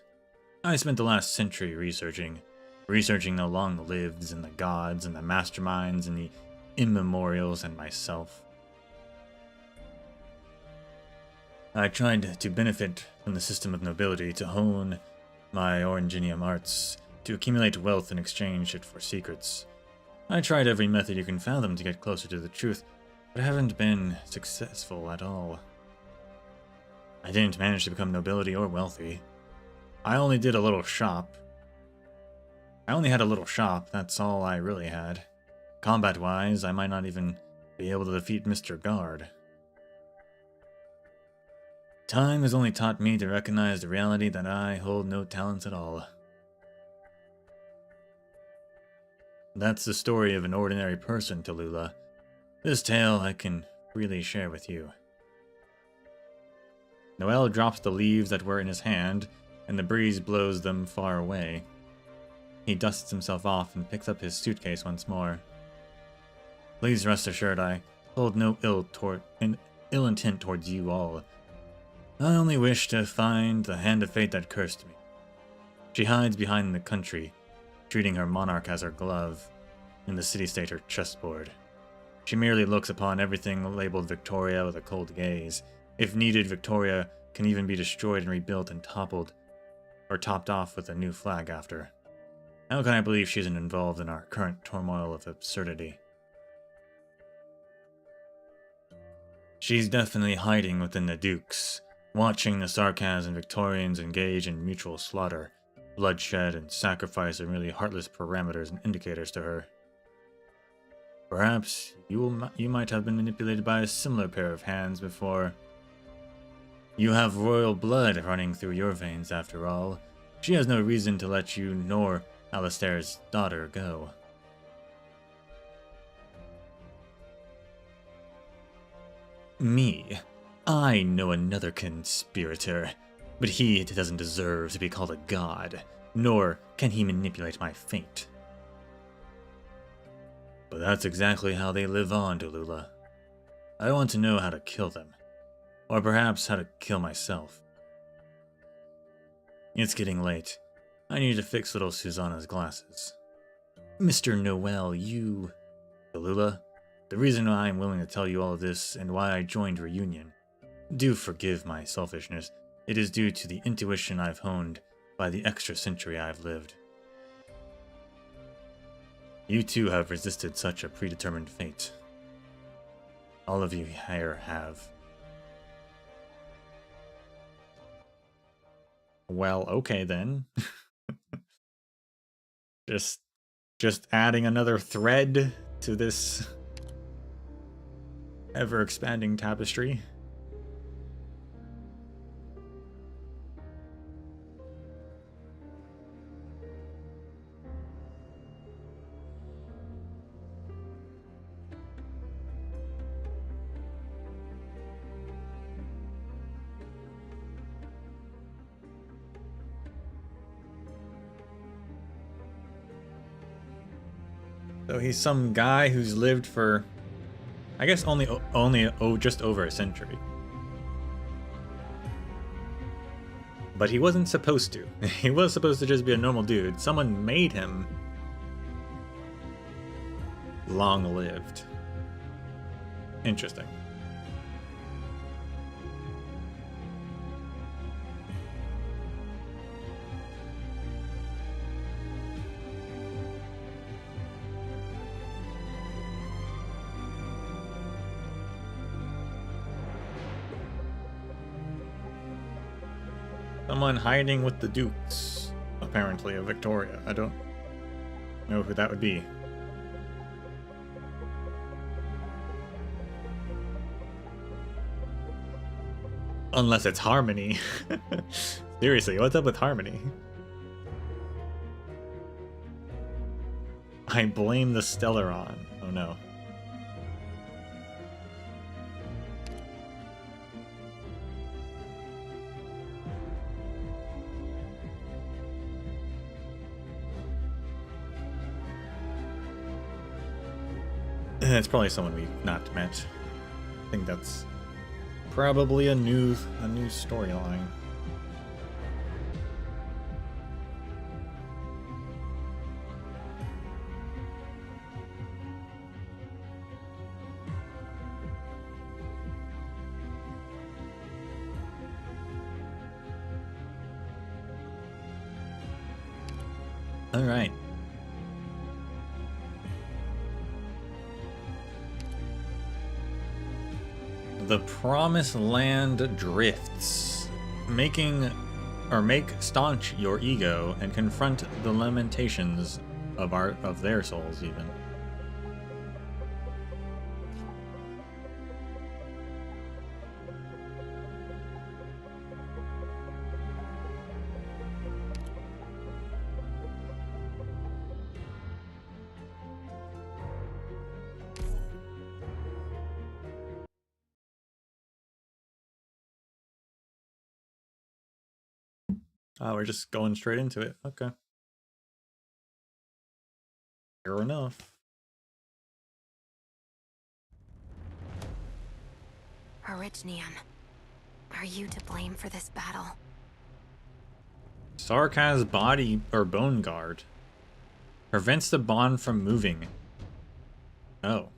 I spent the last century researching the long-liveds and the gods and the masterminds and the immemorials and myself. I tried to benefit from the system of nobility to hone my Oranginium arts, to accumulate wealth and exchange it for secrets. I tried every method you can fathom to get closer to the truth, but haven't been successful at all. I didn't manage to become nobility or wealthy. I only had a little shop, that's all I really had. Combat-wise, I might not even be able to defeat Mr. Guard. Time has only taught me to recognize the reality that I hold no talents at all. That's the story of an ordinary person, Tallulah. This tale I can freely share with you. Noel drops the leaves that were in his hand, and the breeze blows them far away. He dusts himself off and picks up his suitcase once more. Please rest assured I hold no ill intent towards you all. I only wish to find the hand of fate that cursed me. She hides behind the country, treating her monarch as her glove, and the city-state her chessboard. She merely looks upon everything labeled Victoria with a cold gaze. If needed, Victoria can even be destroyed and rebuilt and toppled, or topped off with a new flag after. How can I believe she isn't involved in our current turmoil of absurdity? She's definitely hiding within the Dukes, watching the Sarkaz and Victorians engage in mutual slaughter. Bloodshed and sacrifice are merely heartless parameters and indicators to her. Perhaps you might have been manipulated by a similar pair of hands before. You have royal blood running through your veins after all. She has no reason to let you nor Alistair's daughter go. Me? I know another conspirator, but he doesn't deserve to be called a god, nor can he manipulate my fate. But that's exactly how they live on, Delula. I want to know how to kill them, or perhaps how to kill myself. It's getting late. I need to fix little Susanna's glasses. Mr. Noel, you... Delula, the reason why I'm willing to tell you all of this and why I joined Reunion, do forgive my selfishness, it is due to the intuition I've honed by the extra century I've lived. You too have resisted such a predetermined fate. All of you here have. Well, okay then. Just adding another thread to this ever-expanding tapestry. So he's some guy who's lived for, I guess, only just over a century. But he wasn't supposed to. He was supposed to just be a normal dude. Someone made him long-lived. Interesting. Someone hiding with the Dukes, apparently, of Victoria. I don't know who that would be. Unless it's Harmony. Seriously, what's up with Harmony? I blame the Stellaron. Oh no. It's probably someone we've not met. I think that's probably a new storyline. All right. The Promised Land drifts, make staunch your ego and confront the lamentations of their souls even. Oh, we're just going straight into it. Okay. Fair enough. Orignium, are you to blame for this battle? Sark has body or bone guard. Prevents the bond from moving. Oh.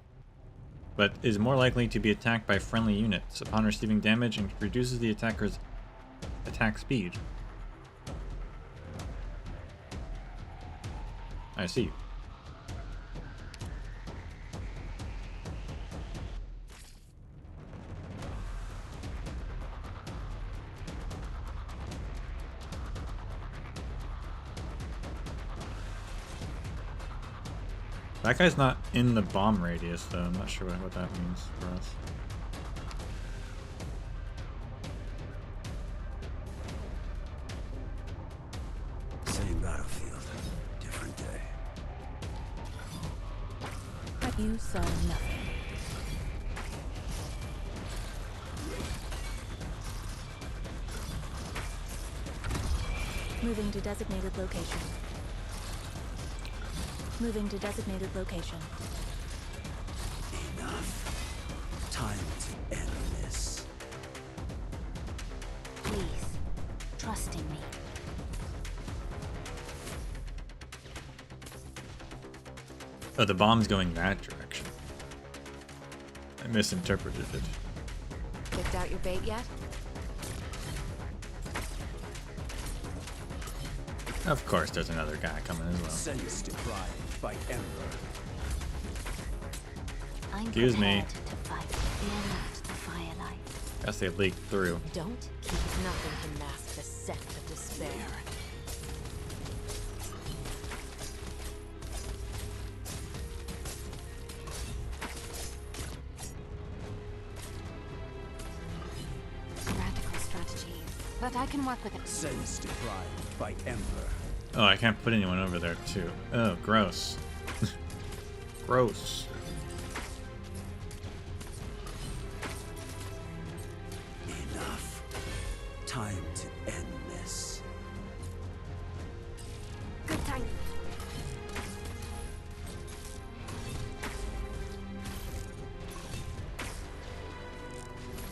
But is more likely to be attacked by friendly units upon receiving damage and reduces the attacker's attack speed. I see. That guy's not in the bomb radius, though. I'm not sure what that means for us. Same battlefield, different day. You saw nothing. Moving to designated location. Moving to designated location. Enough. Time to end this. Please, trust in me. Oh, the bomb's going that direction. I misinterpreted it. Picked out your bait yet? Of course, there's another guy coming as well. Sense deprived by Ember. Excuse me. To fight. Fear not the firelight. Guess they leaked through. Don't keep nothing to mask the scent of despair. Radical strategy, but I can work with it. Sense deprived by Ember. Oh, I can't put anyone over there, too. Oh, gross. Gross. Enough. Time to end this. Good time.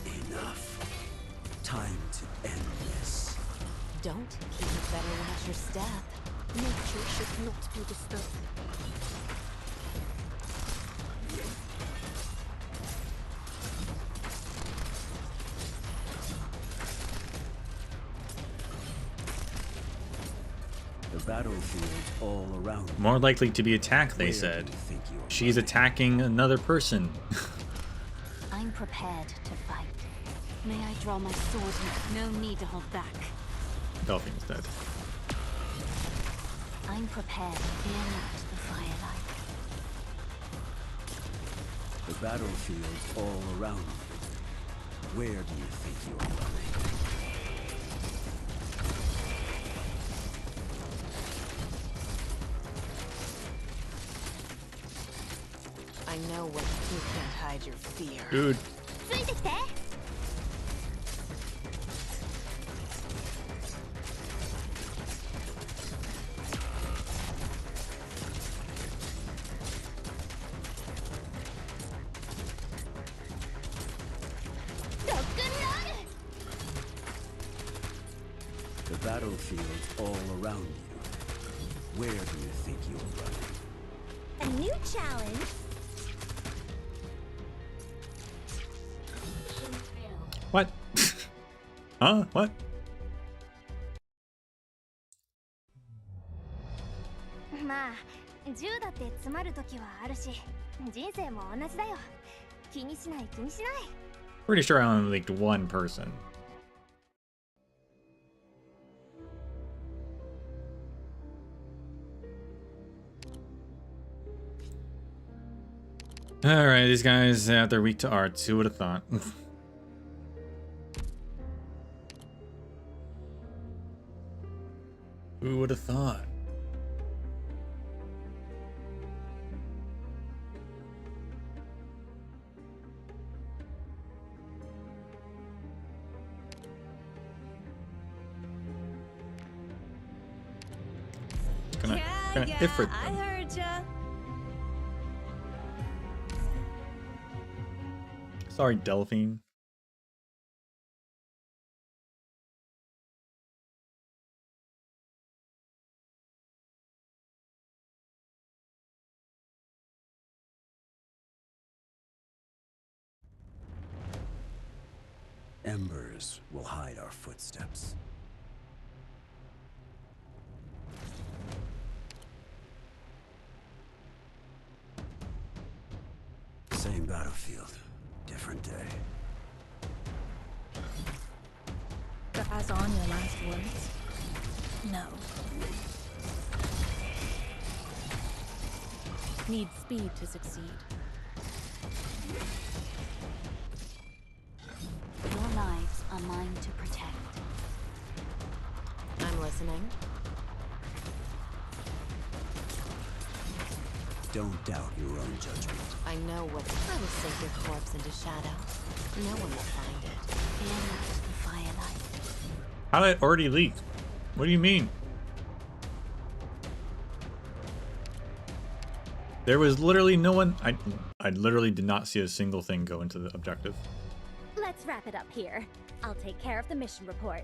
Enough. Time to end this. Don't keep it better watch your step. Nature should not be disturbed. The battlefield all around. More likely to be attacked, they said. She's attacking another person. I'm prepared to fight. May I draw my sword? No need to hold back. Dolphin's dead. I'm prepared. Fear not the firelight. The battlefield all around you. Where do you think you're running? I know what you can't hide your fear. Dude. The battlefield all around you. Where do you think you're running? A new challenge. What? Huh? What? まあ銃だって詰まる時はあるし、人生も同じだよ。気にしない気にしない。 Pretty sure I only leaked one person. Alright, these guys, they're weak to arts. Who would have thought? Who would have thought? Gonna Yeah, ifrit I them. heard ya. Sorry, Delphine. Embers will hide our footsteps. Same battlefield, different day. Pass on your last words? No. Need speed to succeed. Your lives are mine to protect. I'm listening. Don't doubt your own judgment. I know what. I will sink your corpse into shadow. No one will find it. Fear not the firelight. How did it already leak? What do you mean? There was literally no one. I literally did not see a single thing go into the objective. Let's wrap it up here. I'll take care of the mission report.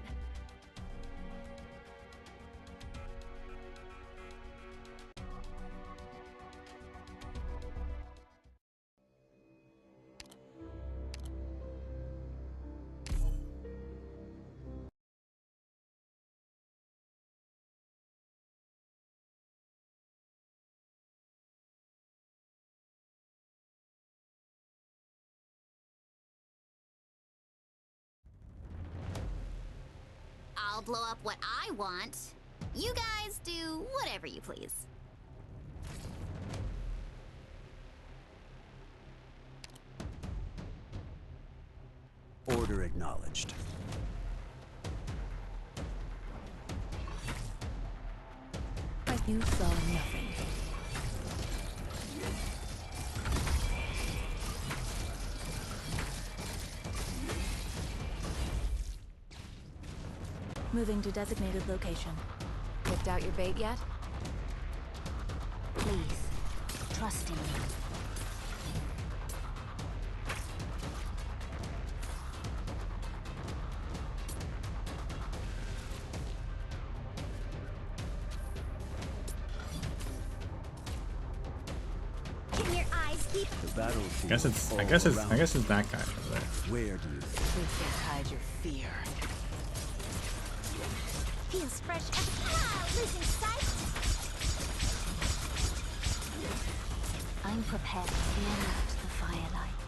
I'll blow up what I want. You guys do whatever you please. Order acknowledged. But you saw nothing. Moving to designated location. Picked out your bait yet? Please, trust in me. Can your eyes keep? The battlefield. I guess it's that guy over there. Where do you think? Please can't hide your fear. Feels fresh as losing sight. I'm prepared to fear not the firelight.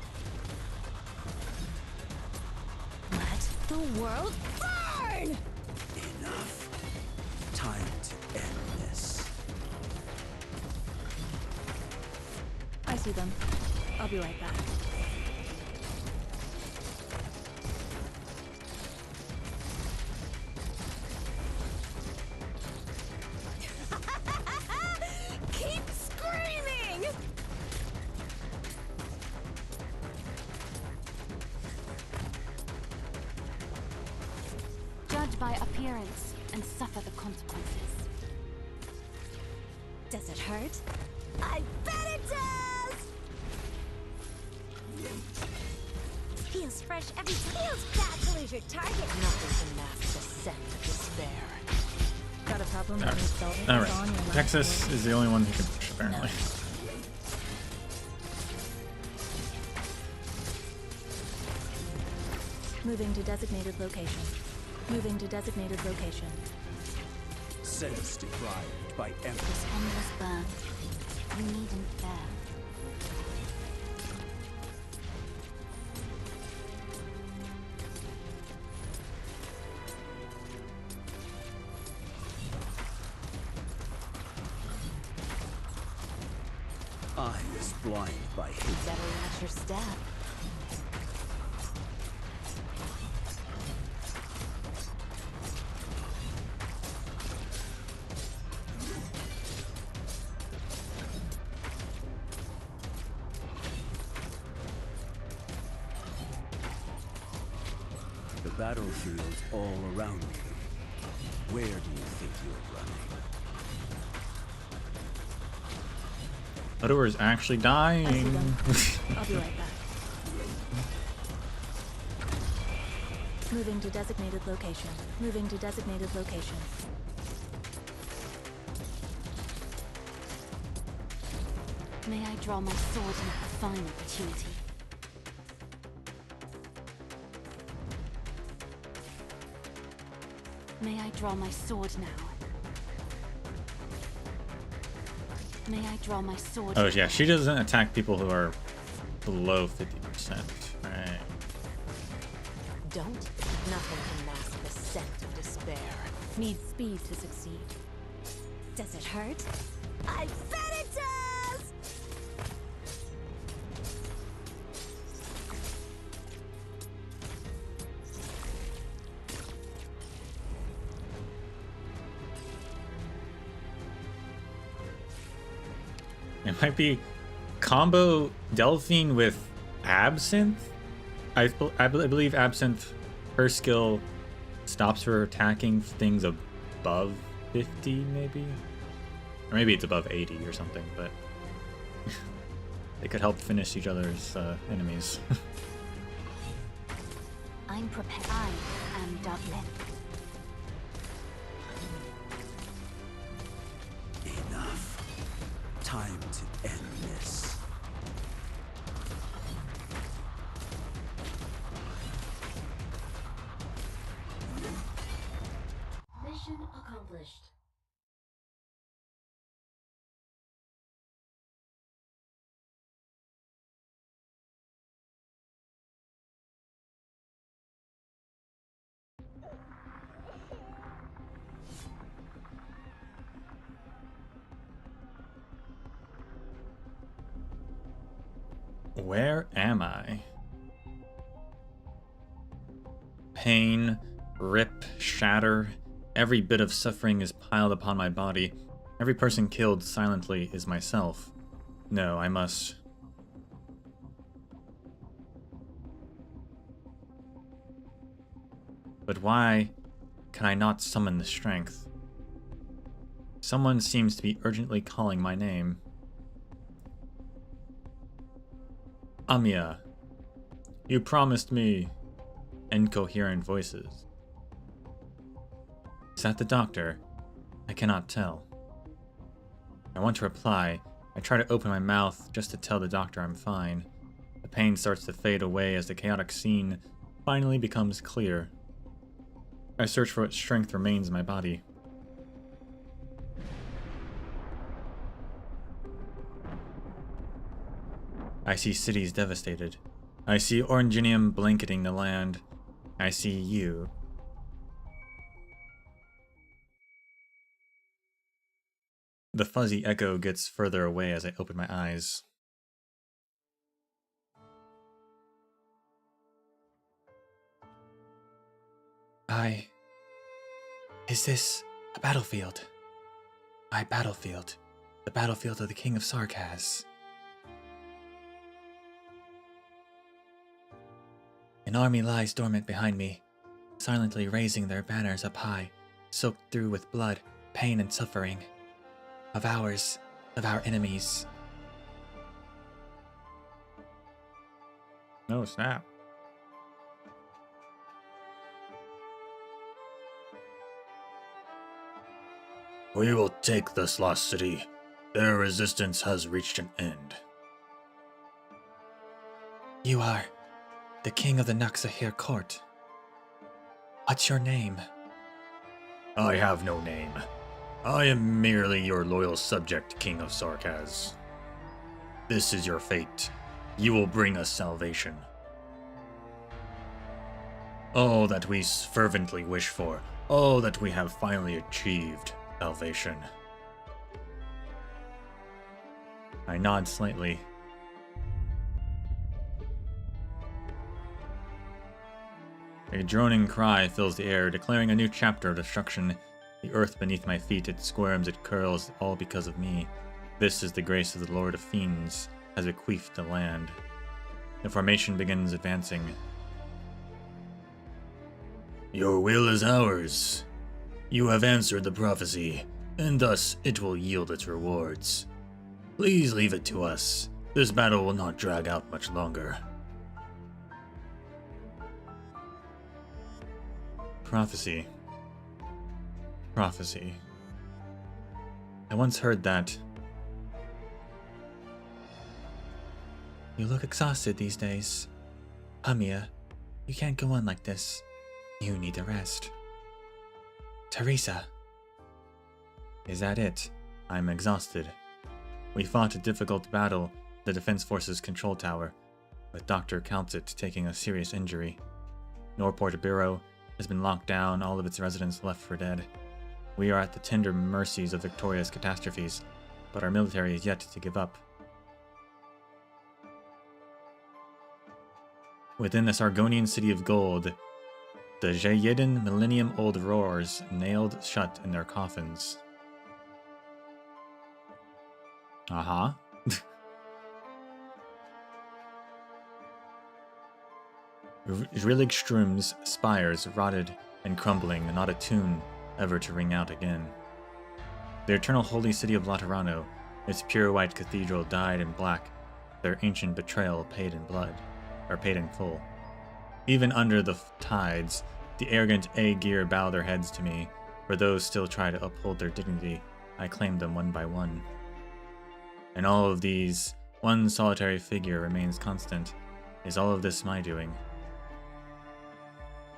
Let the world burn! Enough. Time to end this. I see them. I'll be right back. Keep screaming! Judge by appearance and suffer the consequences. Does it hurt? I bet it does! Feels fresh every time. Feels bad to lose your target. Nothing can mask the scent of despair. Got a problem? All right. Texas is the only one who can push, apparently. Moving to designated location. Moving to designated location. Sense deprived by This empty. endless burn. You needn't fear. I was blind by hate. Better watch your step. The battlefield's all around you. Where do you think you're running? Odoer is actually dying. I'll be right back. Moving to designated location. Moving to designated location. May I draw my sword in a fine opportunity? May I draw my sword now? May I draw my sword? Oh yeah, she doesn't attack people who are below 50%. Right. Don't. Nothing can mask the scent of despair. Need speed to succeed. Does it hurt? I bet it does! It might be combo Delphine with Absinthe. I believe Absinthe, her skill stops her attacking things above 50, maybe? Or maybe it's above 80 or something, but they could help finish each other's enemies. I'm prepared. I am Dublin. Enough. Time to end this. Mission accomplished. Where am I? Pain, rip, shatter. Every bit of suffering is piled upon my body. Every person killed silently is myself. No, I must. But why can I not summon the strength? Someone seems to be urgently calling my name. Amia, you promised me. Incoherent voices. Is that the doctor? I cannot tell. I want to reply. I try to open my mouth just to tell the doctor I'm fine. The pain starts to fade away as the chaotic scene finally becomes clear. I search for what strength remains in my body. I see cities devastated. I see Oranginium blanketing the land. I see you. The fuzzy echo gets further away as I open my eyes. Is this a battlefield? My battlefield. The battlefield of the King of Sarkaz. An army lies dormant behind me, silently raising their banners up high, soaked through with blood, pain, and suffering. Of ours, of our enemies. No snap. We will take this lost city. Their resistance has reached an end. You are the king of the Naxahir court. What's your name? I have no name. I am merely your loyal subject, King of Sarkaz. This is your fate. You will bring us salvation. All that we fervently wish for, all that we have finally achieved, salvation. I nod slightly. A droning cry fills the air, declaring a new chapter of destruction. The earth beneath my feet, it squirms, it curls, all because of me. This is the grace of the Lord of Fiends, has bequeathed the land. The formation begins advancing. Your will is ours. You have answered the prophecy, and thus it will yield its rewards. Please leave it to us. This battle will not drag out much longer. Prophecy. Prophecy. I once heard that. You look exhausted these days. Amiya, you can't go on like this. You need to rest. Teresa. Is that it? I'm exhausted. We fought a difficult battle at the Defense Forces control tower, with Dr. Calcit taking a serious injury. Norport Bureau has been locked down, all of its residents left for dead. We are at the tender mercies of Victoria's catastrophes, but our military is yet to give up. Within the Sargonian city of gold, the Jayiden millennium-old roars nailed shut in their coffins. Uh-huh. Drilligström's spires rotted and crumbling, not a tune ever to ring out again. The eternal holy city of Laterano, its pure white cathedral dyed in black, their ancient betrayal paid in blood, or paid in full. Even under the tides, the arrogant A-gear bow their heads to me. For those still try to uphold their dignity, I claim them one by one. And all of these, one solitary figure remains constant. Is all of this my doing?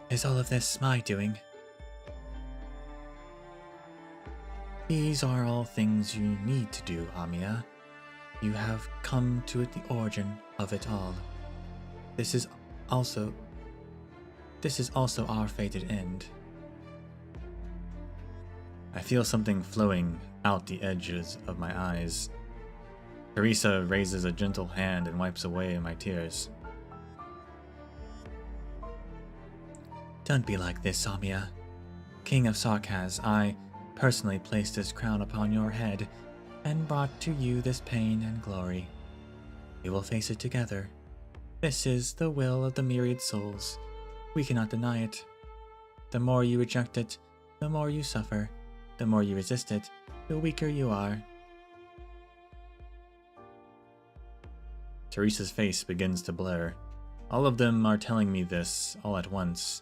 Is all of this my doing? These are all things you need to do, Amiya. You have come to the origin of it all. This is also our fated end. I feel something flowing out the edges of my eyes. Teresa raises a gentle hand and wipes away my tears. Don't be like this, Amiya. King of Sarkaz, I personally placed this crown upon your head and brought to you this pain and glory. We will face it together. This is the will of the myriad souls. We cannot deny it. The more you reject it, the more you suffer. The more you resist it, the weaker you are. Teresa's face begins to blur. All of them are telling me this all at once.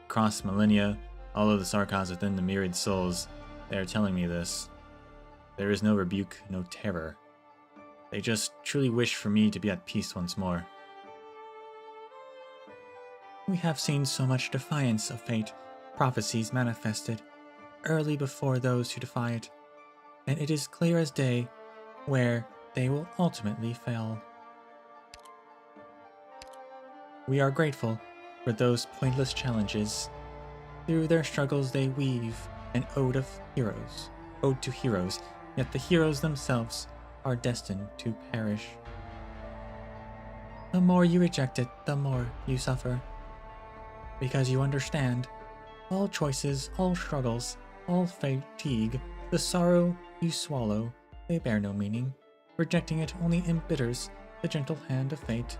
Across millennia, all of the Sarkaz within the myriad souls, they are telling me this. There is no rebuke, no terror. They just truly wish for me to be at peace once more. We have seen so much defiance of fate, prophecies manifested, early before those who defy it, and it is clear as day where they will ultimately fail. We are grateful for those pointless challenges. Through their struggles they weave an ode to heroes, yet the heroes themselves are destined to perish. The more you reject it, the more you suffer. Because you understand, all choices, all struggles, all fatigue, the sorrow you swallow, they bear no meaning. Rejecting it only embitters the gentle hand of fate.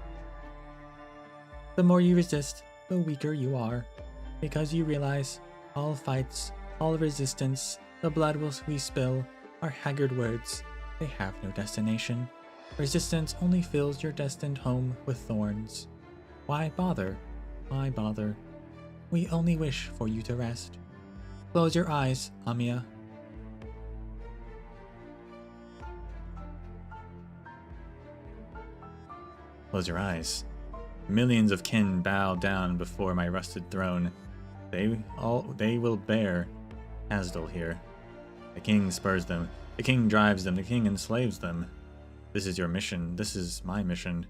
The more you resist, the weaker you are, because you realize all fights, all resistance, the blood we spill, are haggard words. They have no destination. Resistance only fills your destined home with thorns. Why bother? Why bother? We only wish for you to rest. Close your eyes, Amiya. Close your eyes. Millions of kin bow down before my rusted throne. They will bear Asdal here. The king spurs them. The king drives them. The king enslaves them. This is your mission. This is my mission.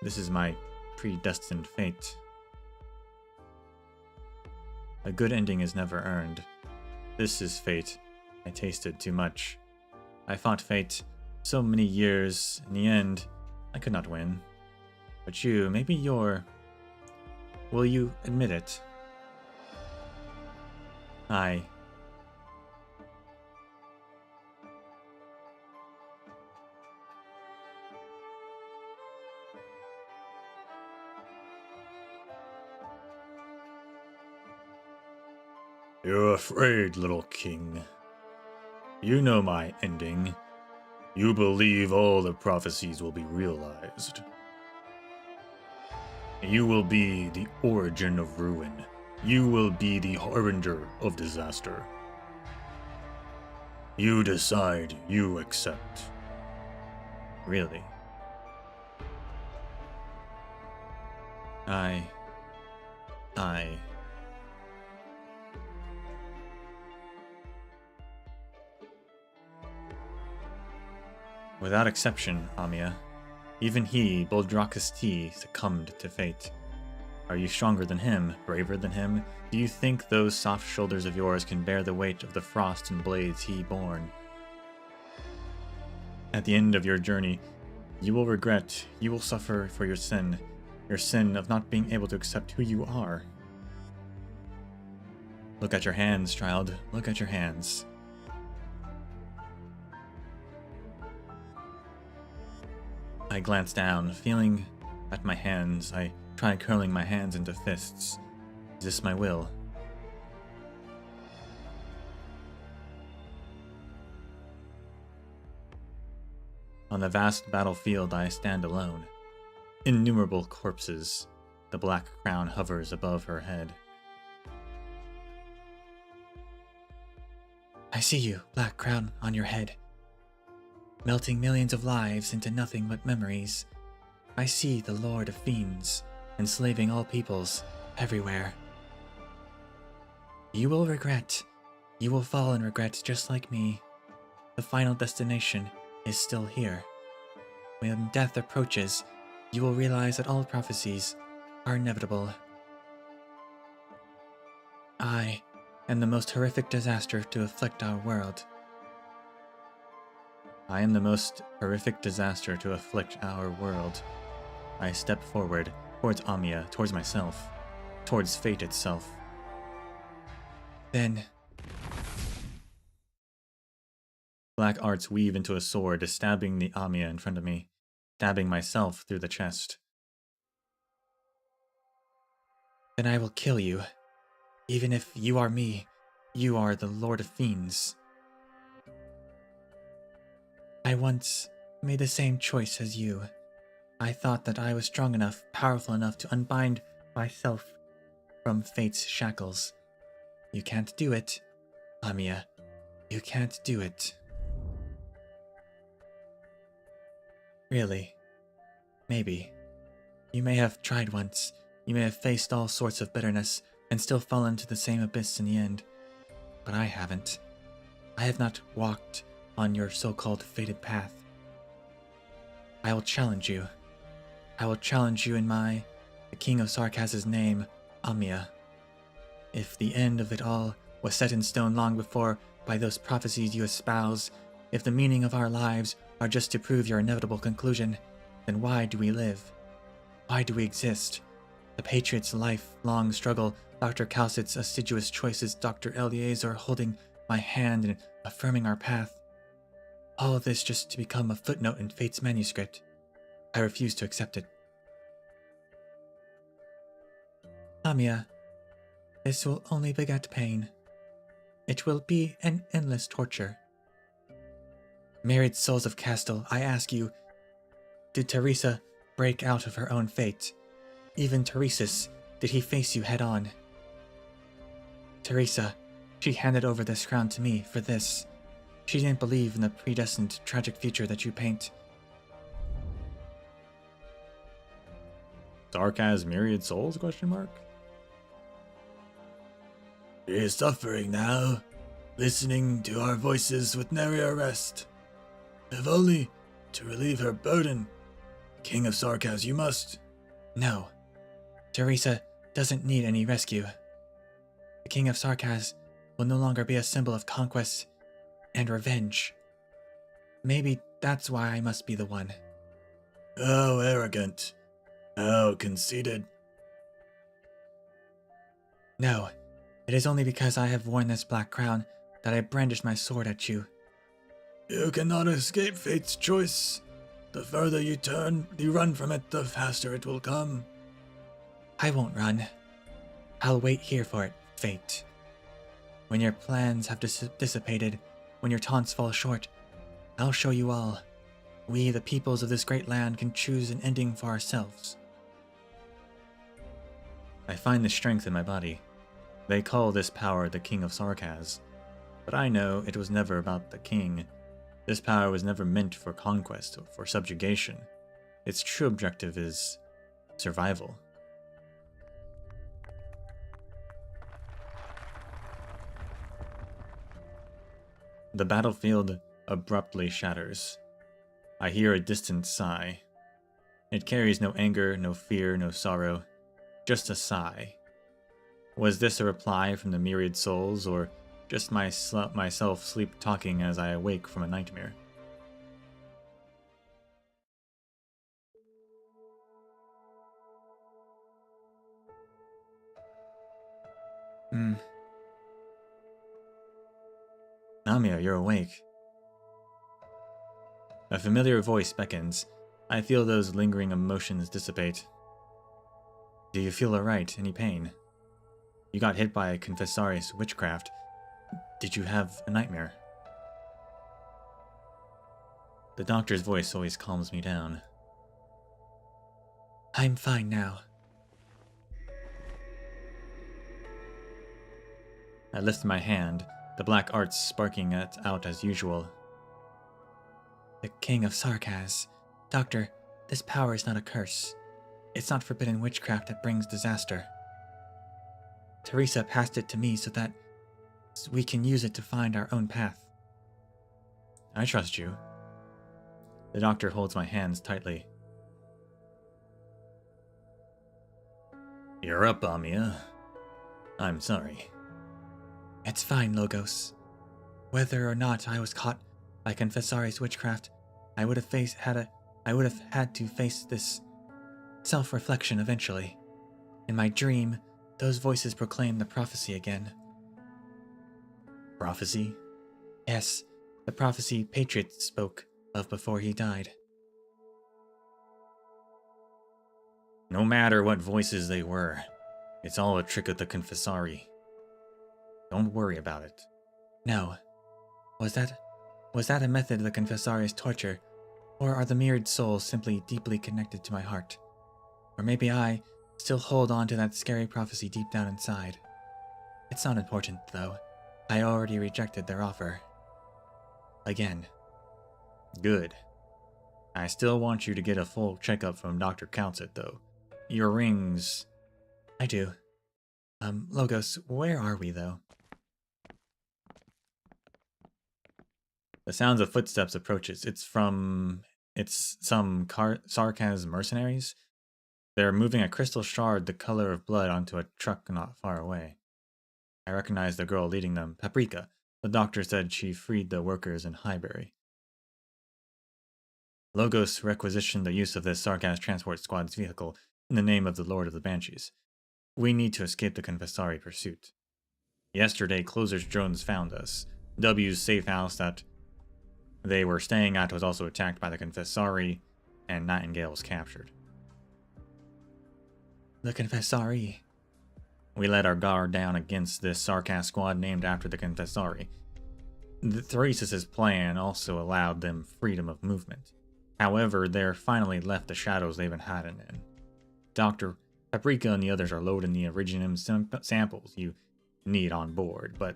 This is my predestined fate. A good ending is never earned. This is fate. I tasted too much. I fought fate so many years. In the end, I could not win. But you, maybe you're... Will you admit it? You're afraid, little king. You know my ending. You believe all the prophecies will be realized. You will be the origin of ruin, You will be the harbinger of disaster. You decide, you accept. Really? Without exception, Amiya. Even he, Boldrakas T, succumbed to fate. Are you stronger than him, braver than him? Do you think those soft shoulders of yours can bear the weight of the frost and blades he borne? At the end of your journey, you will regret, you will suffer for your sin of not being able to accept who you are. Look at your hands, child. Look at your hands. I glance down, feeling at my hands. I try curling my hands into fists. Is this my will? On the vast battlefield I stand alone. Innumerable corpses. The black crown hovers above her head. I see you, black crown on your head. Melting millions of lives into nothing but memories. I see the Lord of Fiends, enslaving all peoples, everywhere. You will regret. You will fall in regret just like me. The final destination is still here. When death approaches, you will realize that all prophecies are inevitable. I am the most horrific disaster to afflict our world. I am the most horrific disaster to afflict our world. I step forward, towards Amiya, towards myself, towards fate itself. Then... Black arts weave into a sword, stabbing the Amiya in front of me, stabbing myself through the chest. Then I will kill you. Even if you are me, you are the Lord of Fiends. I once made the same choice as you. I thought that I was strong enough, powerful enough to unbind myself from fate's shackles. You can't do it, Amiya. You can't do it. Really? Maybe. You may have tried once. You may have faced all sorts of bitterness and still fallen to the same abyss in the end. But I haven't. I have not walked on your so-called fated path. I will challenge you. I will challenge you in the King of Sarkaz's name, Amiya. If the end of it all was set in stone long before by those prophecies you espouse, if the meaning of our lives are just to prove your inevitable conclusion, then why do we live? Why do we exist? The Patriot's lifelong struggle, Dr. Calcett's assiduous choices, Dr. Eleazar holding my hand and affirming our path. All of this just to become a footnote in fate's manuscript. I refuse to accept it. Amiya, this will only beget pain. It will be an endless torture. Married souls of Castle, I ask you, did Teresa break out of her own fate? Even Teresa's, did he face you head on? Teresa, she handed over this crown to me for this. She didn't believe in the predestined tragic future that you paint. Sarkaz myriad souls? Question mark. She is suffering now, listening to our voices with nary rest. If only to relieve her burden. King of Sarkaz, you must. No. Teresa doesn't need any rescue. The King of Sarkaz will no longer be a symbol of conquest and revenge. Maybe that's why I must be the one. How arrogant. How conceited. No, it is only because I have worn this black crown that I brandish my sword at you. You cannot escape fate's choice. The further you run from it, the faster it will come. I won't run. I'll wait here for it, fate. When your plans have dissipated, when your taunts fall short, I'll show you all. We, the peoples of this great land, can choose an ending for ourselves. I find the strength in my body. They call this power the King of Sarkaz, but I know it was never about the king. This power was never meant for conquest or for subjugation. Its true objective is survival. The battlefield abruptly shatters. I hear a distant sigh. It carries no anger, no fear, no sorrow, just a sigh. Was this a reply from the myriad souls, or just myself sleep-talking as I awake from a nightmare? Namia, you're awake. A familiar voice beckons. I feel those lingering emotions dissipate. Do you feel alright? Any pain? You got hit by a Confessarius witchcraft. Did you have a nightmare? The doctor's voice always calms me down. I'm fine now. I lift my hand, the black arts sparking out as usual. The King of Sarkaz. Doctor, this power is not a curse. It's not forbidden witchcraft that brings disaster. Teresa passed it to me so that we can use it to find our own path. I trust you. The doctor holds my hands tightly. You're up, Amia. I'm sorry. It's fine, Logos. Whether or not I was caught by Confessari's witchcraft, I would have had to face this self-reflection eventually. In my dream, those voices proclaimed the prophecy again. Prophecy? Yes, the prophecy Patriot spoke of before he died. No matter what voices they were, it's all a trick of the Confessari. Don't worry about it. No. Was that a method of the Confessari's torture, or are the myriad souls simply deeply connected to my heart? Or maybe I still hold on to that scary prophecy deep down inside. It's not important, though. I already rejected their offer. Again. Good. I still want you to get a full checkup from Dr. Councet, though. Your rings... I do. Logos, where are we, though? The sounds of footsteps approaches. It's some Sarkaz mercenaries. They're moving a crystal shard the color of blood onto a truck not far away. I recognize the girl leading them, Paprika. The doctor said she freed the workers in Highbury. Logos requisitioned the use of this Sarkaz transport squad's vehicle in the name of the Lord of the Banshees. We need to escape the Confessari pursuit. Yesterday, closers' drones found us. W's safe house that they were staying at was also attacked by the Confessari, and Nightingale was captured. The Confessari. We let our guard down against this Sarkaz squad named after the Confessari. Therese's plan also allowed them freedom of movement. However, they're finally left the shadows they've been hiding in. Dr. Paprika and the others are loading the Originium samples you need on board, but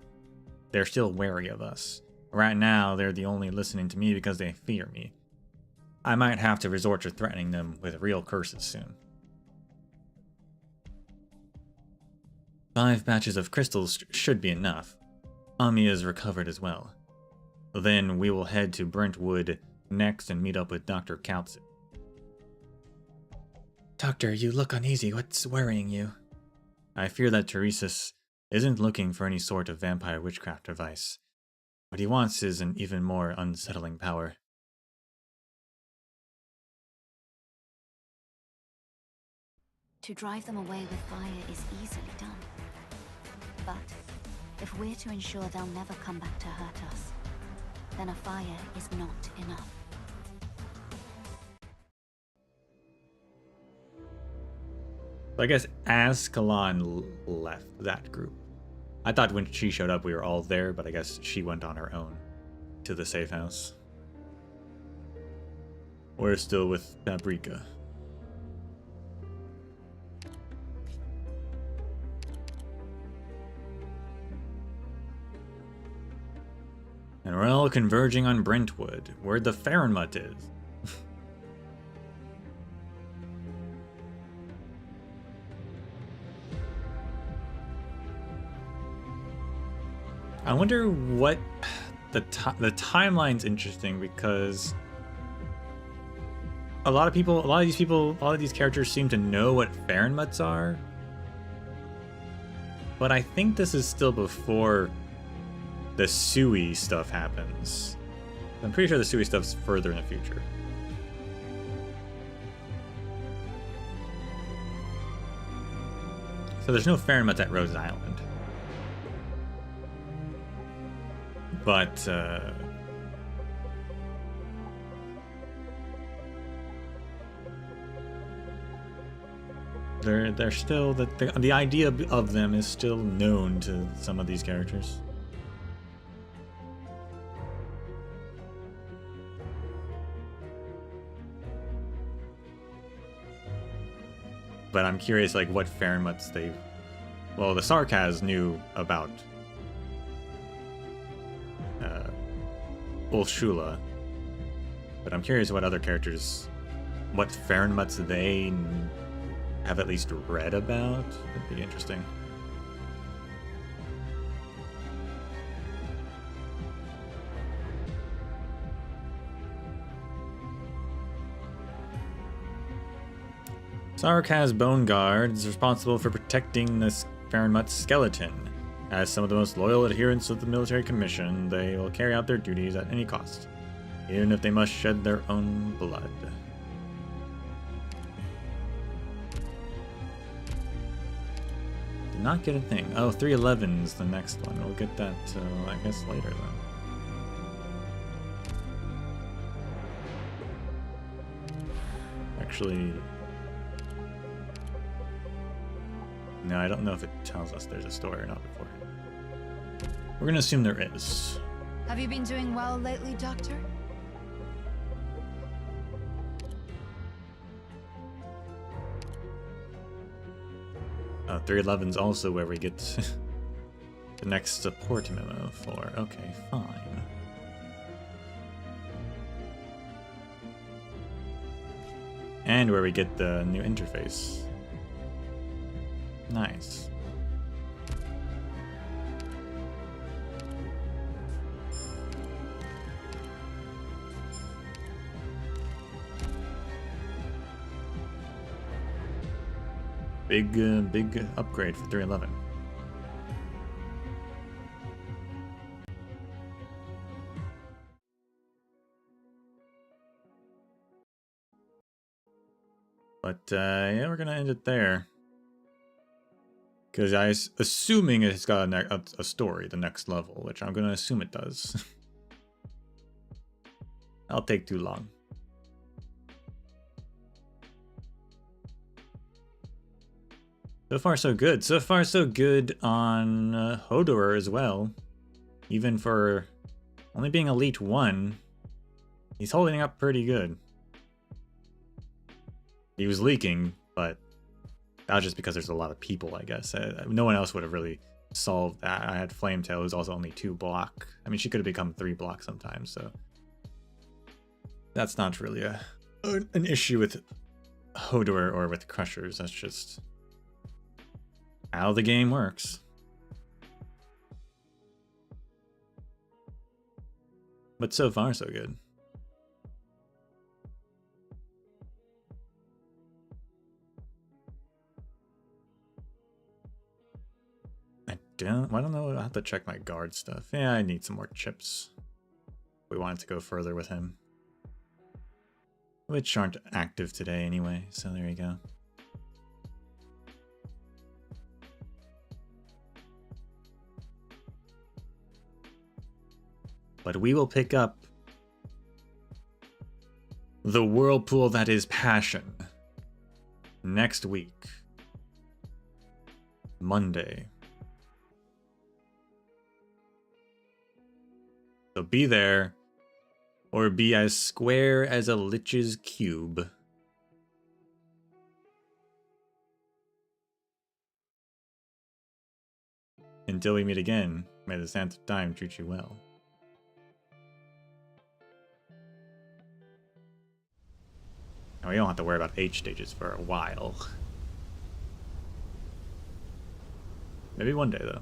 they're still wary of us. Right now, they're the only listening to me because they fear me. I might have to resort to threatening them with real curses soon. 5 batches of crystals should be enough. Ami is recovered as well. Then we will head to Brentwood next and meet up with Dr. Councet. Doctor, you look uneasy. What's worrying you? I fear that Teresus isn't looking for any sort of vampire witchcraft device. What he wants is an even more unsettling power. To drive them away with fire is easily done. But if we're to ensure they'll never come back to hurt us, then a fire is not enough. So I guess Ascalon left that group. I thought when she showed up we were all there, but I guess she went on her own to the safe house. We're still with Paprika. And we're all converging on Brentwood, where the Farenmut is. I wonder what the timeline's interesting because a lot of these characters seem to know what Farenmuts are. But I think this is still before the Sui stuff happens. I'm pretty sure the Sui stuff's further in the future. So there's no Farenmuts at Rose Island. But they're still the idea of them is still known to some of these characters. But I'm curious, like, what Farenmuts they've... Well, the Sarkaz knew about Ulshula, but I'm curious what other characters, what Farenmuts they have at least read about. That'd be interesting. Sarkaz Bone Guard is responsible for protecting this Farenmut's skeleton. As some of the most loyal adherents of the military commission, they will carry out their duties at any cost, even if they must shed their own blood. Did not get a thing. Oh, 311's the next one. We'll get that, I guess, later then. Actually... No, I don't know if it tells us there's a story or not before. We're gonna assume there is. Have you been doing well lately, Doctor? Oh, 311's also where we get the next support memo for. Okay, fine. And where we get the new interface. Nice. Big upgrade for 311. But yeah, we're gonna end it there. Because I'm assuming it's got a story, the next level, which I'm going to assume it does. That'll take too long. So far, so good. So far, so good on Hodor as well. Even for only being Elite 1, he's holding up pretty good. He was leaking, but... that was just because there's a lot of people, I guess. No one else would have really solved that. I had Flametail, who's also only 2 block. I mean, she could have become 3 block sometimes, so... that's not really an issue with Hodor or with Crushers. That's just how the game works. But so far, so good. I don't know. I have to check my guard stuff. Yeah, I need some more chips. We wanted to go further with him. Which aren't active today anyway, so there you go. But we will pick up the Whirlpool that is Passion next week. Monday. So be there, or be as square as a lich's cube. Until we meet again, may the sands of time treat you well. And we don't have to worry about H stages for a while. Maybe one day, though.